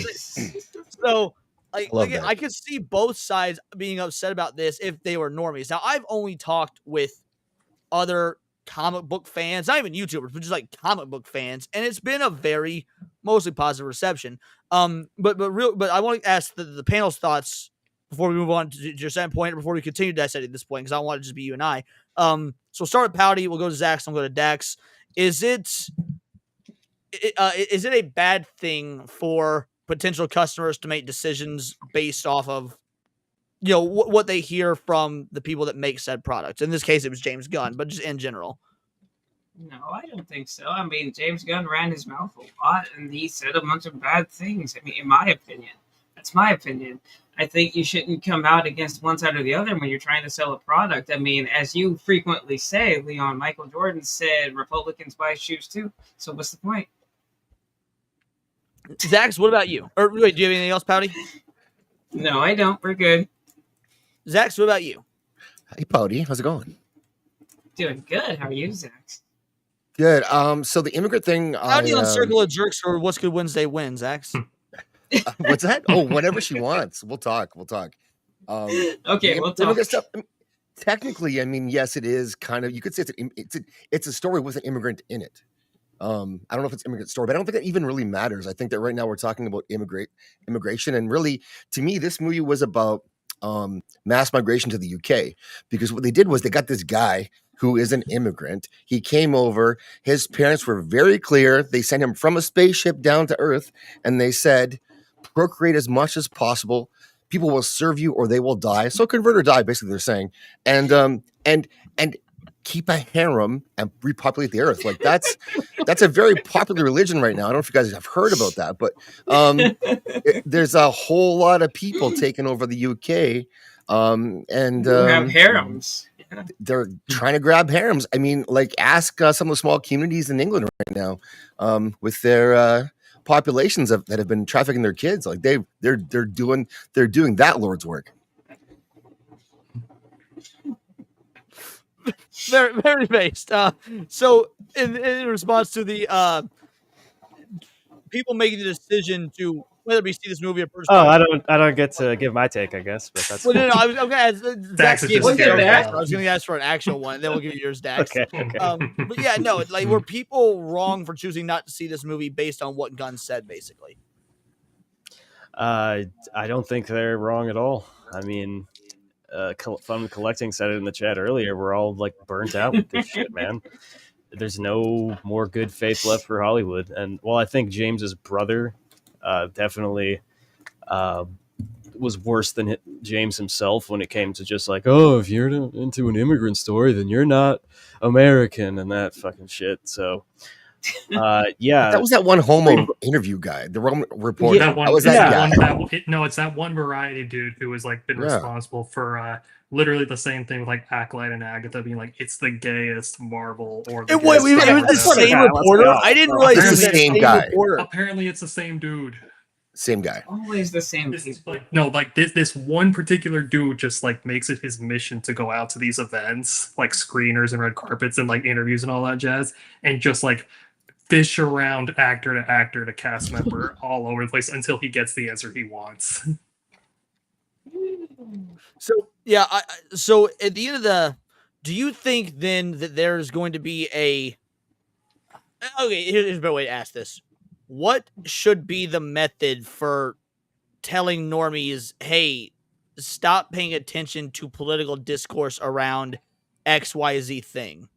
S1: So like I could see both sides being upset about this if they were normies. Now I've only talked with other comic book fans, not even YouTubers, but just like comic book fans, and it's been a very mostly positive reception. But I want to ask the panel's thoughts before we move on to your second point, or before we continue dissecting this point, because I don't want it to just be you and I. So we'll start with Pouty. We'll go to Zax. And we'll go to Dax. Is it a bad thing for potential customers to make decisions based off of what they hear from the people that make said products? In this case, it was James Gunn, but just in general.
S23: No, I don't think so. I mean, James Gunn ran his mouth a lot, and he said a bunch of bad things. I mean, in my opinion, that's my opinion. I think you shouldn't come out against one side or the other when you're trying to sell a product. I mean, as you frequently say, Leon, Michael Jordan said Republicans buy shoes too. So what's the point?
S1: Zax, what about you? Or wait, do you have anything else, Pouty?
S23: No, I don't. We're good.
S1: Zax, what about you?
S4: Hey, Pouty, how's it going?
S23: Doing good. How are you, Zax?
S4: Good. So the immigrant thing.
S1: How do you on Circle of Jerks or What's Good Wednesday win, Zax?
S4: What's that? Oh, whenever she wants. We'll talk.
S23: Okay, we'll talk.
S4: Stuff, technically, I mean, yes, it is kind of. You could say it's a story with an immigrant in it. I don't know if it's immigrant story, but I don't think that even really matters. I think that right now we're talking about immigration, and really, to me, this movie was about mass migration to the UK, because what they did was they got this guy who is an immigrant. He came over. His parents were very clear. They sent him from a spaceship down to Earth, and they said, procreate as much as possible, people will serve you or they will die. So convert or die, basically they're saying. And keep a harem and repopulate the earth. Like that's a very popular religion right now. I don't know if you guys have heard about that, but there's a whole lot of people taking over the UK.
S23: Who have harems. Yeah.
S4: They're trying to grab harems. I mean, like ask some of the small communities in England right now with their populations that have been trafficking their kids. Like they're doing that Lord's work.
S1: Very, very based. So in response to the people making the decision to whether we see this movie or first.
S21: Oh, I don't get to give my take, I guess, but that's.
S1: Well, no, I was going to ask.
S22: Dax is just
S1: I was going to ask for an actual one, and then we'll give you yours, Dax.
S21: Okay.
S1: But yeah, no, like were people wrong for choosing not to see this movie based on what Gunn said, basically?
S21: I don't think they're wrong at all. I mean, Fun Collecting said it in the chat earlier. We're all like burnt out with this shit, man. There's no more good faith left for Hollywood. And while I think James's brother definitely was worse than James himself when it came to just like, oh, if you're into an immigrant story, then you're not American and that fucking shit. So, yeah.
S4: That was that one homo interview guy, the Roman reporter.
S22: That one,
S4: was that guy.
S22: It's that one variety dude who was like been responsible for literally the same thing with like Acolyte and Agatha being like, it's the gayest Marvel or the
S1: it was the same reporter. I didn't realize
S4: it's the same guy.
S1: Reporter.
S22: Apparently, it's the same dude.
S4: Same guy.
S23: Always the same.
S22: This one particular dude just like makes it his mission to go out to these events, like screeners and red carpets and like interviews and all that jazz, and just like fish around actor to actor to cast member all over the place until he gets the answer he wants.
S1: So yeah, so at the end of do you think then that there's going to be here's a better way to ask this. What should be the method for telling normies, hey, stop paying attention to political discourse around XYZ thing?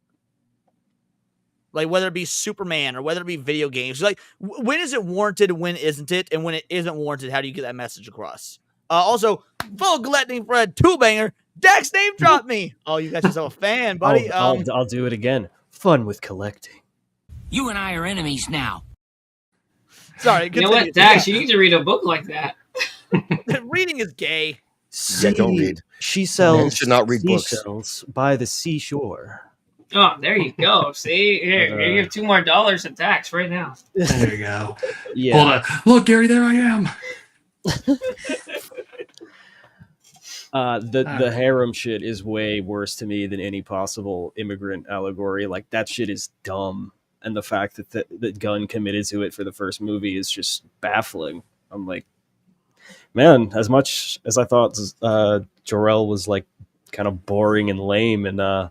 S1: Like whether it be Superman or whether it be video games. Like when is it warranted, when isn't it? And when it isn't warranted, how do you get that message across? Also, full gluttony for a two-banger. Dax name dropped me. Oh, you guys are so a fan, buddy.
S21: I'll do it again. Fun with collecting.
S12: You and I are enemies now.
S1: Sorry.
S23: You know what, Dax? You need to read a book like that.
S1: Reading is gay.
S4: Yeah, don't read.
S21: She sells.
S4: Should not read books.
S21: Sells by the seashore.
S23: Oh, there you go. See, here, you give $2 more to Dax right now.
S22: There you go.
S21: Yeah.
S22: Hold on. Look, Gary, there I am.
S21: The harem shit is way worse to me than any possible immigrant allegory. Like that shit is dumb. And the fact that Gunn committed to it for the first movie is just baffling. I'm like, man, as much as I thought Jor-El was like kind of boring and lame in the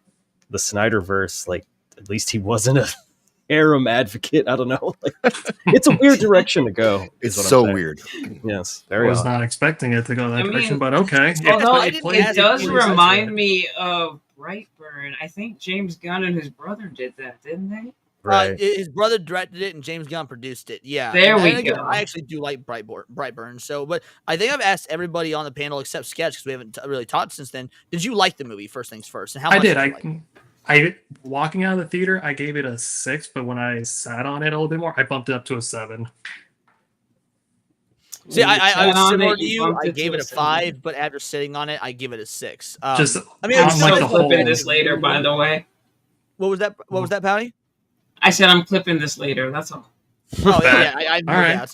S21: Snyderverse, like at least he wasn't a harem advocate. I don't know. Like, it's a weird direction to go.
S4: It's so weird.
S21: Yes,
S22: I was not expecting it to go that direction, but okay.
S23: Although it does remind me of Brightburn. I think James Gunn and his brother did that, didn't they?
S21: Right.
S1: His brother directed it and James Gunn produced it. Yeah.
S23: There we
S1: go.
S23: go.
S1: I actually do like Brightburn. So, but I think I've asked everybody on the panel except Sketch because we haven't really talked since then. Did you like the movie? First things first. And how much
S22: I did.
S1: I
S22: walking out of the theater, I gave it a 6, but when I sat on it a little bit more, I bumped it up to a 7.
S1: See, I was similar to you. I gave it a 5, but after sitting on it, I give it a 6.
S23: I'm clipping this later, by the way.
S1: What was that? What was that, Pouty?
S23: I said I'm clipping this later. That's all.
S1: Oh yeah, I know
S22: right.
S1: that.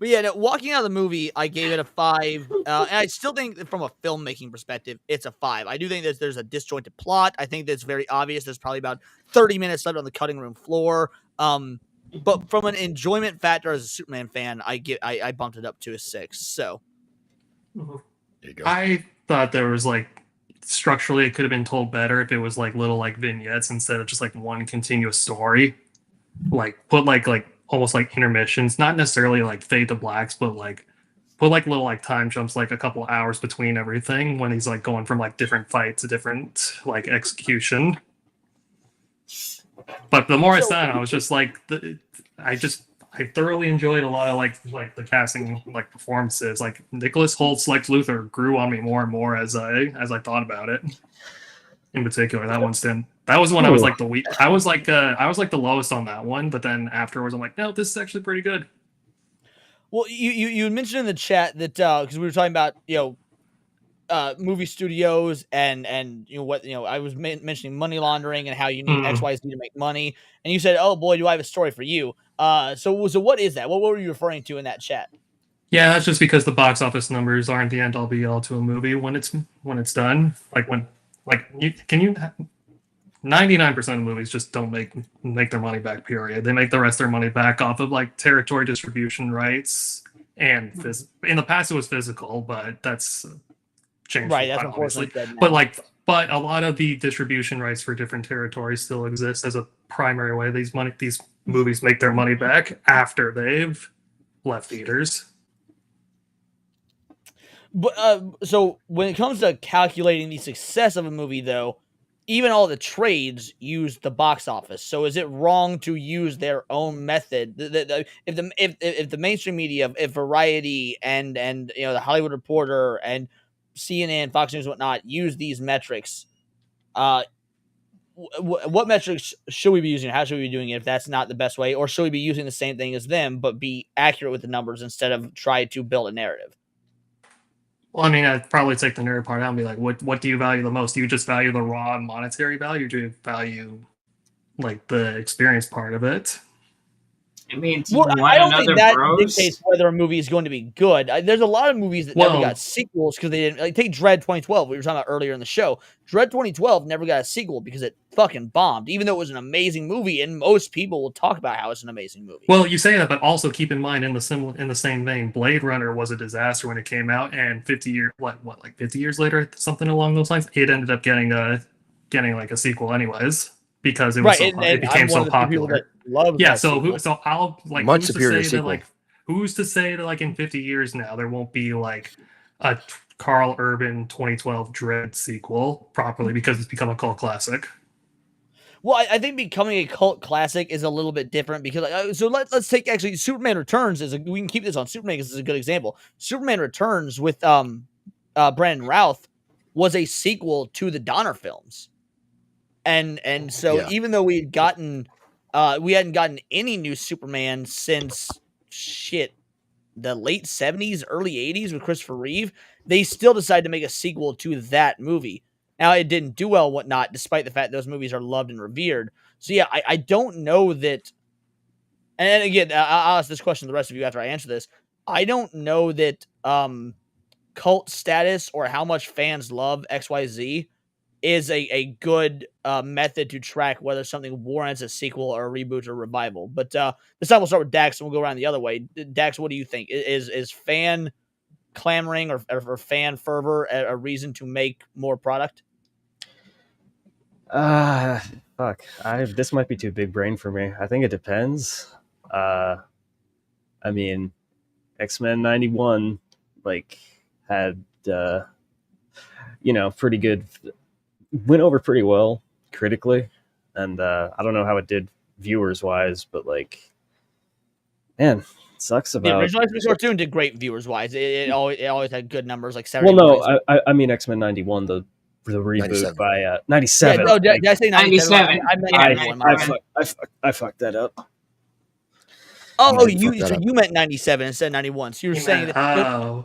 S1: But yeah, no, walking out of the movie, I gave it a 5, and I still think that from a filmmaking perspective, it's a 5. I do think that there's a disjointed plot. I think that's very obvious. There's probably about 30 minutes left on the cutting room floor. But from an enjoyment factor as a Superman fan, I bumped it up to a 6. So
S4: there you go.
S22: I thought there was like structurally it could have been told better if it was like little like vignettes instead of just like one continuous story. Like put like almost like intermissions, not necessarily like fade to blacks, but like put like little like time jumps, like a couple hours between everything when he's like going from like different fights to different like execution. But the more I sat, I was just like, I thoroughly enjoyed a lot of like the casting, like performances. Like Nicholas Holt's Lex Luthor grew on me more and more as I thought about it. In particular, that one's done. That was when I was like the weak. I was like the lowest on that one, but then afterwards I'm like, no, this is actually pretty good.
S1: Well, you mentioned in the chat that because we were talking about movie studios and what I was mentioning money laundering and how you need XYZ to make money, and you said, "Oh boy, do I have a story for you." So what is that? What were you referring to in that chat?
S22: Yeah, that's just because the box office numbers aren't the end all be all to a movie when it's done. Like when 99% of movies just don't make their money back. Period. They make the rest of their money back off of like territory distribution rights and in the past it was physical, but that's changed
S1: Right, that's
S22: quite obviously.
S1: unfortunately dead now.
S22: But a lot of the distribution rights for different territories still exist as a primary way these movies make their money back after they've left theaters.
S1: But so when it comes to calculating the success of a movie, though, even all the trades use the box office. So is it wrong to use their own method? If the mainstream media, if Variety and the Hollywood Reporter and CNN, Fox News, whatnot use these metrics, what metrics should we be using? How should we be doing it if that's not the best way? Or should we be using the same thing as them but be accurate with the numbers instead of try to build a narrative?
S22: Well, I mean, I'd probably take the nerd part out and be like, what do you value the most? Do you just value the raw monetary value, or do you value like the experience part of it?
S23: I mean,
S1: I don't think that dictates whether a movie is going to be good. There's a lot of movies that never got sequels because they didn't. Like, take Dredd 2012, we were talking about earlier in the show. Dredd 2012 never got a sequel because it fucking bombed, even though it was an amazing movie, and most people will talk about how it's an amazing movie.
S22: Well, you say that, but also keep in mind, in the same vein, Blade Runner was a disaster when it came out, and 50 years later, something along those lines, it ended up getting like a sequel anyways. Because it was it became so popular. Yeah, so I'll like
S4: much superior sequel.
S22: Who's to say that like in 50 years now there won't be like a Carl Urban 2012 Dredd sequel properly because it's become a cult classic.
S1: Well, I think becoming a cult classic is a little bit different because so let's take actually Superman Returns we can keep this on Superman because it's a good example. Superman Returns with Brandon Routh was a sequel to the Donner films. And so even though we hadn't gotten any new Superman since the late 70s, early 80s with Christopher Reeve, they still decided to make a sequel to that movie. Now, it didn't do well, whatnot, despite the fact those movies are loved and revered. So yeah, I don't know that. And again, I'll ask this question to the rest of you after I answer this. I don't know that cult status or how much fans love XYZ is a good method to track whether something warrants a sequel or a reboot or revival. But this time we'll start with Dax and we'll go around the other way. Dax, what do you think? Is fan clamoring or fan fervor a reason to make more product?
S21: Fuck. This might be too big brain for me. I think it depends. I mean, X-Men 91 had pretty good, went over pretty well critically, and I don't know how it did viewers wise, but man, it sucks about
S1: the original X-Men cartoon did great viewers wise. It always had good numbers, like 70.
S21: Well, no, I mean X-Men 91, the reboot 97. By 97.
S1: Yeah, no, did I say 97?
S21: I fucked that up.
S1: Oh, you meant 97 instead of 91. So you were saying that.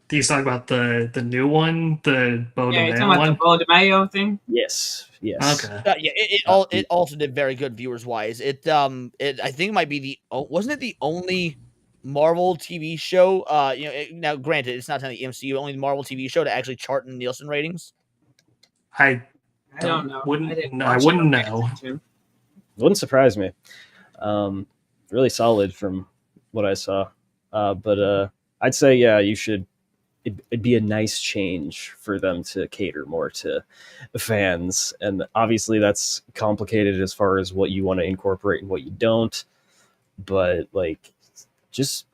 S22: Do you talk about the new one, the Bo DeMayo one?
S23: The Bo DeMayo thing?
S21: Yes.
S22: Okay.
S1: It also did very good viewers wise. I think it might be wasn't it the only Marvel TV show? Now granted, it's not the MCU, only the Marvel TV show to actually chart in Nielsen ratings.
S22: I
S23: don't know.
S22: I wouldn't know.
S21: Wouldn't surprise me. Really solid from what I saw. But I'd say you should. It'd be a nice change for them to cater more to fans, and obviously that's complicated as far as what you want to incorporate and what you don't. But just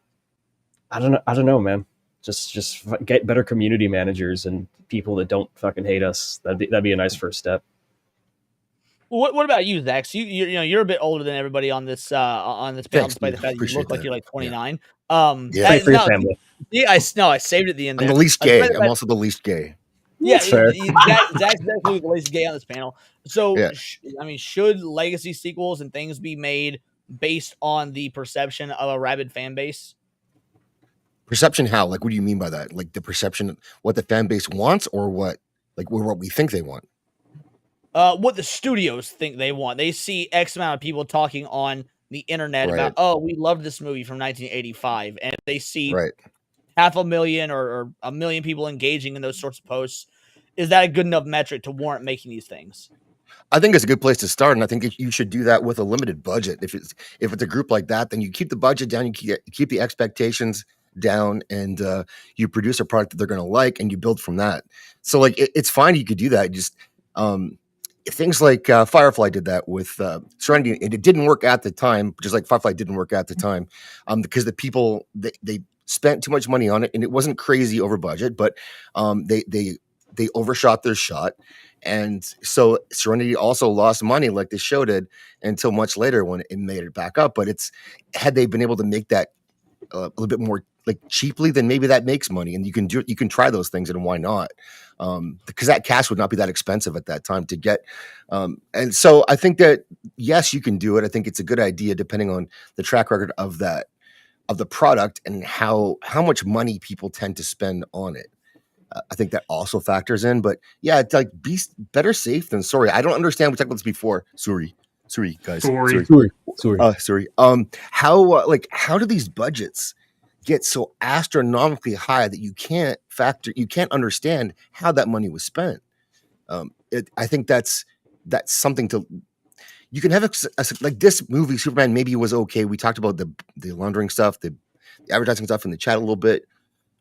S21: I don't know, man. Just get better community managers and people that don't fucking hate us. That'd be a nice first step.
S1: What about you, Zach? So you're a bit older than everybody on this panel,
S4: Thanks,
S1: despite
S4: dude.
S1: the fact that you
S4: Appreciate
S1: look like
S4: that.
S1: you're like
S4: Yeah.
S1: 29.
S4: Yeah.
S1: That,
S21: for your
S1: no,
S21: family.
S1: yeah, I saved it at the end
S4: I'm
S1: there.
S4: the least
S1: Despite
S4: gay.
S1: the
S4: I'm
S1: fact-
S4: also the least gay.
S1: yeah,
S21: That's fair.
S1: Zach's definitely the least gay on this panel. So,
S4: Yeah.
S1: should legacy sequels and things be made based on the perception of a rabid fan base?
S4: Perception how? Like, what do you mean by that? Like the perception, what the fan base wants, or what? Like, what we think they want?
S1: What the studios think they want. They see X amount of people talking on the internet
S4: Right.
S1: about, oh, we loved this movie from 1985, and they see
S4: Right.
S1: 500,000 or 1 million people engaging in those sorts of posts. Is that a good enough metric to warrant making these things?
S4: I think it's a good place to start, and I think you should do that with a limited budget. If it's a group like that, then you keep the budget down, you keep the expectations down, and you produce a product that they're going to like, and you build from that. So, like, it's fine. You could do that. Just things like Firefly did that with Serenity, and it didn't work at the time, just like Firefly didn't work at the time, because the people they spent too much money on it, and it wasn't crazy over budget, but they overshot their shot. And so Serenity also lost money like the show did until much later when it made it back up. But had they been able to make that a little bit more like cheaply, then maybe that makes money, and you can try those things, and why not? Because that cast would not be that expensive at that time to get. And so I think that yes, you can do it. I think it's a good idea depending on the track record of the product and how much money people tend to spend on it. I think that also factors in, but yeah, it's like be better safe than sorry. I don't understand. We talked about this before. Sorry, guys. Sorry. How do these budgets get so astronomically high that you can't understand how that money was spent? I think that's something to. You can have like this movie, Superman. Maybe it was okay. We talked about the laundering stuff, the advertising stuff in the chat a little bit.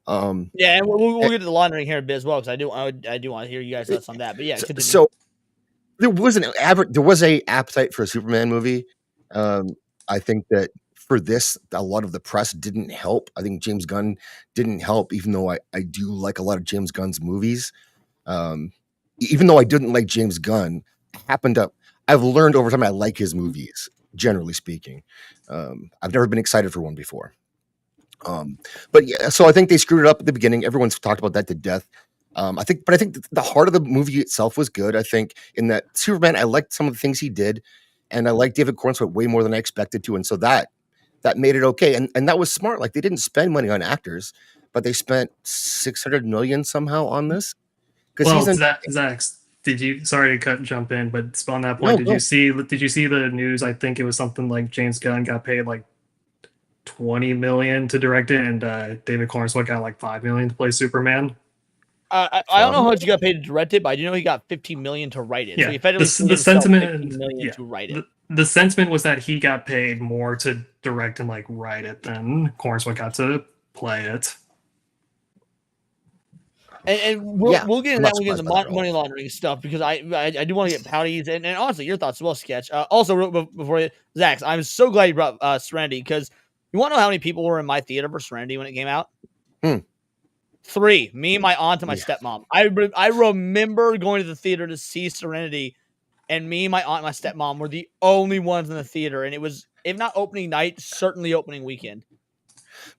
S1: Yeah, and we'll get to the laundering here a bit as well, because I do want to hear you guys' thoughts on that. But yeah, continue.
S4: So there was a appetite for a Superman movie. I think that for this, a lot of the press didn't help. I think James Gunn didn't help, even though I do like a lot of James Gunn's movies. Even though I didn't like James Gunn, I've learned over time I like his movies, generally speaking. I've never been excited for one before. But yeah, so I think they screwed it up at the beginning. Everyone's talked about that to death. I think the heart of the movie itself was good. I think in that Superman, I liked some of the things he did, and I liked David Cornswet way more than I expected to, and so that made it okay. And that was smart. Like, they didn't spend money on actors, but they spent $600 million somehow on this.
S22: Well, Zach, did you? Sorry to jump in, but on that point, did you see the news? I think it was something like James Gunn got paid like $20 million to direct it, and David Cornswet got like $5 million to play Superman.
S1: I don't know how much he got paid to direct it, but I do know he got $15 million to write it.
S22: Yeah,
S1: so he effectively
S22: the sentiment
S1: $15 million to write it.
S22: The sentiment was that he got paid more to direct and like write it than Cornswet got to play it.
S1: And we'll get into that when we get into money laundering stuff, because I do want to get Pouty's and honestly your thoughts as well, Sketch. Also, before you, Zach, I'm so glad you brought Serenity, because you want to know how many people were in my theater for Serenity when it came out? 3. Me, my aunt, and my stepmom. I remember going to the theater to see Serenity, and me, my aunt, and my stepmom were the only ones in the theater, and it was, if not opening night, certainly opening weekend.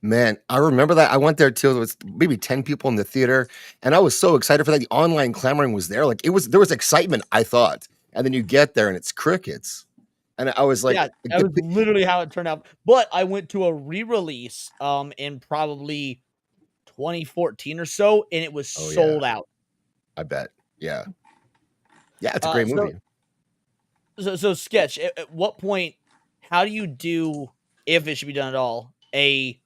S4: Man, I remember that. I went there too. There was maybe 10 people in the theater, and I was so excited for that. The online clamoring was there. Like, there was excitement, I thought. And then you get there and it's crickets. And I was like,
S1: yeah, that was literally how it turned out. But I went to a re-release in probably 2014 or so, and it was sold out.
S4: I bet. Yeah. Yeah, it's a great movie.
S1: So Sketch, at what point, how do you do, if it should be done at all, a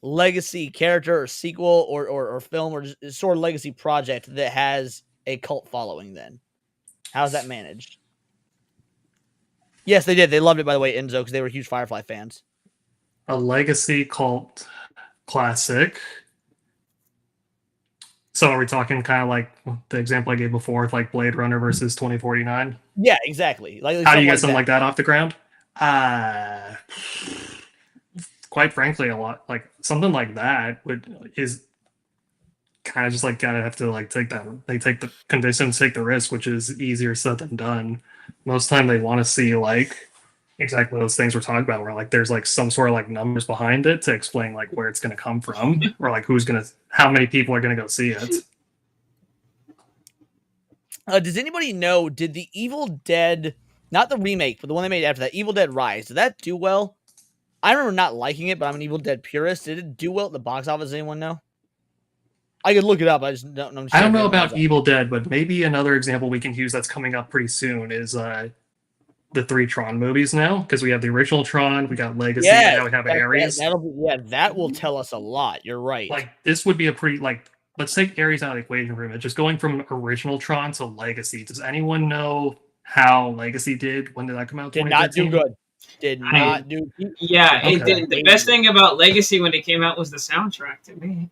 S1: legacy character or sequel or film or just sort of legacy project that has a cult following then? How's that managed? Yes, they did. They loved it, by the way, Enzo, because they were huge Firefly fans.
S22: A legacy cult classic. So are we talking kind of like the example I gave before with like Blade Runner versus 2049?
S1: Yeah, exactly. Like,
S22: how do you get something like that off the ground? Quite frankly, a lot like something like that is kind of just like gotta have to like take the conditions, take the risk, which is easier said than done. Most of the time they want to see like exactly those things we're talking about, where like there's like some sort of like numbers behind it to explain like where it's going to come from, or like how many people are going to go see it.
S1: Does anybody know, did the Evil Dead, not the remake, but the one they made after that, Evil Dead Rise, did that do well? I remember not liking it, but I'm an Evil Dead purist. Did it do well at the box office? Does anyone know? I could look it up. I just don't know.
S22: I don't know about Evil Dead, but maybe another example we can use that's coming up pretty soon is the 3 Tron movies now, because we have the original Tron, we got Legacy, and now we have Ares.
S1: That will tell us a lot. You're right.
S22: Like, this would be a pretty, like, let's take Ares out of the equation for a minute. Just going from original Tron to Legacy. Does anyone know how Legacy did? When did that come out?
S1: Did not do good. Did not do.
S23: Yeah, it did. The best thing about Legacy when it came out was the soundtrack to me.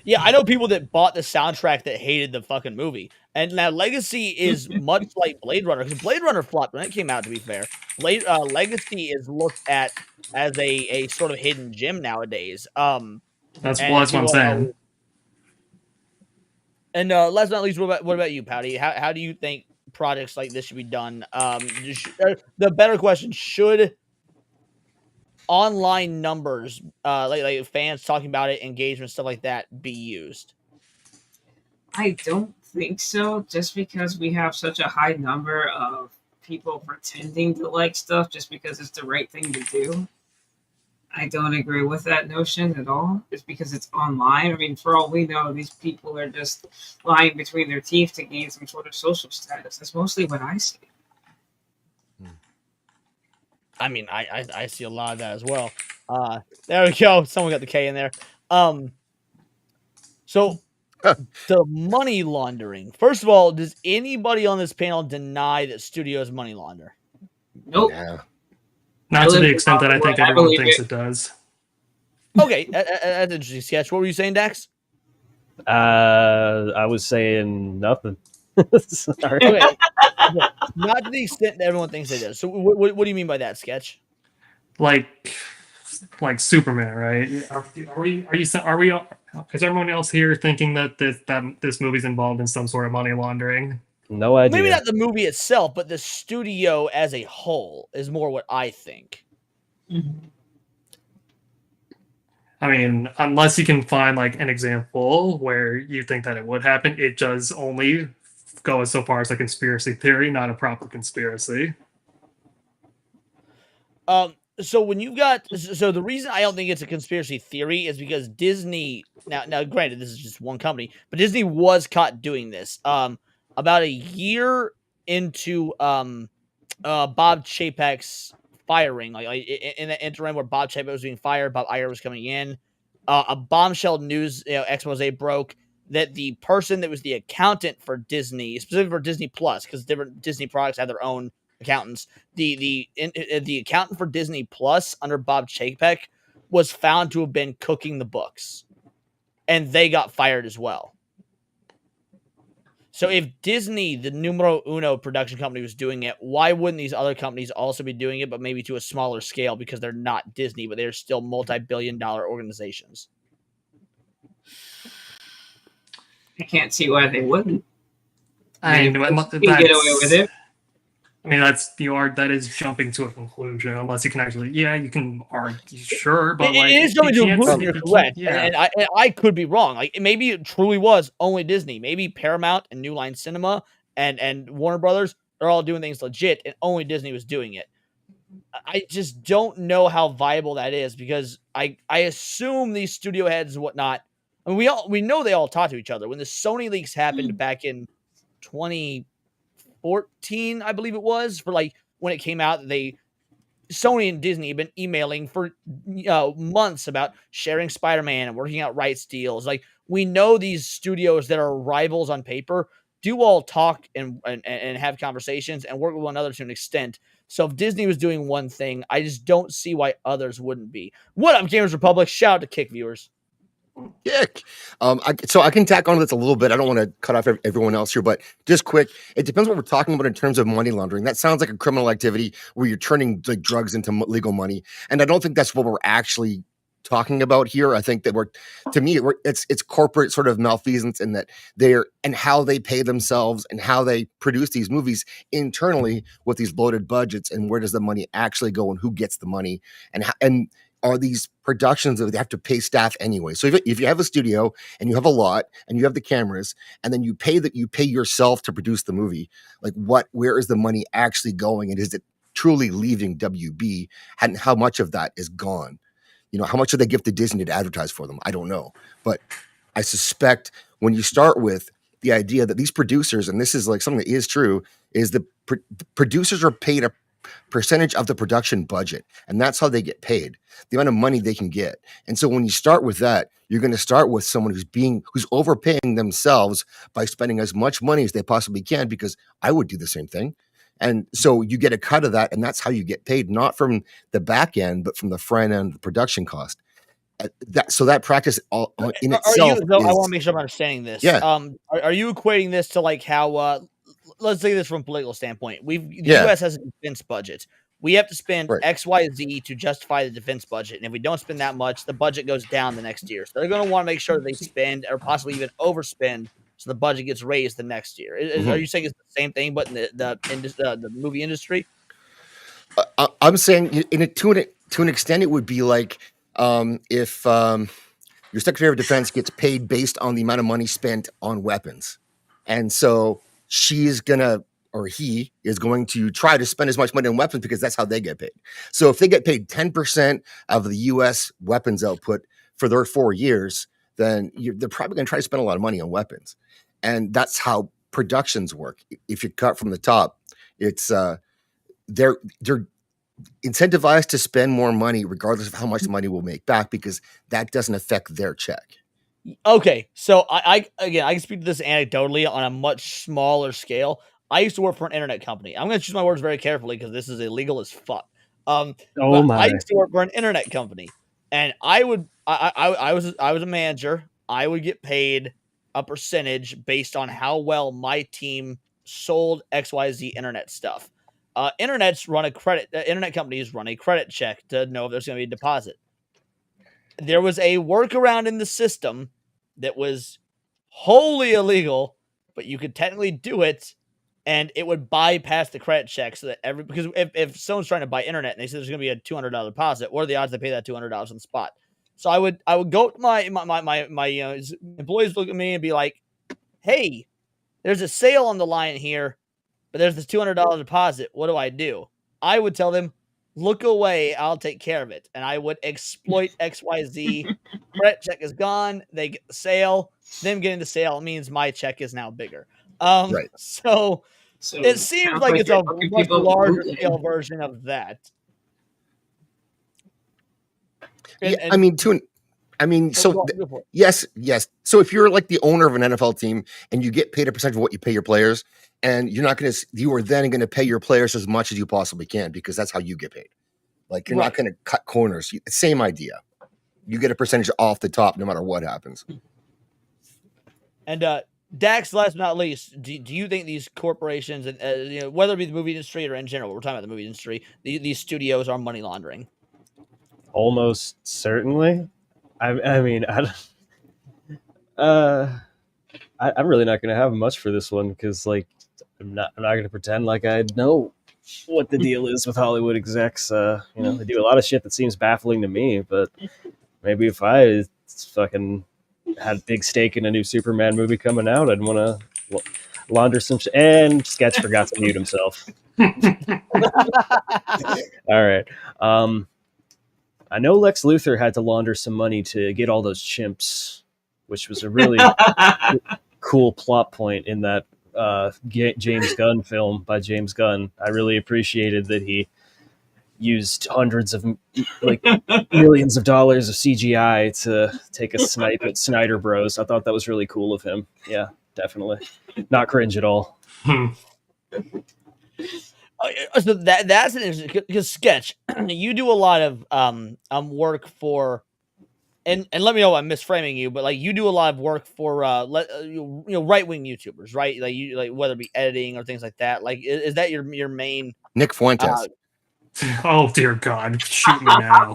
S1: Yeah, I know people that bought the soundtrack that hated the fucking movie. And now Legacy is much like Blade Runner, because Blade Runner flopped when it came out, to be fair. Legacy is looked at as a sort of hidden gem nowadays.
S22: That's what I'm saying.
S1: And last but not least, what about you, Pouty? How do you think projects like this should be done? The better question, should online numbers, like fans talking about it, engagement, stuff like that, be used?
S23: I don't think so, just because we have such a high number of people pretending to like stuff just because it's the right thing to do. I don't agree with that notion at all. It's because it's online. I mean, for all we know, these people are just lying between their teeth to gain some sort of social status. That's mostly what I see.
S1: I mean, I see a lot of that as well. There we go. Someone got the K in there. So the money laundering. First of all, does anybody on this panel deny that studios money launder?
S23: Nope.
S4: Yeah.
S22: Not to the extent that I think everyone thinks it does.
S1: Okay, that's an interesting sketch. What were you saying, Dax?
S21: I was saying nothing. Sorry.
S1: Okay. Not to the extent that everyone thinks it is. So what do you mean by that, Sketch?
S22: Like Superman, right? Is everyone else here thinking that this movie's involved in some sort of money laundering?
S21: No idea.
S1: Maybe not the movie itself, but the studio as a whole is more what I think.
S22: I mean, unless you can find like an example where you think that it would happen, it does only go so far as a conspiracy theory, not a proper conspiracy.
S1: So when you got, so the reason I don't think it's a conspiracy theory is because Disney, now granted this is just one company, but Disney was caught doing this. About a year into Bob Chapek's firing, like in the interim where Bob Chapek was being fired, Bob Iger was coming in, a bombshell news expose broke that the person that was the accountant for Disney, specifically for Disney Plus, because different Disney products have their own accountants, the accountant for Disney Plus under Bob Chapek was found to have been cooking the books, and they got fired as well. So if Disney, the numero uno production company, was doing it, why wouldn't these other companies also be doing it, but maybe to a smaller scale, because they're not Disney, but they're still multi-billion-dollar organizations?
S23: I can't see why they wouldn't.
S22: I mean,
S23: you can get away with it.
S22: I mean, that is jumping to a conclusion, unless you can actually, you can argue, sure, but
S1: it is jumping to a conclusion. You're correct, and I could be wrong. Like maybe it truly was only Disney. Maybe Paramount and New Line Cinema and Warner Brothers are all doing things legit, and only Disney was doing it. I just don't know how viable that is, because I assume these studio heads and whatnot. I mean, we know they all talk to each other. When the Sony leaks happened back in 2014, I believe it was, for like when it came out, Sony and Disney have been emailing for months about sharing Spider-Man and working out rights deals. Like, we know these studios that are rivals on paper do all talk and have conversations and work with one another to an extent. So if Disney was doing one thing, I just don't see why others wouldn't be. What up, Gamers Republic? Shout out to Kick viewers.
S4: Yeah. So I can tack on this a little bit. I don't want to cut off everyone else here, but just quick. It depends what we're talking about in terms of money laundering. That sounds like a criminal activity where you're turning like drugs into legal money. And I don't think that's what we're actually talking about here. I think that it's corporate sort of malfeasance in that and how they pay themselves and how they produce these movies internally with these bloated budgets, and where does the money actually go and who gets the money, and are these productions that they have to pay staff anyway. So if you have a studio and you have a lot and you have the cameras and then you pay yourself to produce the movie, like where is the money actually going, and is it truly leaving WB, and how much of that is gone? How much do they give to Disney to advertise for them? I don't know. But I suspect when you start with the idea that these producers, and this is like something that is true, is the producers are paid a percentage of the production budget, and that's how they get paid, the amount of money they can get. And so when you start with that, you're going to start with someone who's overpaying themselves by spending as much money as they possibly can, because I would do the same thing. And so you get a cut of that, and that's how you get paid, not from the back end, but from the front end, the production cost. That practice all in itself.
S1: I want to make sure I'm understanding this.
S4: Yeah.
S1: Are you equating this to like how? Let's say this from a political standpoint. The U.S. has a defense budget. We have to spend X, Y, Z to justify the defense budget, and if we don't spend that much, the budget goes down the next year. So they're going to want to make sure they spend, or possibly even overspend, so the budget gets raised the next year. Are you saying it's the same thing, but in the movie industry?
S4: I'm saying to an extent, it would be like if your Secretary of Defense gets paid based on the amount of money spent on weapons, and so he is going to try to spend as much money on weapons because that's how they get paid. So if they get paid 10% of the U.S. weapons output for their 4 years, then they're probably going to try to spend a lot of money on weapons. And that's how productions work. If you cut from the top, it's they're incentivized to spend more money regardless of how much money we'll make back, because that doesn't affect their check.
S1: Okay, so I can speak to this anecdotally on a much smaller scale. I used to work for an internet company. I'm going to choose my words very carefully because this is illegal as fuck. I used to work for an internet company, and I was a manager. I would get paid a percentage based on how well my team sold XYZ internet stuff. Internet companies run a credit check to know if there's going to be a deposit. There was a workaround in the system that was wholly illegal, but you could technically do it, and it would bypass the credit check, so that because if someone's trying to buy internet and they say there's going to be a $200 deposit, what are the odds they pay that $200 on the spot? So I would go to my employees, look at me and be like, "Hey, there's a sale on the line here, but there's this $200 deposit. What do I do?" I would tell them, "Look away, I'll take care of it." And I would exploit XYZ. Credit check is gone. They get the sale. Them getting the sale means my check is now bigger. So it seems like it's a much larger scale version of that.
S4: Yes. So if you're like the owner of an NFL team and you get paid a percentage of what you pay your players, and you are then going to pay your players as much as you possibly can, because that's how you get paid. Like you're not going to cut corners. Same idea. You get a percentage off the top no matter what happens.
S1: And Dax, last but not least, do you think these corporations, and whether it be the movie industry or in general, we're talking about the movie industry, these studios are money laundering?
S21: Almost certainly. I mean, I'm really not going to have much for this one, because like I'm not going to pretend like I know what the deal is with Hollywood execs. They do a lot of shit that seems baffling to me, but maybe if I fucking had a big stake in a new Superman movie coming out, I'd want to launder some shit. And Sketch forgot to mute himself. All right. I know Lex Luthor had to launder some money to get all those chimps, which was a really cool plot point in that James Gunn film by James Gunn. I really appreciated that he used hundreds of millions of dollars of CGI to take a snipe at Snyder Bros. I thought that was really cool of him. Yeah, definitely. Not cringe at all.
S1: So that's an interesting, because Sketch, you do a lot of work for, and let me know if I'm misframing you, but like you do a lot of work for right wing YouTubers, right? Like whether it be editing or things like that. Like is that your main?
S4: Nick Fuentes.
S22: Oh dear God! Shoot me now.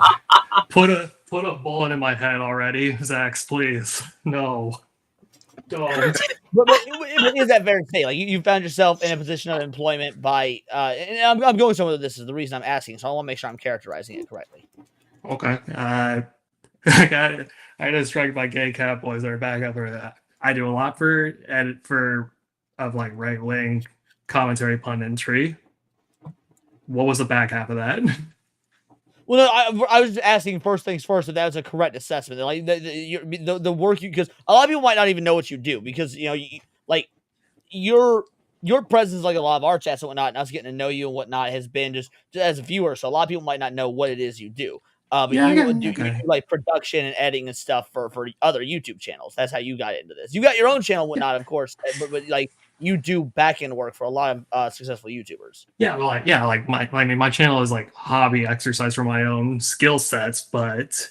S22: Put Put a bullet in my head already, Zax, please. No. Don't.
S1: But is that fair to say? Like you found yourself in a position of employment by, and I'm going somewhere with this is the reason I'm asking, so I want to make sure I'm characterizing it correctly.
S22: Okay. I got distracted by gay cat boys that are back up for that. I do a lot of like right wing commentary punditry. What was the back half of that?
S1: Well, no, I was just asking first things first if that was a correct assessment. Like the work you, because a lot of people might not even know what you do because like your presence, like a lot of our chats and whatnot, and us getting to know you and whatnot has been just as a viewer. So a lot of people might not know what it is you do. But
S22: Yeah,
S1: you do
S22: okay.
S1: like production and editing and stuff for other YouTube channels. That's how you got into this. You got your own channel and whatnot, of course, but like you do back end work for a lot of successful YouTubers.
S22: Yeah, like my channel is like hobby exercise for my own skill sets, but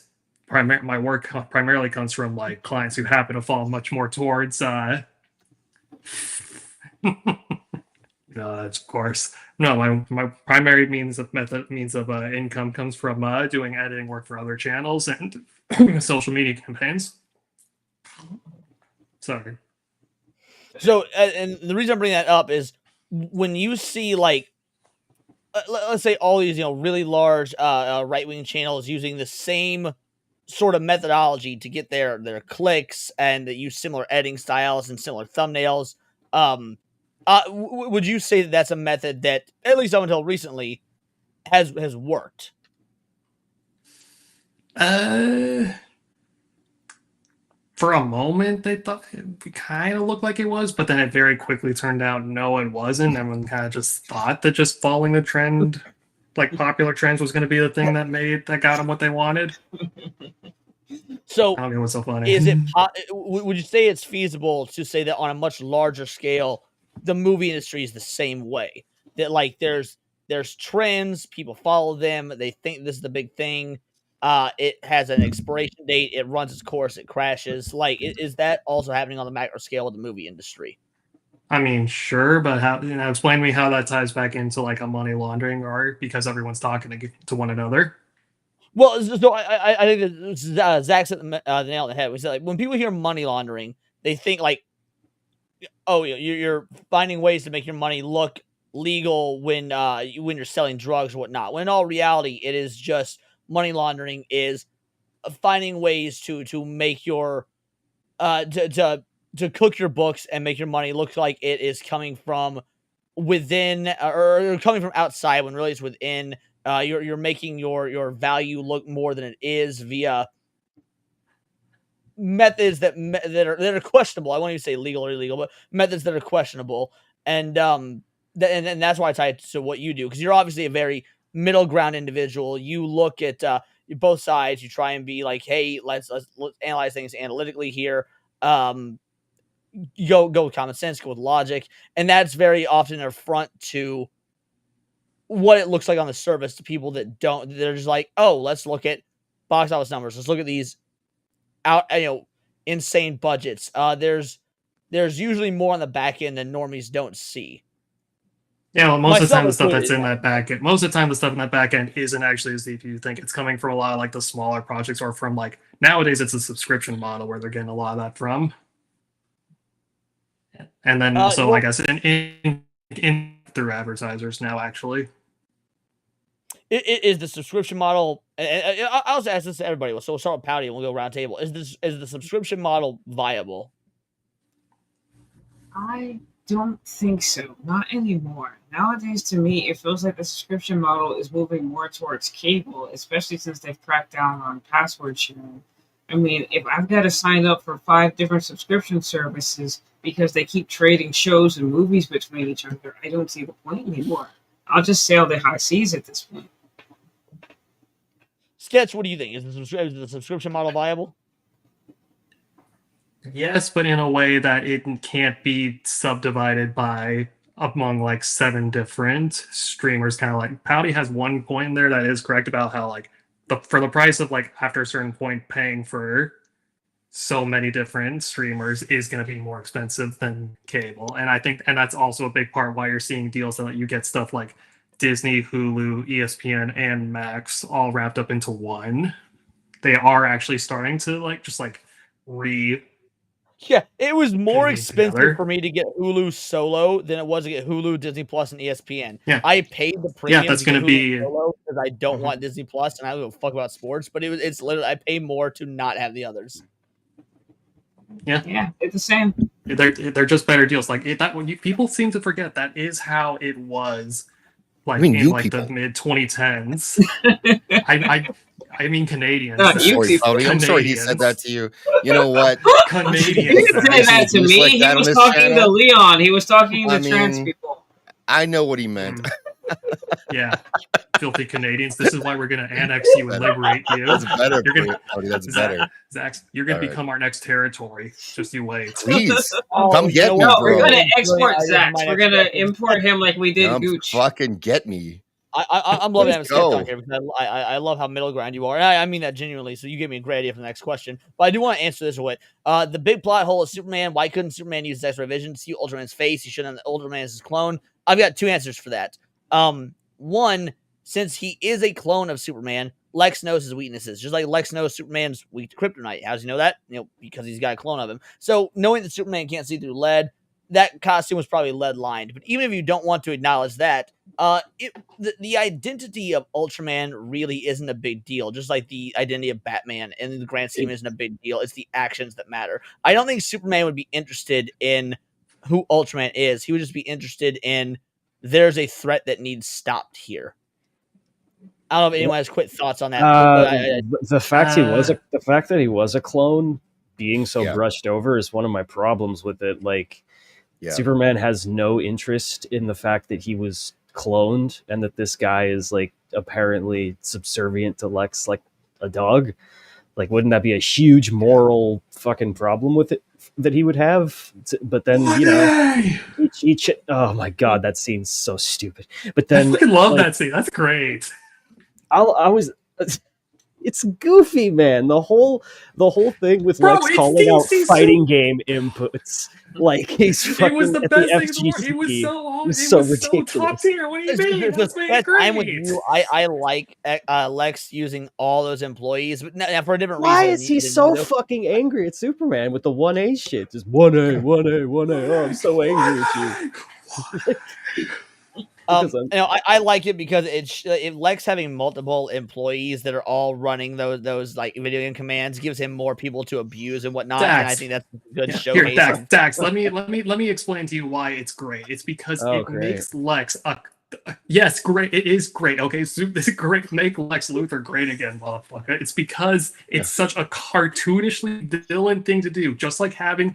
S22: my work primarily comes from like clients who happen to fall much more towards of course. No, my primary means of income comes from doing editing work for other channels and social media campaigns. Sorry.
S1: So, and the reason I'm bringing that up is when you see like, let's say all these really large right wing channels using the same sort of methodology to get their clicks and that use similar editing styles and similar thumbnails. Would you say that that's a method that, at least up until recently, has worked?
S22: For a moment, they thought it kind of looked like it was, but then it very quickly turned out no, it wasn't. Everyone kind of just thought that just following the trend, like popular trends, was going to be the thing that got them what they wanted.
S1: So,
S22: I don't know what's so funny.
S1: Is it? Would you say it's feasible to say that on a much larger scale, the movie industry is the same way? That like there's trends, people follow them, they think this is the big thing. It has an expiration date, it runs its course, it crashes. Like, is that also happening on the macro scale of the movie industry?
S22: I mean, sure, but how explain to me how that ties back into like a money laundering or because everyone's talking to one another.
S1: Well, so I think that Zach hit the nail on the head. We said like when people hear money laundering, they think like, oh, you're finding ways to make your money look legal when you're selling drugs or whatnot. When in all reality, it is just money laundering is finding ways to make your to cook your books and make your money look like it is coming from within or coming from outside when really it's within. You're making your value look more than it is via methods that are questionable. I won't even say legal or illegal, but methods that are questionable. And and that's why I tie it to what you do, because you're obviously a very middle ground individual. You look at both sides. You try and be like, hey, let's analyze things analytically here. Go with common sense, go with logic, and that's very often an affront to what it looks like on the surface to people that don't. They're just like, oh, let's look at box office numbers. Let's look at these insane budgets. There's usually more on the back end than normies don't see.
S22: Yeah, well, most of the time the stuff that's in that back end, most of the time the stuff in that back end isn't actually as deep as you think. It's coming from a lot of like the smaller projects, or from like nowadays it's a subscription model where they're getting a lot of that from. And then also, I guess in through advertisers now, actually.
S1: It is the subscription model. I'll also ask this to everybody. So we'll start with Pouty and we'll go round table. Is the subscription model viable?
S23: I don't think so. Not anymore. Nowadays, to me, it feels like the subscription model is moving more towards cable, especially since they've cracked down on password sharing. I mean, if I've got to sign up for 5 different subscription services because they keep trading shows and movies between each other, I don't see the point anymore. I'll just sail the high seas at this point.
S1: Sketch, what do you think? Is the subscription model viable?
S22: Yes, but in a way that it can't be subdivided by among like 7 different streamers. Kind of like Pouty has one point in there that is correct about how like for the price of like after a certain point paying for so many different streamers is going to be more expensive than cable. And I think that's also a big part why you're seeing deals that let you get stuff like Disney, Hulu, ESPN, and Max all wrapped up into one. they are actually starting to like just like re.
S1: Yeah, it was more
S22: Getting
S1: expensive
S22: together.
S1: for me to get Hulu solo than it was to get Hulu, Disney Plus, and ESPN.
S22: Yeah.
S1: I paid the premium
S22: that's
S1: to get
S22: gonna
S1: Hulu
S22: be-
S1: solo because I don't
S22: Mhm.
S1: want Disney Plus and I don't give a fuck about sports. But it's literally I pay more to not have the others.
S22: Yeah,
S23: it's the same.
S22: They're just better deals. Like that when people seem to forget that is how it was. Like
S4: I mean,
S22: in
S4: you
S22: like
S4: people.
S22: the mid 2010s. I mean Canadians.
S23: Not you people.
S4: I'm sorry he said that to you. You know what?
S22: Canadians.
S23: He didn't say that to
S4: Just
S23: me.
S4: like
S23: He
S4: that on
S23: was
S4: this
S23: talking to
S4: channel.
S23: Leon. He was talking to
S4: I
S23: trans
S4: mean,
S23: people.
S4: I know what he meant.
S22: Yeah, filthy Canadians. This is why we're gonna annex you and liberate you.
S4: That's better,
S22: You're gonna,
S4: Cody. That's better.
S22: Zach, you're gonna
S4: All right.
S22: become our next territory. Just you wait.
S4: Please
S1: Oh,
S4: come get me,
S23: No,
S4: bro.
S23: we're gonna
S1: Brilliant
S23: export
S1: idea for
S23: Zax.
S1: my
S23: We're
S1: next
S23: gonna
S1: question.
S23: import him like we did
S4: Come
S23: Gooch.
S4: fucking get me.
S1: I'm loving having
S4: Let's
S1: Sketch
S4: go.
S1: talk here because I love how middle ground you are. And I mean that genuinely. So you gave me a great idea for the next question. But I do want to answer this with the big plot hole of Superman. Why couldn't Superman use his X-ray vision to see Ultraman's face? He shouldn't have Ultraman as his clone. I've got two answers for that. One, since he is a clone of Superman, Lex knows his weaknesses. Just like Lex knows Superman's weak to kryptonite. How does he know that? Because he's got a clone of him. So knowing that Superman can't see through lead, that costume was probably lead lined. But even if you don't want to acknowledge that, the identity of Ultraman really isn't a big deal. Just like the identity of Batman in the grand scheme isn't a big deal. It's the actions that matter. I don't think Superman would be interested in who Ultraman is. He would just be interested in there's a threat that needs stopped here. I don't know if anyone has quick thoughts on that.
S21: The fact that he was a clone being so brushed over is one of my problems with it. Like, Superman has no interest in the fact that he was cloned and that this guy is like apparently subservient to Lex like a dog. Like, wouldn't that be a huge moral fucking problem with it that he would have? But then, oh my god, that scene's so stupid. But then
S22: I fucking love that scene. That's great.
S21: It's goofy, man. The whole thing with
S22: Bro,
S21: Lex
S22: it's
S21: calling out
S22: DC
S21: fighting game inputs. Like, he's fucking
S22: It was the
S21: at
S22: best
S21: the
S22: thing in the world. It was
S21: FGC.
S22: so,
S21: It was
S22: it
S21: so
S22: was so
S21: ridiculous.
S22: top tier. What do you mean? That's made
S1: I'm with
S22: great.
S1: you. I like Lex using all those employees, but now for a different
S21: Why
S1: reason.
S21: is he so fucking angry at Superman with the 1A shit? Just 1A, 1A, 1A. Oh, I'm so angry at you.
S1: I like it because Lex having multiple employees that are all running those like video game commands gives him more people to abuse and whatnot. And I think that's a good showcase.
S22: Here, Dax, let me explain to you why it's great. It's because it makes Lex yes, great. It is great. Okay, so this is great. Make Lex Luthor great again, motherfucker. It's because it's such a cartoonishly villain thing to do. Just like having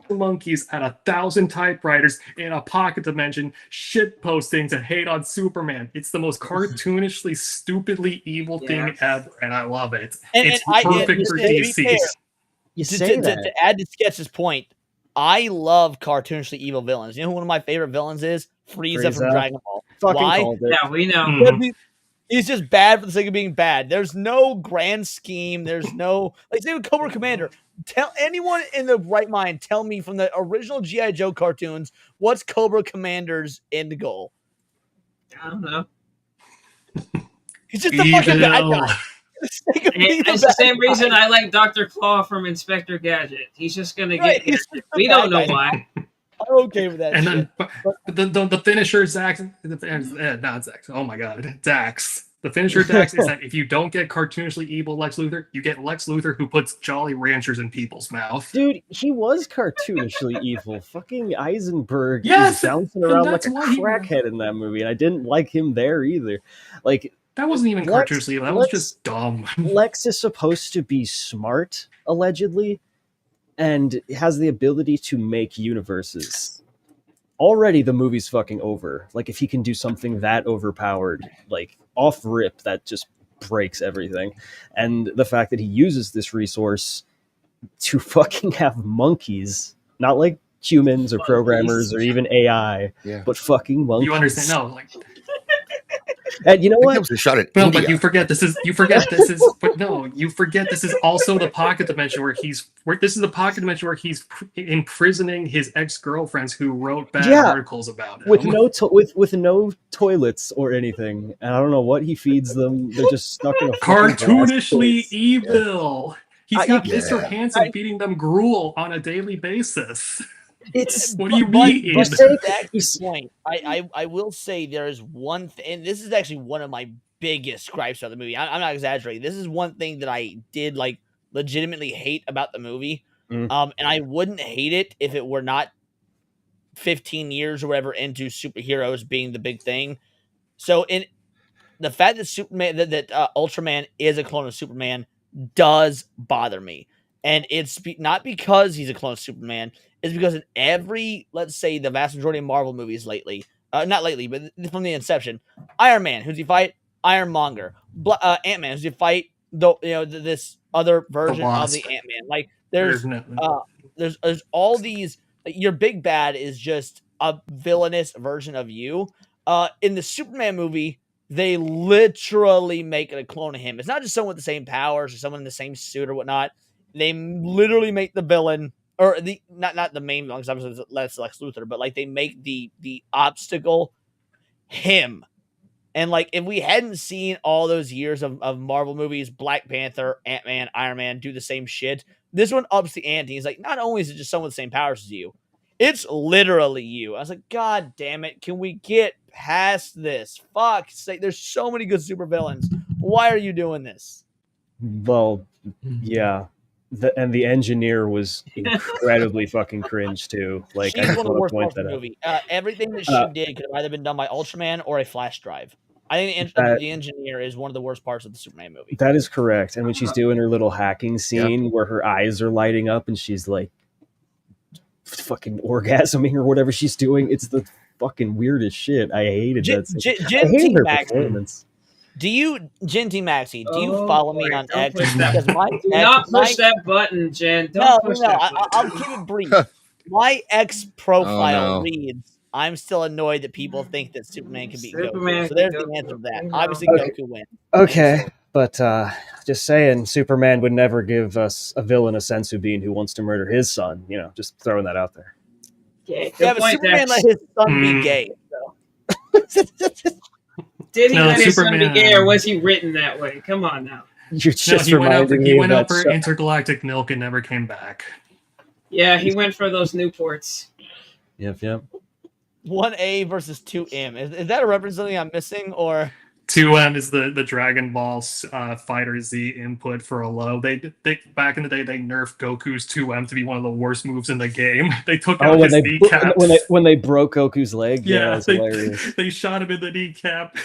S22: monkeys at 1,000 typewriters in a pocket dimension shit posting to hate on Superman. It's the most cartoonishly, stupidly evil thing ever, and I love it. It's perfect for DC.
S1: To add to Sketch's point, I love cartoonishly evil villains. You know who one of my favorite villains is? Frieza from Dragon Ball.
S21: Fucking
S1: Why?
S21: called it.
S23: Yeah, we know.
S22: Mm-hmm.
S1: He's just bad for the sake of being bad. There's no grand scheme. There's no say with Cobra Commander. Tell anyone in the right mind. Tell me from the original G.I. Joe cartoons, what's Cobra Commander's end goal?
S23: I don't know.
S1: He's just a fucking bad guy.
S23: It's the same reason I like Dr. Claw from Inspector Gadget. He's just gonna get. We don't know why.
S1: I'm okay with that.
S22: And
S1: shit.
S22: then the finisher, Zax, not Zax. Oh my god, Dax. The finisher, Dax, is that if you don't get cartoonishly evil Lex Luthor, you get Lex Luthor who puts Jolly Ranchers in people's mouth.
S21: Dude, he was cartoonishly evil. Fucking Eisenberg
S22: Yes,
S21: is bouncing around like
S22: that's
S21: a
S22: why he-
S21: crackhead in that movie, and I didn't like him there either. Like,
S22: That wasn't even cartoonishly evil. That was just dumb.
S21: Lex is supposed to be smart, allegedly, and has the ability to make universes. Already the movie's fucking over. Like, if he can do something that overpowered, like, off rip, that just breaks everything. And the fact that he uses this resource to fucking have monkeys, not like humans or programmers or even AI, but fucking monkeys.
S22: You understand? No, like
S21: And you know
S4: That
S21: what?
S4: was a shot at
S22: No,
S4: India.
S22: but you forget this is the also the pocket dimension where this is the pocket dimension where he's imprisoning his ex-girlfriends who wrote bad articles about him.
S21: With no toilets or anything, and I don't know what he feeds them. They're just stuck in a fucking glass
S22: Cartoonishly
S21: case.
S22: evil. He's got Mr.
S4: Yeah.
S22: Handsome feeding them gruel on a daily basis.
S21: It's
S22: what do you
S1: But
S22: mean?
S1: to that point, I will say there is one thing, and this is actually one of my biggest gripes about the movie. I'm not exaggerating. This is one thing that I did like legitimately hate about the movie. And I wouldn't hate it if it were not 15 years or whatever into superheroes being the big thing. So in the fact that Ultraman is a clone of Superman does bother me. And it's not because he's a clone of Superman. It's because in every, let's say, the vast majority of Marvel movies lately, not lately, but from the inception, Iron Man, who's he fight? Ironmonger. Ant-Man, who's he fight? This other version of the Ant-Man. Like there's all these. Your big bad is just a villainous version of you. In the Superman movie, they literally make it a clone of him. It's not just someone with the same powers or someone in the same suit or whatnot. They literally make the villain, or the not the main villain, because obviously that's Lex Luthor, but like they make the obstacle him. And like if we hadn't seen all those years of Marvel movies, Black Panther, Ant-Man, Iron Man do the same shit, this one ups the ante. He's like, not only is it just someone with the same powers as you, it's literally you. I was like, God damn it, can we get past this? Fuck sake, there's so many good supervillains. Why are you doing this?
S21: Well, yeah. The engineer was incredibly fucking cringe too. Like,
S1: she's one of the worst parts of the movie. Everything that she did could have either been done by Ultraman or a flash drive. I think the engineer is one of the worst parts of the Superman movie.
S21: That is correct. And when she's doing her little hacking scene where her eyes are lighting up and she's like fucking orgasming or whatever she's doing, it's the fucking weirdest shit. I hated that. I hated her performance.
S1: Jin T Maxi, do you follow me on X?
S23: Do not push that button, Jen. Don't push that button.
S1: I'll keep it brief. My X profile reads, I'm still annoyed that people think that Superman can beat Goku. So there's the answer to that. Obviously, Goku wins.
S21: Okay, but just saying, Superman would never give us a villain a sensu bean who wants to murder his son. You know, just throwing that out there.
S23: Yeah,
S1: but Superman let his son be gay. So.
S23: Did he let his son be gay, or was he written that way? Come on now.
S21: You're just
S22: he went out
S21: that
S22: for intergalactic milk and never came back.
S23: Yeah, he went for those Newports.
S21: Yep.
S1: 1A versus 2M. Is that a reference to something I'm missing, or
S22: 2M is the Dragon Ball Fighter Z input for a low. They back in the day they nerfed Goku's 2M to be one of the worst moves in the game. They took out his kneecap
S21: when they broke Goku's leg. Yeah, that's hilarious.
S22: They shot him in the kneecap.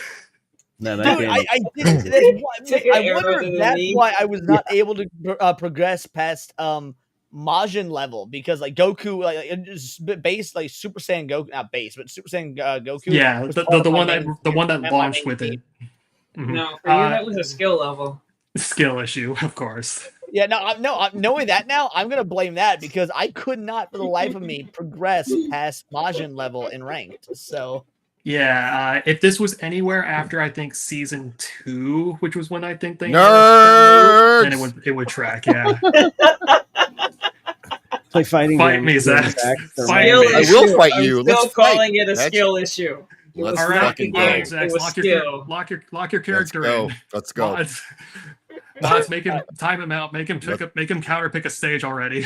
S21: No,
S1: dude, I wonder if that's why I was not able to progress past Majin level, because like Goku, like just base, like Super Saiyan Goku, not base, but Super Saiyan Goku.
S22: Yeah, the one that launched with it.
S23: No, for you that was a skill level.
S22: Skill issue, of course.
S1: Yeah, no. Knowing that now, I'm gonna blame that because I could not, for the life of me, progress past Majin level in ranked. So.
S22: Yeah, if this was anywhere after I think season 2, which was when I think they
S4: nerds,
S22: then it would track. Yeah.
S21: Like fighting
S22: me, Zach.
S4: I will fight you.
S23: I'm still calling it a skill issue.
S4: Let's
S22: all right,
S4: fucking go.
S22: Zach, lock your character in.
S4: Let's go.
S22: Mods, make him time him out. Make him counter pick a stage already.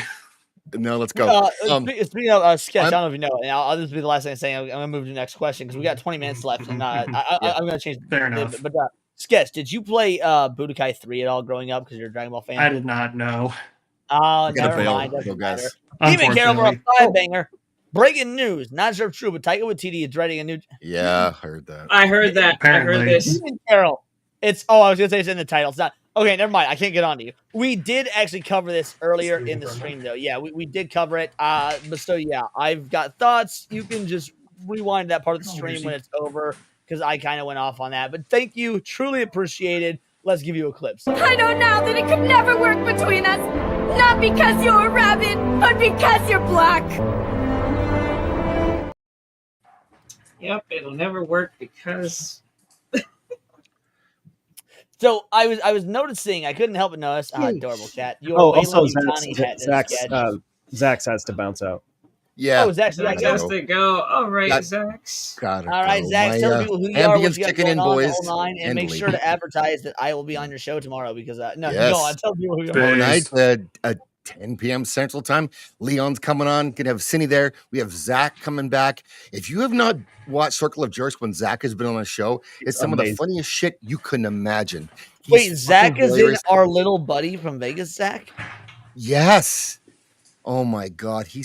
S4: No, let's go.
S1: Speaking of sketch, I don't know if you know it. I'll just be the last thing I'm saying. I'm gonna move to the next question because we got 20 minutes left, and I'm gonna change.
S22: Fair enough.
S1: But sketch, did you play Budokai 3 at all growing up because you're a Dragon Ball fan?
S22: I did not know.
S1: Oh, never mind. Even care over a 5-banger. Breaking news. Not sure if true, but Taika Waititi is dreading a new.
S4: Yeah, heard that.
S23: I heard that.
S22: Apparently.
S23: I heard this.
S1: Even Carol. I was gonna say it's in the title. It's not. Okay, never mind. I can't get on to you. We did actually cover this earlier in the stream, though. Yeah, we did cover it. But so, yeah, I've got thoughts. You can just rewind that part of the stream when it's over because I kind of went off on that. But thank you. Truly appreciated. Let's give you a clip.
S5: I know now that it could never work between us. Not because you're a rabbit, but because you're black.
S23: Yep, it'll never work because...
S1: So I was noticing, I couldn't help but notice, adorable cat. Your
S21: Oh,
S1: Wayland
S21: also
S1: Yutani hat in the sketch.
S21: Zach's has to bounce out.
S4: Yeah.
S1: Oh, Zach's
S23: Zach has to go. All right, Zach's.
S4: Gotta
S1: All right,
S4: go.
S1: Zach, tell the people who you are, what
S4: ambience
S1: you got
S4: kicking
S1: going
S4: in,
S1: on, the
S4: boys.
S1: whole nine, and make sure to advertise that I will be on your show tomorrow because no,
S4: Yes.
S1: go on, tell people who you are.
S4: Tomorrow night at 10 p.m. Central Time. Leon's coming on. Gonna have Cindy there. We have Zach coming back. If you have not watched Circle of Jerks when Zach has been on a show, it's some of the
S21: amazing.
S4: funniest shit you couldn't imagine.
S1: Wait,
S4: He's
S1: Zach
S4: fucking
S1: is in
S4: hilarious.
S1: our little buddy from Vegas, Zach?
S4: Yes. Oh my God. He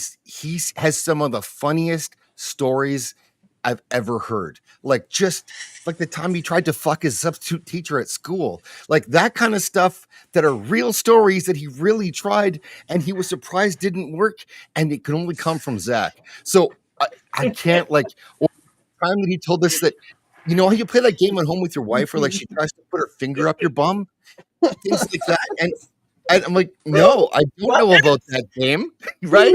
S4: has some of the funniest stories I've ever heard. Like just like the time he tried to fuck his substitute teacher at school. Like that kind of stuff that are real stories that he really tried and he was surprised didn't work and it could only come from Zach. So I can't like the time that he told us that, you know how you play that game at home with your wife where like she tries to put her finger up your bum? Things like that. And I'm like, no, I don't know about that game, right?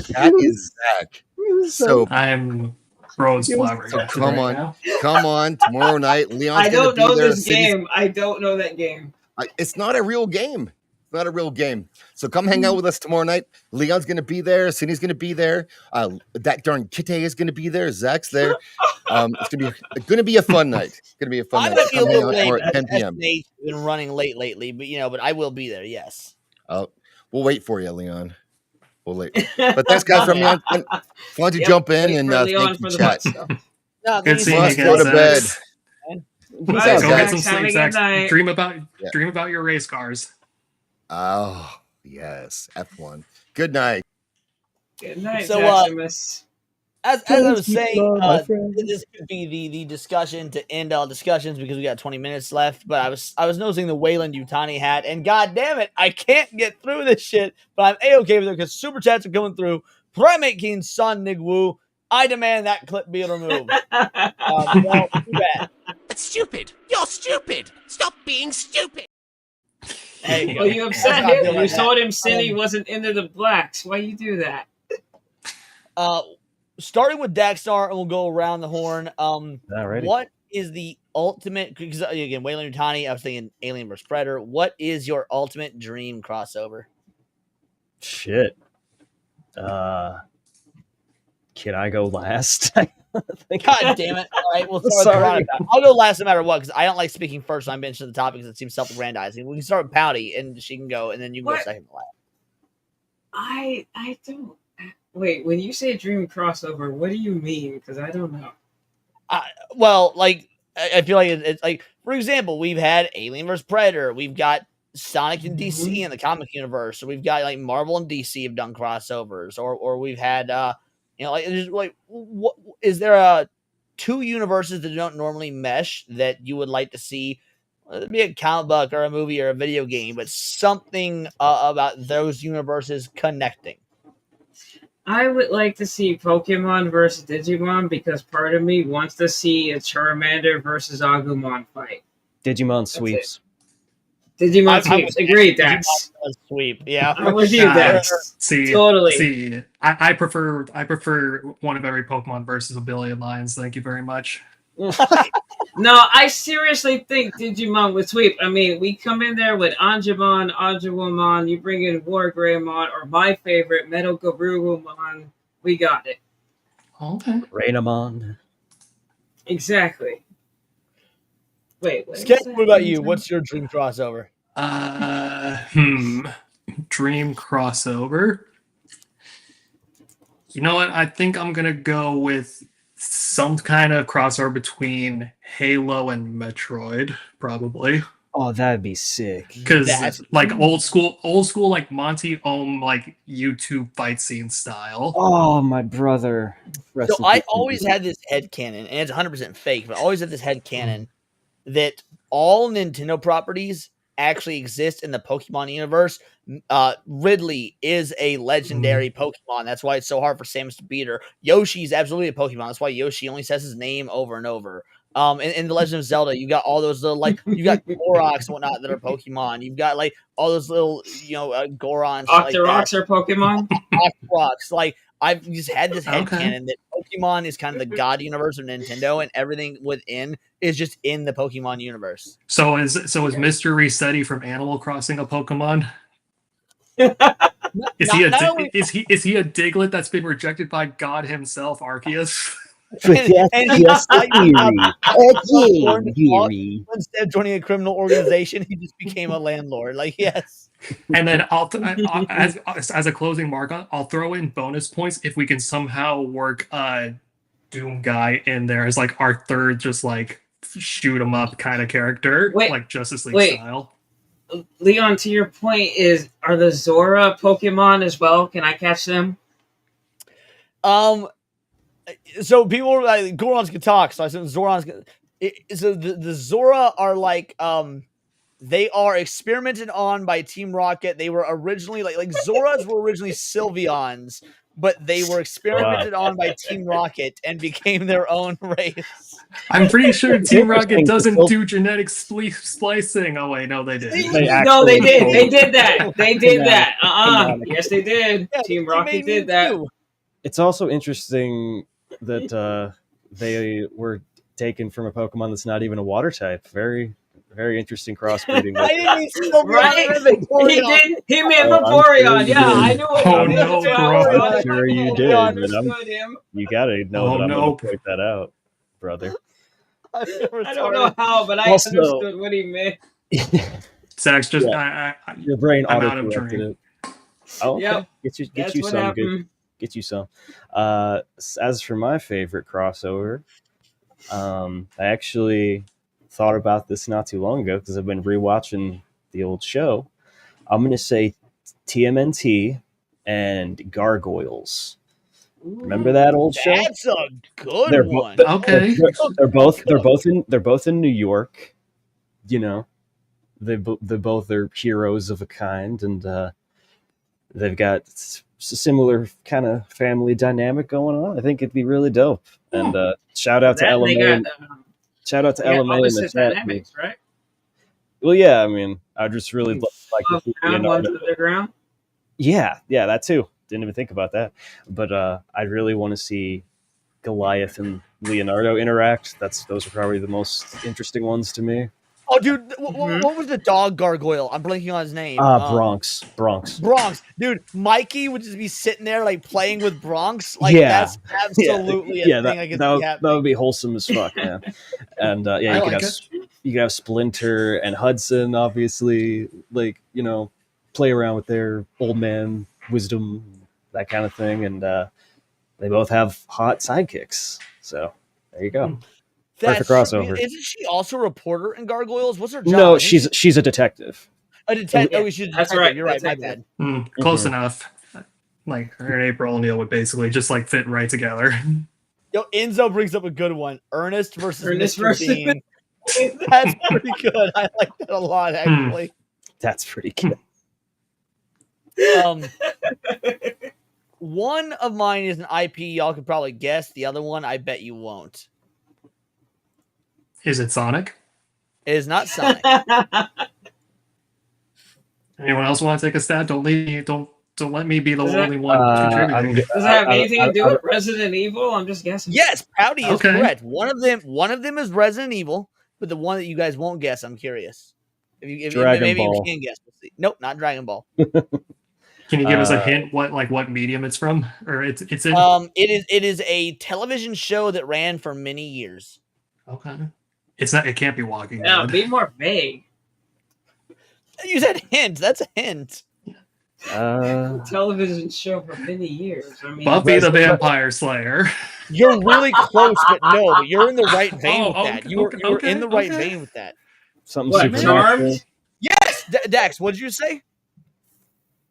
S4: That is Zach. So
S22: I'm Rose flabbergasted
S4: come
S22: right
S4: on,
S22: now.
S4: come on, tomorrow night. Leon's
S23: I
S4: gonna
S23: don't
S4: be
S23: know
S4: there.
S23: this game. I don't know that game.
S4: It's not a real game. It's not a real game. So come hang out with us tomorrow night. Leon's gonna be there. Cindy's gonna be there. That darn Kite is gonna be there. Zach's there. It's gonna be a fun night. It's gonna be a fun
S1: I
S4: night.
S1: might
S4: So
S1: be a
S4: come hang
S1: little
S4: out
S1: late.
S4: tomorrow at 10 p.m.
S1: SNH has been running late lately, but I will be there. Yes.
S4: We'll wait for you, Leon. We'll wait. But thanks, guys, for me. Fun to jump in and thank you, chat.
S1: No,
S22: Good seeing you
S4: Let's
S22: again,
S4: go to
S22: Zach.
S4: bed.
S22: Zach, go get some
S23: Have a
S22: sleep,
S23: good
S22: Zach.
S23: night.
S22: Dream about your race cars.
S4: Oh, yes. F1. Good night.
S23: Good night,
S1: So,
S23: Maximus.
S1: As I was saying, this could be the discussion to end all discussions because we got 20 minutes left. But I was noticing the Wayland Yutani hat, and god damn it, I can't get through this shit. But I'm a-okay with it because super chats are coming through. Primate King Son Nigwu, I demand that clip be removed. Well, too bad.
S12: That's stupid. You're stupid. Stop being stupid.
S1: Hey,
S23: Well, you upset
S1: That's
S23: him.
S1: not
S23: You
S1: good.
S23: told him Cindy wasn't into the blacks. Why you do that?
S1: Starting with Daxstar, and we'll go around the horn.
S21: Alrighty.
S1: What is the ultimate? Because again, Wayland Yutani, I was thinking Alien vs Predator. What is your ultimate dream crossover?
S21: Shit. Can I go last?
S1: God damn it! All right, we'll start with
S21: Sorry.
S1: Veronica. I'll go last no matter what because I don't like speaking first. So I'm mentioning the topics that seem self-aggrandizing. We can start with Pouty, and she can go, and then you can go
S23: What?
S1: second to last.
S23: I don't. Wait, when you say dream crossover, what do you mean? Because I don't know.
S1: Well, like I feel like it's like, for example, we've had Alien vs Predator. We've got Sonic and DC in the comic universe. So we've got like Marvel and DC have done crossovers, or we've had what is there two universes that don't normally mesh that you would like to see? It'd be a comic book or a movie or a video game, but something about those universes connecting.
S23: I would like to see Pokemon versus Digimon because part of me wants to see a Charmander versus Agumon fight.
S21: Digimon sweeps.
S23: Digimon sweeps. Agreed, Dax.
S1: Sweep. Yeah.
S23: I'm with you, Dax. Totally.
S22: See, I prefer one of every Pokemon versus a billion lions. Thank you very much.
S23: No, I seriously think Digimon would sweep. I mean, we come in there with Angemon, Agumon, you bring in Wargreymon, or my favorite, Metal Garurumon. We got it.
S22: Okay.
S21: Rainamon.
S23: Exactly. Wait, what?
S1: Sketch, what about you? What's your dream crossover?
S22: Dream crossover. You know what? I think I'm gonna go with some kind of crossover between Halo and Metroid, probably.
S21: Oh, that'd be sick.
S22: Because like old school like Monty Ohm like YouTube fight scene style.
S21: Oh, my brother.
S1: So I always had this headcanon, and it's 100% fake, but I always had this headcanon that all Nintendo properties actually exist in the Pokemon universe. Ridley is a legendary Pokemon. That's why it's so hard for Samus to beat her. Yoshi's absolutely a Pokemon. That's why Yoshi only says his name over and over. In The Legend of Zelda, you got all those little, like, you got Goroks and whatnot that are Pokemon. You've got, like, all those little, Gorons.
S23: Octoroks are Pokemon?
S1: Octoroks. Like, I've just had this
S22: Okay.
S1: headcanon that Pokemon is kind of the God universe of Nintendo, and everything within is just in the Pokemon universe.
S22: So is Mr. Resetti from Animal Crossing a Pokemon? Is he a Diglett that's been rejected by God himself, Arceus?
S1: And he
S6: Just a
S1: theory. Instead of joining a criminal organization, he just became a landlord. Like, yes.
S22: And then as a closing mark, I'll throw in bonus points if we can somehow work Doom Guy in there as like our third, just like shoot 'em up kind of character, like Justice League style.
S23: Leon, to your point, are the Zora Pokemon as well? Can I catch them?
S1: So people are like Gorons can talk, so I said Zorons. So the Zora are like they are experimented on by Team Rocket. They were originally like Zoras were originally Sylveons, but they were experimented on by Team Rocket and became their own race.
S22: I'm pretty sure Team Rocket doesn't do genetic splicing. Oh wait, no, they did.
S23: No, they did. They did that. They did that. Yes, they did. Yeah, Team Rocket did that. Too.
S21: It's also interesting that they were taken from a Pokemon that's not even a water type. Very, very interesting crossbreeding.
S1: I didn't even see the
S23: right. He did. He made Vaporeon. Yeah, I knew it.
S21: I'm sure you did. You gotta know that I'm gonna point that out, brother.
S23: I don't know how, but I understood what he meant.
S22: Zach's just
S21: your brain
S22: I'm out of
S21: auto-corrected
S22: drink.
S21: it. Oh, okay.
S23: Yep.
S21: Get you some good. Get you some. As for my favorite crossover, I actually thought about this not too long ago because I've been rewatching the old show. I'm going to say TMNT and Gargoyles. Remember that old show?
S1: That's a good one.
S22: Okay.
S21: They're both in New York. You know, they both are heroes of a kind, and they've got a similar kind of family dynamic going on. I think it'd be really dope. And shout out to LMA. Shout out to LMA in the chat.
S23: Dynamics, right?
S21: Well, yeah, I mean, I just really like to see Leonardo.
S23: Underground.
S21: Yeah, that too. Didn't even think about that. But I really want to see Goliath and Leonardo interact. Those are probably the most interesting ones to me.
S1: Oh, dude, what was the dog gargoyle? I'm blanking on his name.
S21: Bronx.
S1: Dude, Mikey would just be sitting there like playing with Bronx. Like that's absolutely a thing I could see happening.
S21: That would be wholesome as fuck, man. And you could have Splinter and Hudson, obviously, like, you know, play around with their old man wisdom, that kind of thing, and they both have hot sidekicks. So there you go. Perfect crossover.
S1: Isn't she also a reporter in Gargoyles? What's her job?
S21: No, she's a detective.
S1: A detective. Oh, she's a detective.
S23: That's right.
S1: You're right. My bad.
S22: Close enough. Like her and April O'Neil would basically just like fit right together.
S1: Yo, Enzo brings up a good one. Ernest versus Mr. Bean. That's pretty good. I like that a lot, actually.
S21: That's pretty good.
S1: One of mine is an IP y'all could probably guess. The other one, I bet you won't.
S22: Is it Sonic?
S1: It is not Sonic.
S22: Anyone else want to take a stab? Don't let me be the only one contributing.
S23: Does it have anything to do with Resident Evil? I'm just guessing.
S1: Yes, Pouty is correct. One of them is Resident Evil, but the one that you guys won't guess, I'm curious. If maybe you can guess. We'll see. Nope, not Dragon Ball.
S22: Can you give us a hint what medium it's from? Or it's in
S1: it is a television show that ran for many years.
S22: Okay. It can't be Walking
S23: No,
S22: Dead.
S23: be more vague.
S1: You said hint. That's a hint.
S23: Television show for many years. I mean,
S22: Buffy the Vampire Slayer.
S1: You're really close, but no. But you're in the right vein with that. You're in the right vein with that.
S21: Something super
S23: Charmed?
S1: Yes, Dax. What did you say?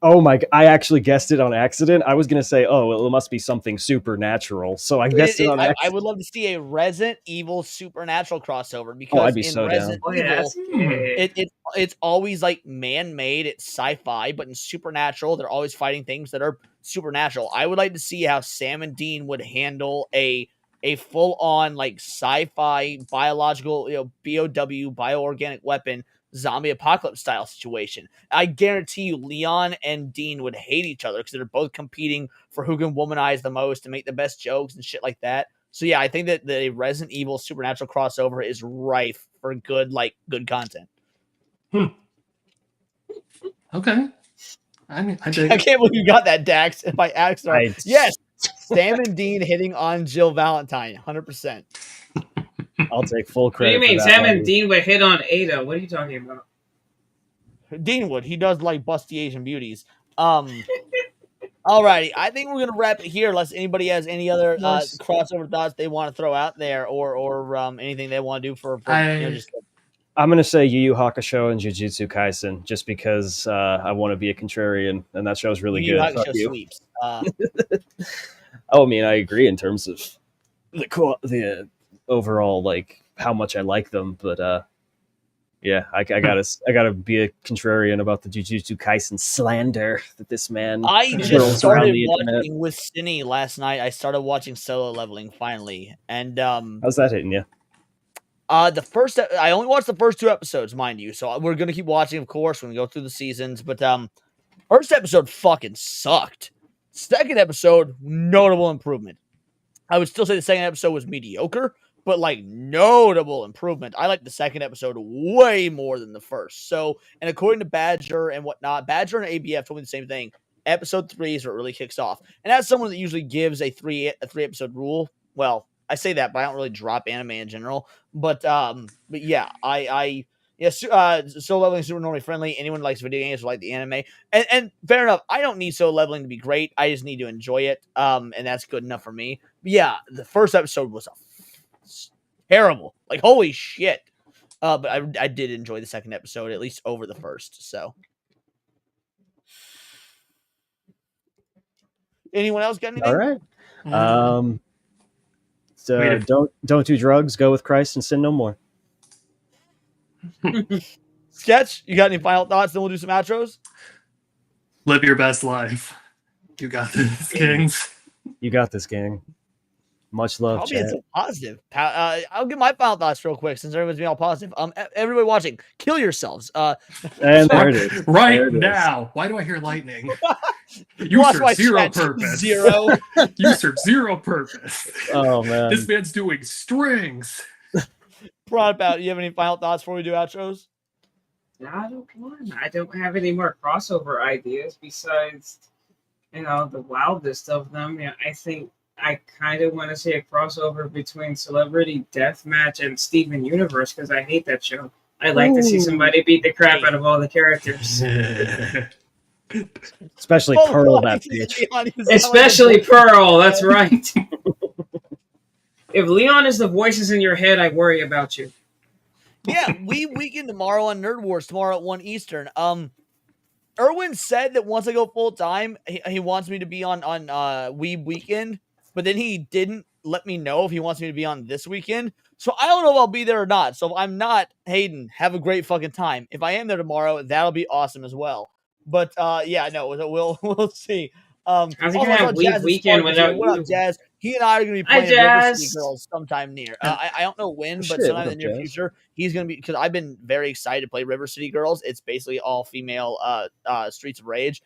S21: Oh my! I actually guessed it on accident. I was gonna say, oh, well, it must be something supernatural. So I guessed it on accident.
S1: I would love to see a Resident Evil supernatural crossover because
S21: I'd be
S1: in
S21: so
S1: Resident
S23: down.
S1: Evil, it's always like man-made. It's sci-fi, but in supernatural, they're always fighting things that are supernatural. I would like to see how Sam and Dean would handle a full-on like sci-fi biological, BOW bioorganic weapon zombie apocalypse style situation. I guarantee you Leon and Dean would hate each other because they're both competing for who can womanize the most and make the best jokes and shit like that. So yeah, I think that the Resident Evil Supernatural crossover is rife for good content.
S22: Okay. I dig
S1: I
S22: it.
S1: can't believe you got that, Dax. And by accident, yes, Sam and Dean hitting on Jill Valentine, 100%.
S21: I'll take full
S23: What do you
S21: credit.
S23: mean?
S21: for that
S23: Sam and
S21: one.
S23: Dean would hit on Ada. What are you talking about?
S1: Dean would. He does like busty Asian beauties. Alrighty, I think we're gonna wrap it here. Unless anybody has any other
S23: Nice.
S1: crossover thoughts they want to throw out there, or anything they want to do for just.
S21: I'm gonna say Yu Yu Hakusho and Jujutsu Kaisen just because I want to be a contrarian, and that show's really
S1: Yu Yu
S21: good. Fuck
S1: Hakusho
S21: you.
S1: sweeps.
S21: Oh, I mean, I agree in terms of the overall like how much I like them, but yeah, I gotta be a contrarian about the Jujutsu Kaisen slander that this man.
S1: I
S21: swirls
S1: just
S21: around
S1: started
S21: the internet.
S1: watching with Cinny last night. I started watching Solo Leveling finally, and
S21: How's that hitting you?
S1: I only watched the first 2 episodes, mind you. So we're gonna keep watching, of course, when we go through the seasons. But first episode fucking sucked. Second episode, notable improvement. I would still say the second episode was mediocre, but like notable improvement. I like the second episode way more than the first. So, and according to Badger and whatnot, Badger and ABF told me the same thing. Episode 3 is where it really kicks off. And as someone that usually gives a three episode rule, well, I say that, but I don't really drop anime in general. But yeah, Solo Leveling is super normally friendly. Anyone who likes video games will like the anime. And fair enough, I don't need Solo Leveling to be great. I just need to enjoy it. And that's good enough for me. But yeah, the first episode was terrible. Like, holy shit. But I did enjoy the second episode, at least over the first. So. Anyone else got anything?
S21: All right. So don't do drugs. Go with Christ and sin no more.
S1: Sketch, you got any final thoughts? Then we'll do some outros.
S22: Live your best life. You got this, Kings.
S21: You got this, gang. Much love,
S1: I'll be
S21: chat.
S1: so positive. I'll give my final thoughts real quick since everyone's being all positive. Everybody watching, kill yourselves.
S21: And there it is.
S22: Right
S21: There it is.
S22: now. Why do I hear lightning?
S1: You watch my
S22: serve zero
S1: chat,
S22: purpose.
S1: Zero.
S22: You serve zero purpose.
S21: Oh man.
S22: This man's doing strings.
S1: Brought about. You have any final thoughts before we do outros?
S23: Not a one. I don't have any more crossover ideas besides, the wildest of them. I think I kind of want to see a crossover between Celebrity Deathmatch and Steven Universe because I hate that show. I like to see somebody beat the crap out of all the characters.
S21: Especially Pearl, that bitch.
S23: Especially Pearl, that's right. If Leon is the voices in your head, I worry about you.
S1: Yeah, we weekend tomorrow on Nerd Wars, tomorrow at 1 Eastern. Erwin said that once I go full time, he wants me to be on Weeb Weekend, but then he didn't let me know if he wants me to be on this weekend. So I don't know if I'll be there or not. So if I'm not, Hayden, have a great fucking time. If I am there tomorrow, that'll be awesome as well. But yeah, no, we'll see.
S23: How's he gonna have Weeb Weekend without
S1: What
S23: you?
S1: up, Jazz? He and I are going to be
S23: Hi,
S1: playing River
S23: Jazz.
S1: City Girls sometime near. I don't know when, but
S21: Shit,
S1: sometime
S21: what
S1: in
S21: up,
S1: the near
S21: Jazz?
S1: future, he's going to be, because I've been very excited to play River City Girls. It's basically all female Streets of Rage.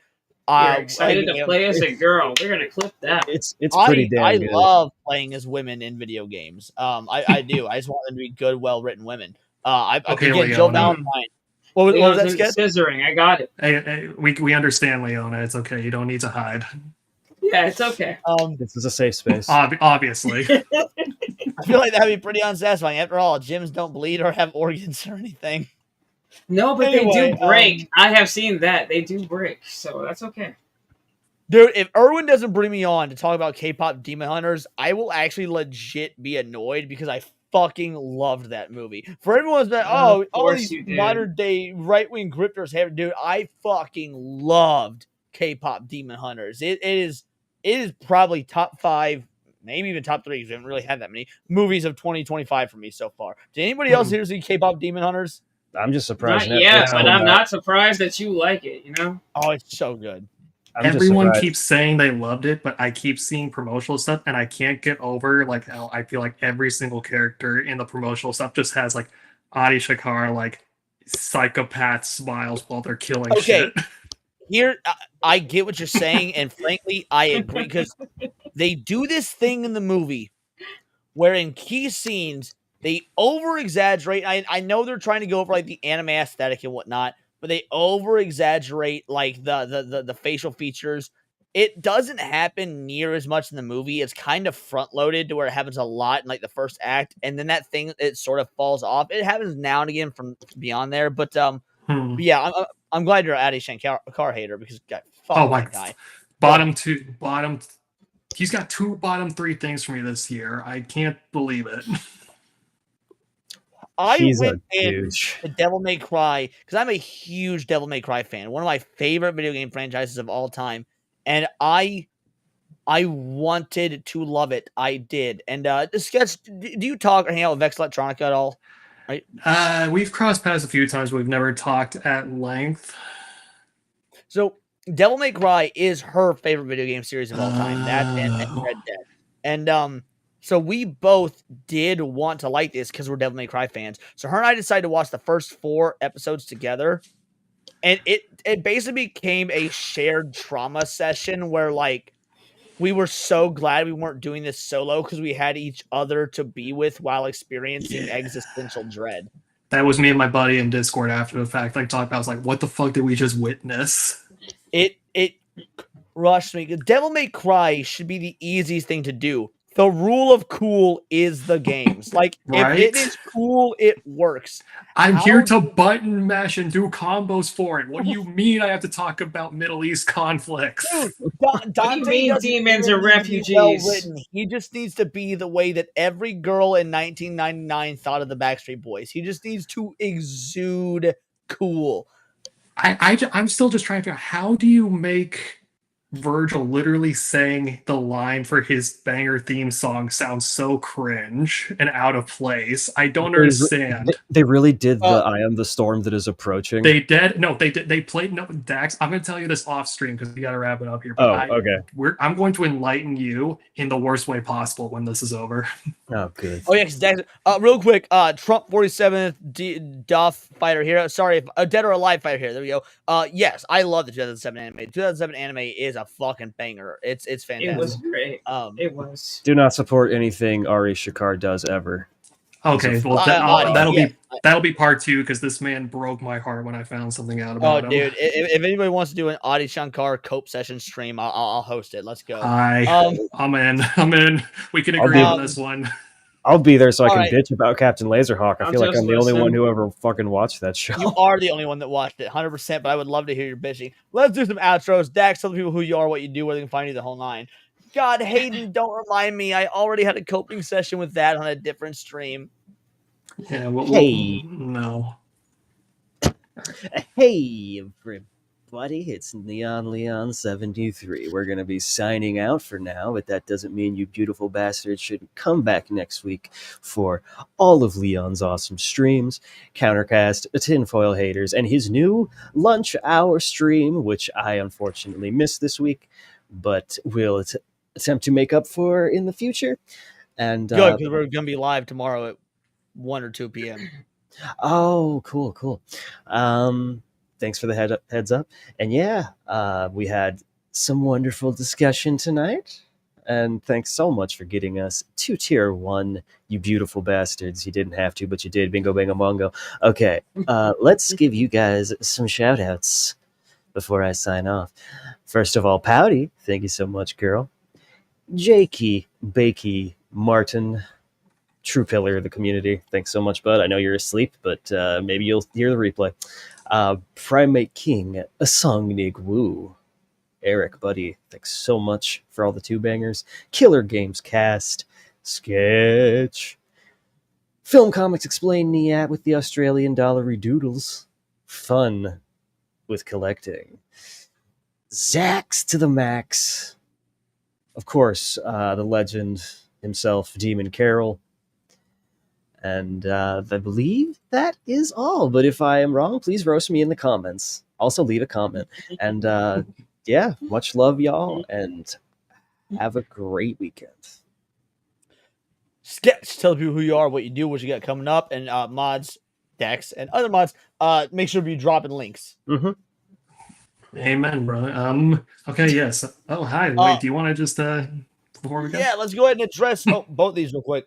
S23: You're excited to play as a girl. We're gonna clip that.
S21: It's pretty damn
S1: I
S21: good.
S1: love playing as women in video games. I do. I just want them to be good, well written women.
S22: Okay,
S1: again, Jill
S22: Leona.
S1: Valentine. What was that, Sketch?
S23: Scissoring. I got it.
S22: Hey, we understand, Leona. It's okay. You don't need to hide.
S23: Yeah, it's okay.
S21: This is a safe space.
S22: Obviously.
S1: I feel like that'd be pretty unsatisfying. After all, gyms don't bleed or have organs or anything.
S23: No, but
S1: Anyway,
S23: they do break. I have seen that. They do break, so that's okay.
S1: Dude, if Erwin doesn't bring me on to talk about K-pop Demon Hunters, I will actually legit be annoyed because I fucking loved that movie. For everyone's that, all these modern day right-wing grifters have, dude, I fucking loved K-pop Demon Hunters. It is probably top 5, maybe even top 3, because we haven't really had that many movies of 2025 for me so far. Did anybody else here see K-pop Demon Hunters?
S21: I'm just surprised.
S23: Not yet, but I'm not surprised that you like it,
S1: Oh, it's so good.
S22: Everyone keeps saying they loved it, but I keep seeing promotional stuff, and I can't get over like how I feel like every single character in the promotional stuff just has like Adi Shankar like psychopath smiles while they're killing
S1: Okay,
S22: shit.
S1: here I get what you're saying, and frankly, I agree because they do this thing in the movie where in key scenes they over exaggerate. I know they're trying to go for like the anime aesthetic and whatnot, but they over exaggerate like the facial features. It doesn't happen near as much in the movie. It's kind of front loaded to where it happens a lot in like the first act, and then that thing it sort of falls off. It happens now and again from beyond there, but yeah, I'm glad you're Adi Shankar hater because God, fuck
S22: Oh my
S1: that guy.
S22: bottom. He's got two bottom three things for me this year. I can't believe it.
S1: I
S21: He's a
S1: went in
S21: douche.
S1: to Devil May Cry because I'm a huge Devil May Cry fan. One of my favorite video game franchises of all time, and I wanted to love it. I did. And sketch. Do you talk or hang out with Vex Electronica at all? Right.
S22: We've crossed paths a few times, but we've never talked at length.
S1: So Devil May Cry is her favorite video game series of all time. That and Red Dead. And so we both did want to like this because we're Devil May Cry fans. So her and I decided to watch the first 4 episodes together. And it basically became a shared trauma session where like we were so glad we weren't doing this solo because we had each other to be with while experiencing existential dread.
S22: That was me and my buddy in Discord after the fact. Like talked about, I was like, "What the fuck did we just witness?"
S1: It rushed me. Devil May Cry should be the easiest thing to do. The rule of cool is the games. Like,
S22: Right?
S1: if it is cool, it works.
S22: I'm here to button mash and do combos for it. What do you mean I have to talk about Middle East conflicts?
S1: Dude,
S23: What do you mean demons are refugees?
S1: Well-written. He just needs to be the way that every girl in 1999 thought of the Backstreet Boys. He just needs to exude cool.
S22: I'm still just trying to figure out, how do you make Virgil literally saying the line for his banger theme song sound so cringe and out of place? I don't understand.
S21: They really did the "I am the storm that is approaching."
S22: They did. No, they did. They played. No, Dax. I'm going to tell you this off stream because we got to wrap it up here. But
S21: okay.
S22: I'm going to enlighten you in the worst way possible when this is over.
S21: Oh, good.
S1: Oh yeah, Dax. Real quick. Trump 47th Duff fighter here. Sorry, Dead or Alive fighter here. There we go. Yes, I love the 2007 anime. The 2007 anime is a fucking banger. It's fantastic.
S23: It was great. It was.
S21: Do not support anything Ari Shakar does ever.
S22: Okay, well that'll be part 2 because this man broke my heart when I found something out about him.
S1: Oh, dude! If anybody wants to do an Adi Shankar cope session stream, I'll host it. Let's go.
S22: I'm in. We can agree on this one.
S21: I'll be there so I can
S1: Alright.
S21: bitch about Captain Laserhawk. I feel like I'm the only one who ever fucking watched that show.
S1: You are the only one that watched it, 100%. But I would love to hear your bitching. Let's do some outros. Dax, tell the people who you are, what you do, where they can find you, the whole 9. God, Hayden, don't remind me. I already had a coping session with that on a different stream.
S22: Yeah.
S21: Hey.
S22: No.
S21: Hey, everybody, it's Leon 73. We're going to be signing out for now, but that doesn't mean you beautiful bastards shouldn't come back next week for all of Leon's awesome streams, Countercast, Tinfoil Haters, and his new lunch hour stream, which I unfortunately missed this week, but will attempt to make up for in the future. And
S1: Good, because we're going to be live tomorrow at 1 or 2 p.m.
S21: Oh, cool. Thanks for the heads up. And yeah, we had some wonderful discussion tonight. And thanks so much for getting us to tier 1, you beautiful bastards. You didn't have to, but you did. Bingo, bango, bongo. Okay, let's give you guys some shout outs before I sign off. First of all, Pouty, thank you so much, girl. Jakey, Bakey, Martin, true pillar of the community. Thanks so much, bud. I know you're asleep, but maybe you'll hear the replay. Primate King, Asongnig Woo. Eric, buddy, thanks so much for all the 2 bangers. Killer Games Cast, Sketch. Film Comics Explain Niat with the Australian Dollary Doodles. Fun with collecting. Zax to the max. Of course, the legend himself, Demon Carol. And I believe that is all. But if I am wrong, please roast me in the comments. Also, leave a comment. And yeah, much love, y'all, and have a great weekend.
S1: Sketch, tell people who you are, what you do, what you got coming up, and mods, Dex, and other mods, make sure you drop in links.
S22: Amen, brother. Okay, yes. Oh, hi. Wait, do you want to just before we go?
S1: Yeah, let's go ahead and address both these real quick.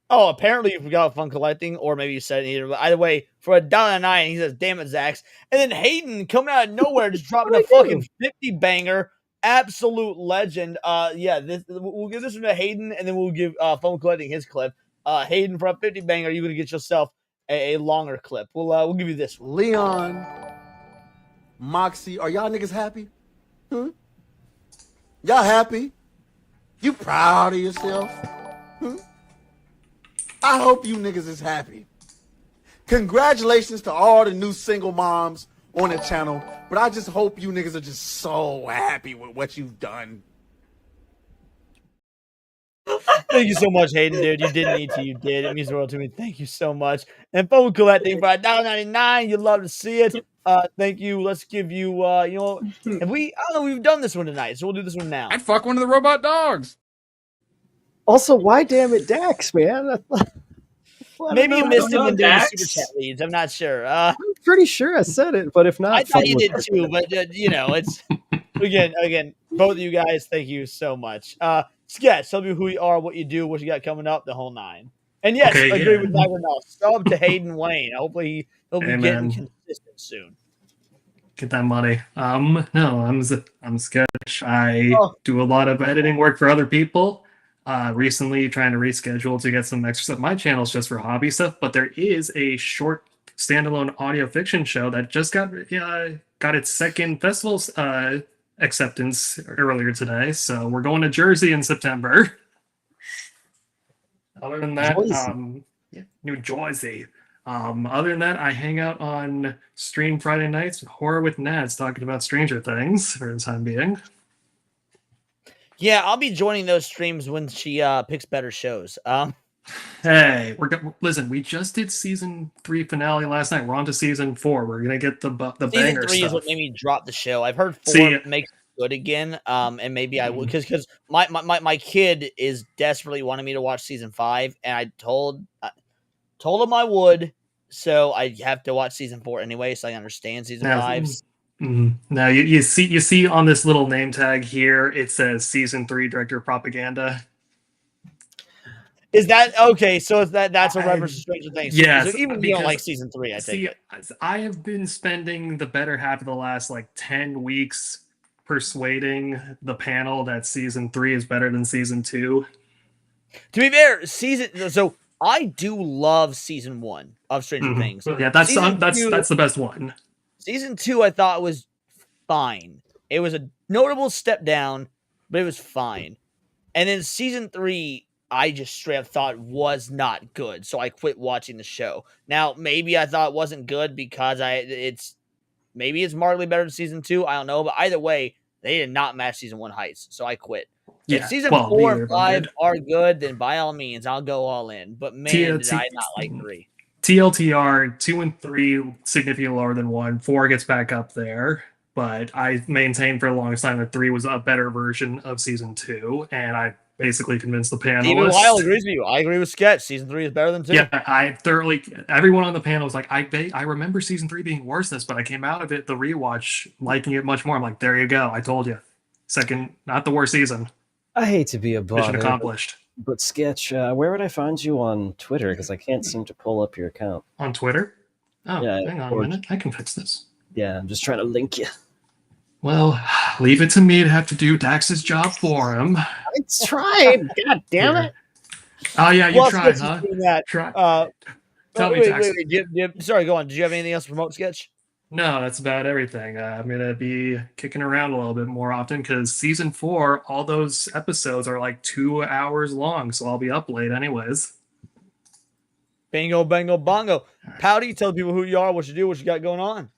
S1: Apparently you forgot fun collecting, or maybe you said it either. But either way, for $1.09, he says, "Damn it, Zax!" And then Hayden coming out of nowhere, just dropping a fucking 50 banger, absolute legend. We'll give this one to Hayden, and then we'll give fun collecting his clip. Hayden, for a 50 banger, you're gonna get yourself a longer clip. We'll give you this one.
S6: Leon, Moxie, are y'all niggas happy? Y'all happy? You proud of yourself? I hope you niggas is happy. Congratulations to all the new single moms on the channel, but I just hope you niggas are just so happy with what you've done.
S1: Thank you so much, Hayden, dude. You didn't need to. You did. It means the world to me. Thank you so much. And phone collecting for $1.99. You'd love to see it. Thank you. Let's give you, I don't know, we've done this one tonight, so we'll do this one now.
S7: I'd fuck one of the robot dogs.
S8: Also, why damn it, Dax, man?
S1: Maybe you missed it when doing the super chat leads. I'm not sure.
S8: I'm pretty sure I said it, but if not,
S1: I thought you did too. But it's again, both of you guys. Thank you so much. Sketch, tell me who you are, what you do, what you got coming up, the whole nine. And yes, agree with Tiger now. Sub to Hayden Wayne. Hopefully he'll be getting consistent soon.
S22: Get that money. No, I'm Sketch. I do a lot of editing work for other people. Recently trying to reschedule to get some extra stuff. My channel's just for hobby stuff, but there is a short standalone audio fiction show that just got its second festival acceptance earlier today. So we're going to Jersey in September. Other than that, New Jersey. Other than that, I hang out on stream Friday nights, Horror with Nads, talking about Stranger Things for the time being.
S1: Yeah, I'll be joining those streams when she picks better shows.
S22: Hey, listen. We just did season 3 finale last night. We're on to season 4. We're gonna get the
S1: season
S22: banger
S1: 3
S22: stuff.
S1: is what made me drop the show. I've heard 4 makes it good again. And maybe I will because my kid is desperately wanting me to watch season 5, and I told him I would. So I have to watch season 4 anyway, so I understand season 5.
S22: Now you see on this little name tag here, it says season 3 director of propaganda.
S1: Is that okay? So that's a reference to Stranger Things.
S22: Yes,
S1: so even you don't like season 3, I think.
S22: I have been spending the better half of the last 10 weeks persuading the panel that season 3 is better than season 2.
S1: To be fair, so I do love season 1 of Stranger Things.
S22: Yeah, that's the best one.
S1: Season 2, I thought was fine. It was a notable step down, but it was fine. And then season 3, I just straight up thought was not good, so I quit watching the show. Now, maybe I thought it wasn't good because it's markedly better than season 2. I don't know, but either way, they did not match season 1 heights, so I quit. If season 4 and 5 are good, then by all means, I'll go all in. But man, did I not like 3.
S22: TLTR, 2 and 3 significantly lower than 1. 4 gets back up there, but I maintained for the longest time that 3 was a better version of season 2, and I basically convinced the panelists.
S1: Even Lyle agrees with you. I agree with Sketch. Season 3 is better than 2.
S22: Yeah, everyone on the panel was like, I remember season 3 being worse than this, but I came out of it, the rewatch, liking it much more. I'm like, there you go. I told you. Second, not the worst season.
S21: I hate to be a bother.
S22: Mission accomplished.
S21: But Sketch, where would I find you on Twitter? Because I can't seem to pull up your account.
S22: On Twitter? Oh,
S21: yeah,
S22: hang on a minute. I can fix this.
S21: Yeah, I'm just trying to link you.
S22: Well, leave it to me to have to do Dax's job for him.
S8: I tried. God damn it.
S22: Oh, yeah, you tried, huh? Tell me, Dax.
S1: Sorry, go on. Did you have anything else to promote, Sketch?
S22: No, that's about everything. I'm going to be kicking around a little bit more often because season 4, all those episodes are 2 hours long, so I'll be up late anyways.
S1: Bingo, bango, bongo. Pouty, tell people who you are, what you do, what you got going on.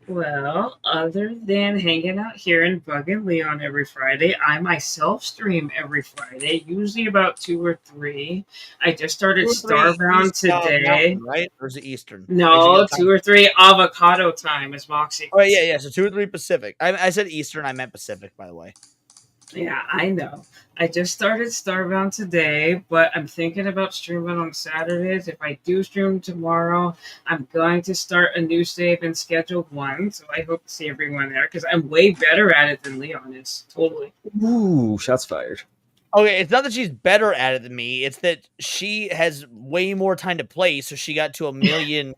S23: Well, other than hanging out here and bugging Leon every Friday, I myself stream every Friday, usually about 2 or 3. I just started Starbound today.
S1: Mountain, right? Or is it Eastern?
S23: No, 2 or 3 avocado time, as Moxie.
S1: Oh, yeah. So 2 or 3 Pacific. I said Eastern. I meant Pacific, by the way.
S23: Yeah, I know. I just started Starbound today, but I'm thinking about streaming on Saturdays. If I do stream tomorrow, I'm going to start a new save and schedule one. So I hope to see everyone there because I'm way better at it than Leon is. Totally.
S21: Ooh, shots fired.
S1: Okay, it's not that she's better at it than me. It's that she has way more time to play, so she got to 1,000,000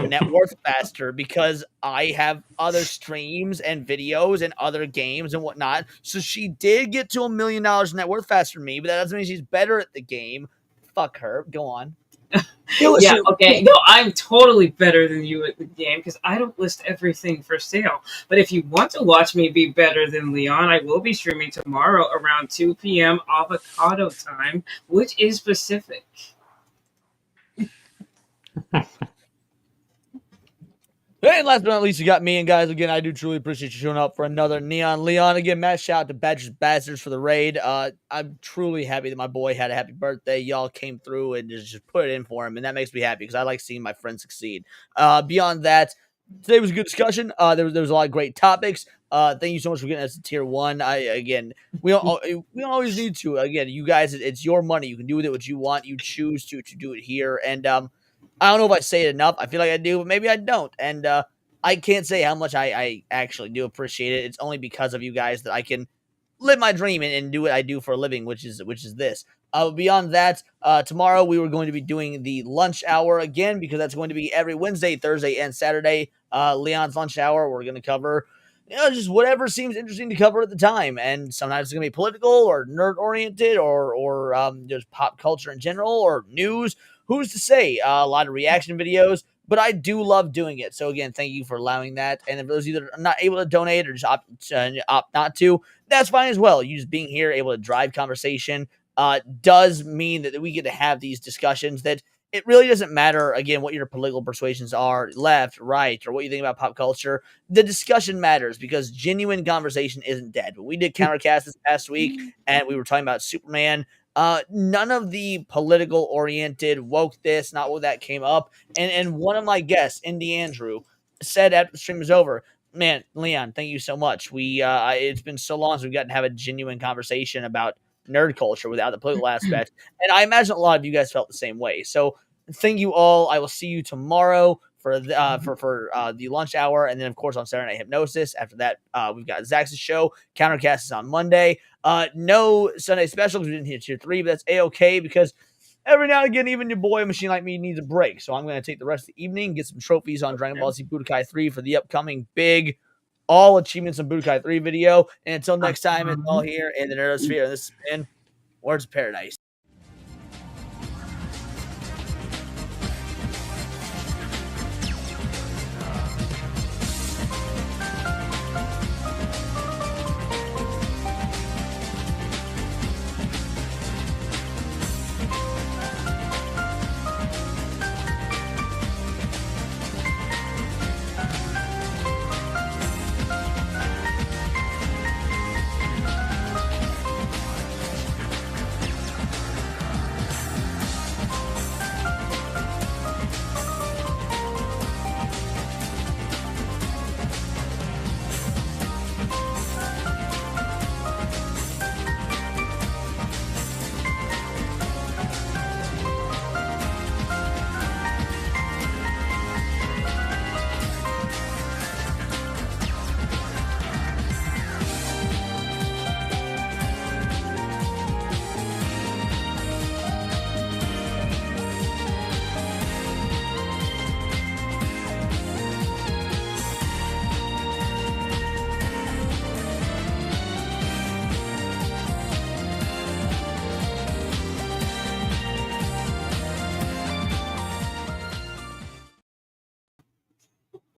S1: net worth faster because I have other streams and videos and other games and whatnot. So she did get to $1,000,000 net worth faster than me, but that doesn't mean she's better at the game. Fuck her. Go on.
S23: Yeah, okay. No, I'm totally better than you at the game because I don't list everything for sale. But if you want to watch me be better than Leon, I will be streaming tomorrow around 2 p.m. avocado time, which is Pacific.
S1: Hey, last but not least, you got me. And guys, again, I do truly appreciate you showing up for another Neon Leon. Again, Matt, shout out to Badgers Bastards for the raid. I'm truly happy that my boy had a happy birthday. Y'all came through and just put it in for him, and that makes me happy because I like seeing my friends succeed. Beyond that, today was a good discussion. There was a lot of great topics. Thank you so much for getting us to tier 1. We don't always need to. Again, you guys, it's your money. You can do with it what you want. You choose to do it here, and I don't know if I say it enough. I feel like I do, but maybe I don't. And I can't say how much I actually do appreciate it. It's only because of you guys that I can live my dream and do what I do for a living, which is this. Beyond that, tomorrow we were going to be doing the lunch hour again because that's going to be every Wednesday, Thursday, and Saturday. Leon's lunch hour. We're going to cover just whatever seems interesting to cover at the time. And sometimes it's going to be political or nerd oriented or just pop culture in general or news. Who's to say? A lot of reaction videos, but I do love doing it. So again, thank you for allowing that. And if those either are not able to donate or just opt not to, that's fine as well. You just being here, able to drive conversation, does mean that we get to have these discussions that it really doesn't matter, again, what your political persuasions are, left, right, or what you think about pop culture. The discussion matters because genuine conversation isn't dead. We did Countercast this past week, and we were talking about Superman. None of the political oriented woke this, not what that came up. And one of my guests, Indy Andrew, said after the stream was over, man, Leon, thank you so much. It's been so long since we've gotten to have a genuine conversation about nerd culture without the political aspect. And I imagine a lot of you guys felt the same way. So thank you all. I will see you tomorrow for the lunch hour, and then of course on Saturday Night Hypnosis. After that, we've got Zach's show. Countercast is on Monday. No Sunday specials. We didn't hit tier 3, but that's a-okay because every now and again, even your boy, a machine like me, needs a break. So I'm going to take the rest of the evening, get some trophies on Dragon Ball Z Budokai 3 for the upcoming big all achievements in Budokai 3 video. And until next time, it's all here in the Nerdosphere. This has been Words of Paradise.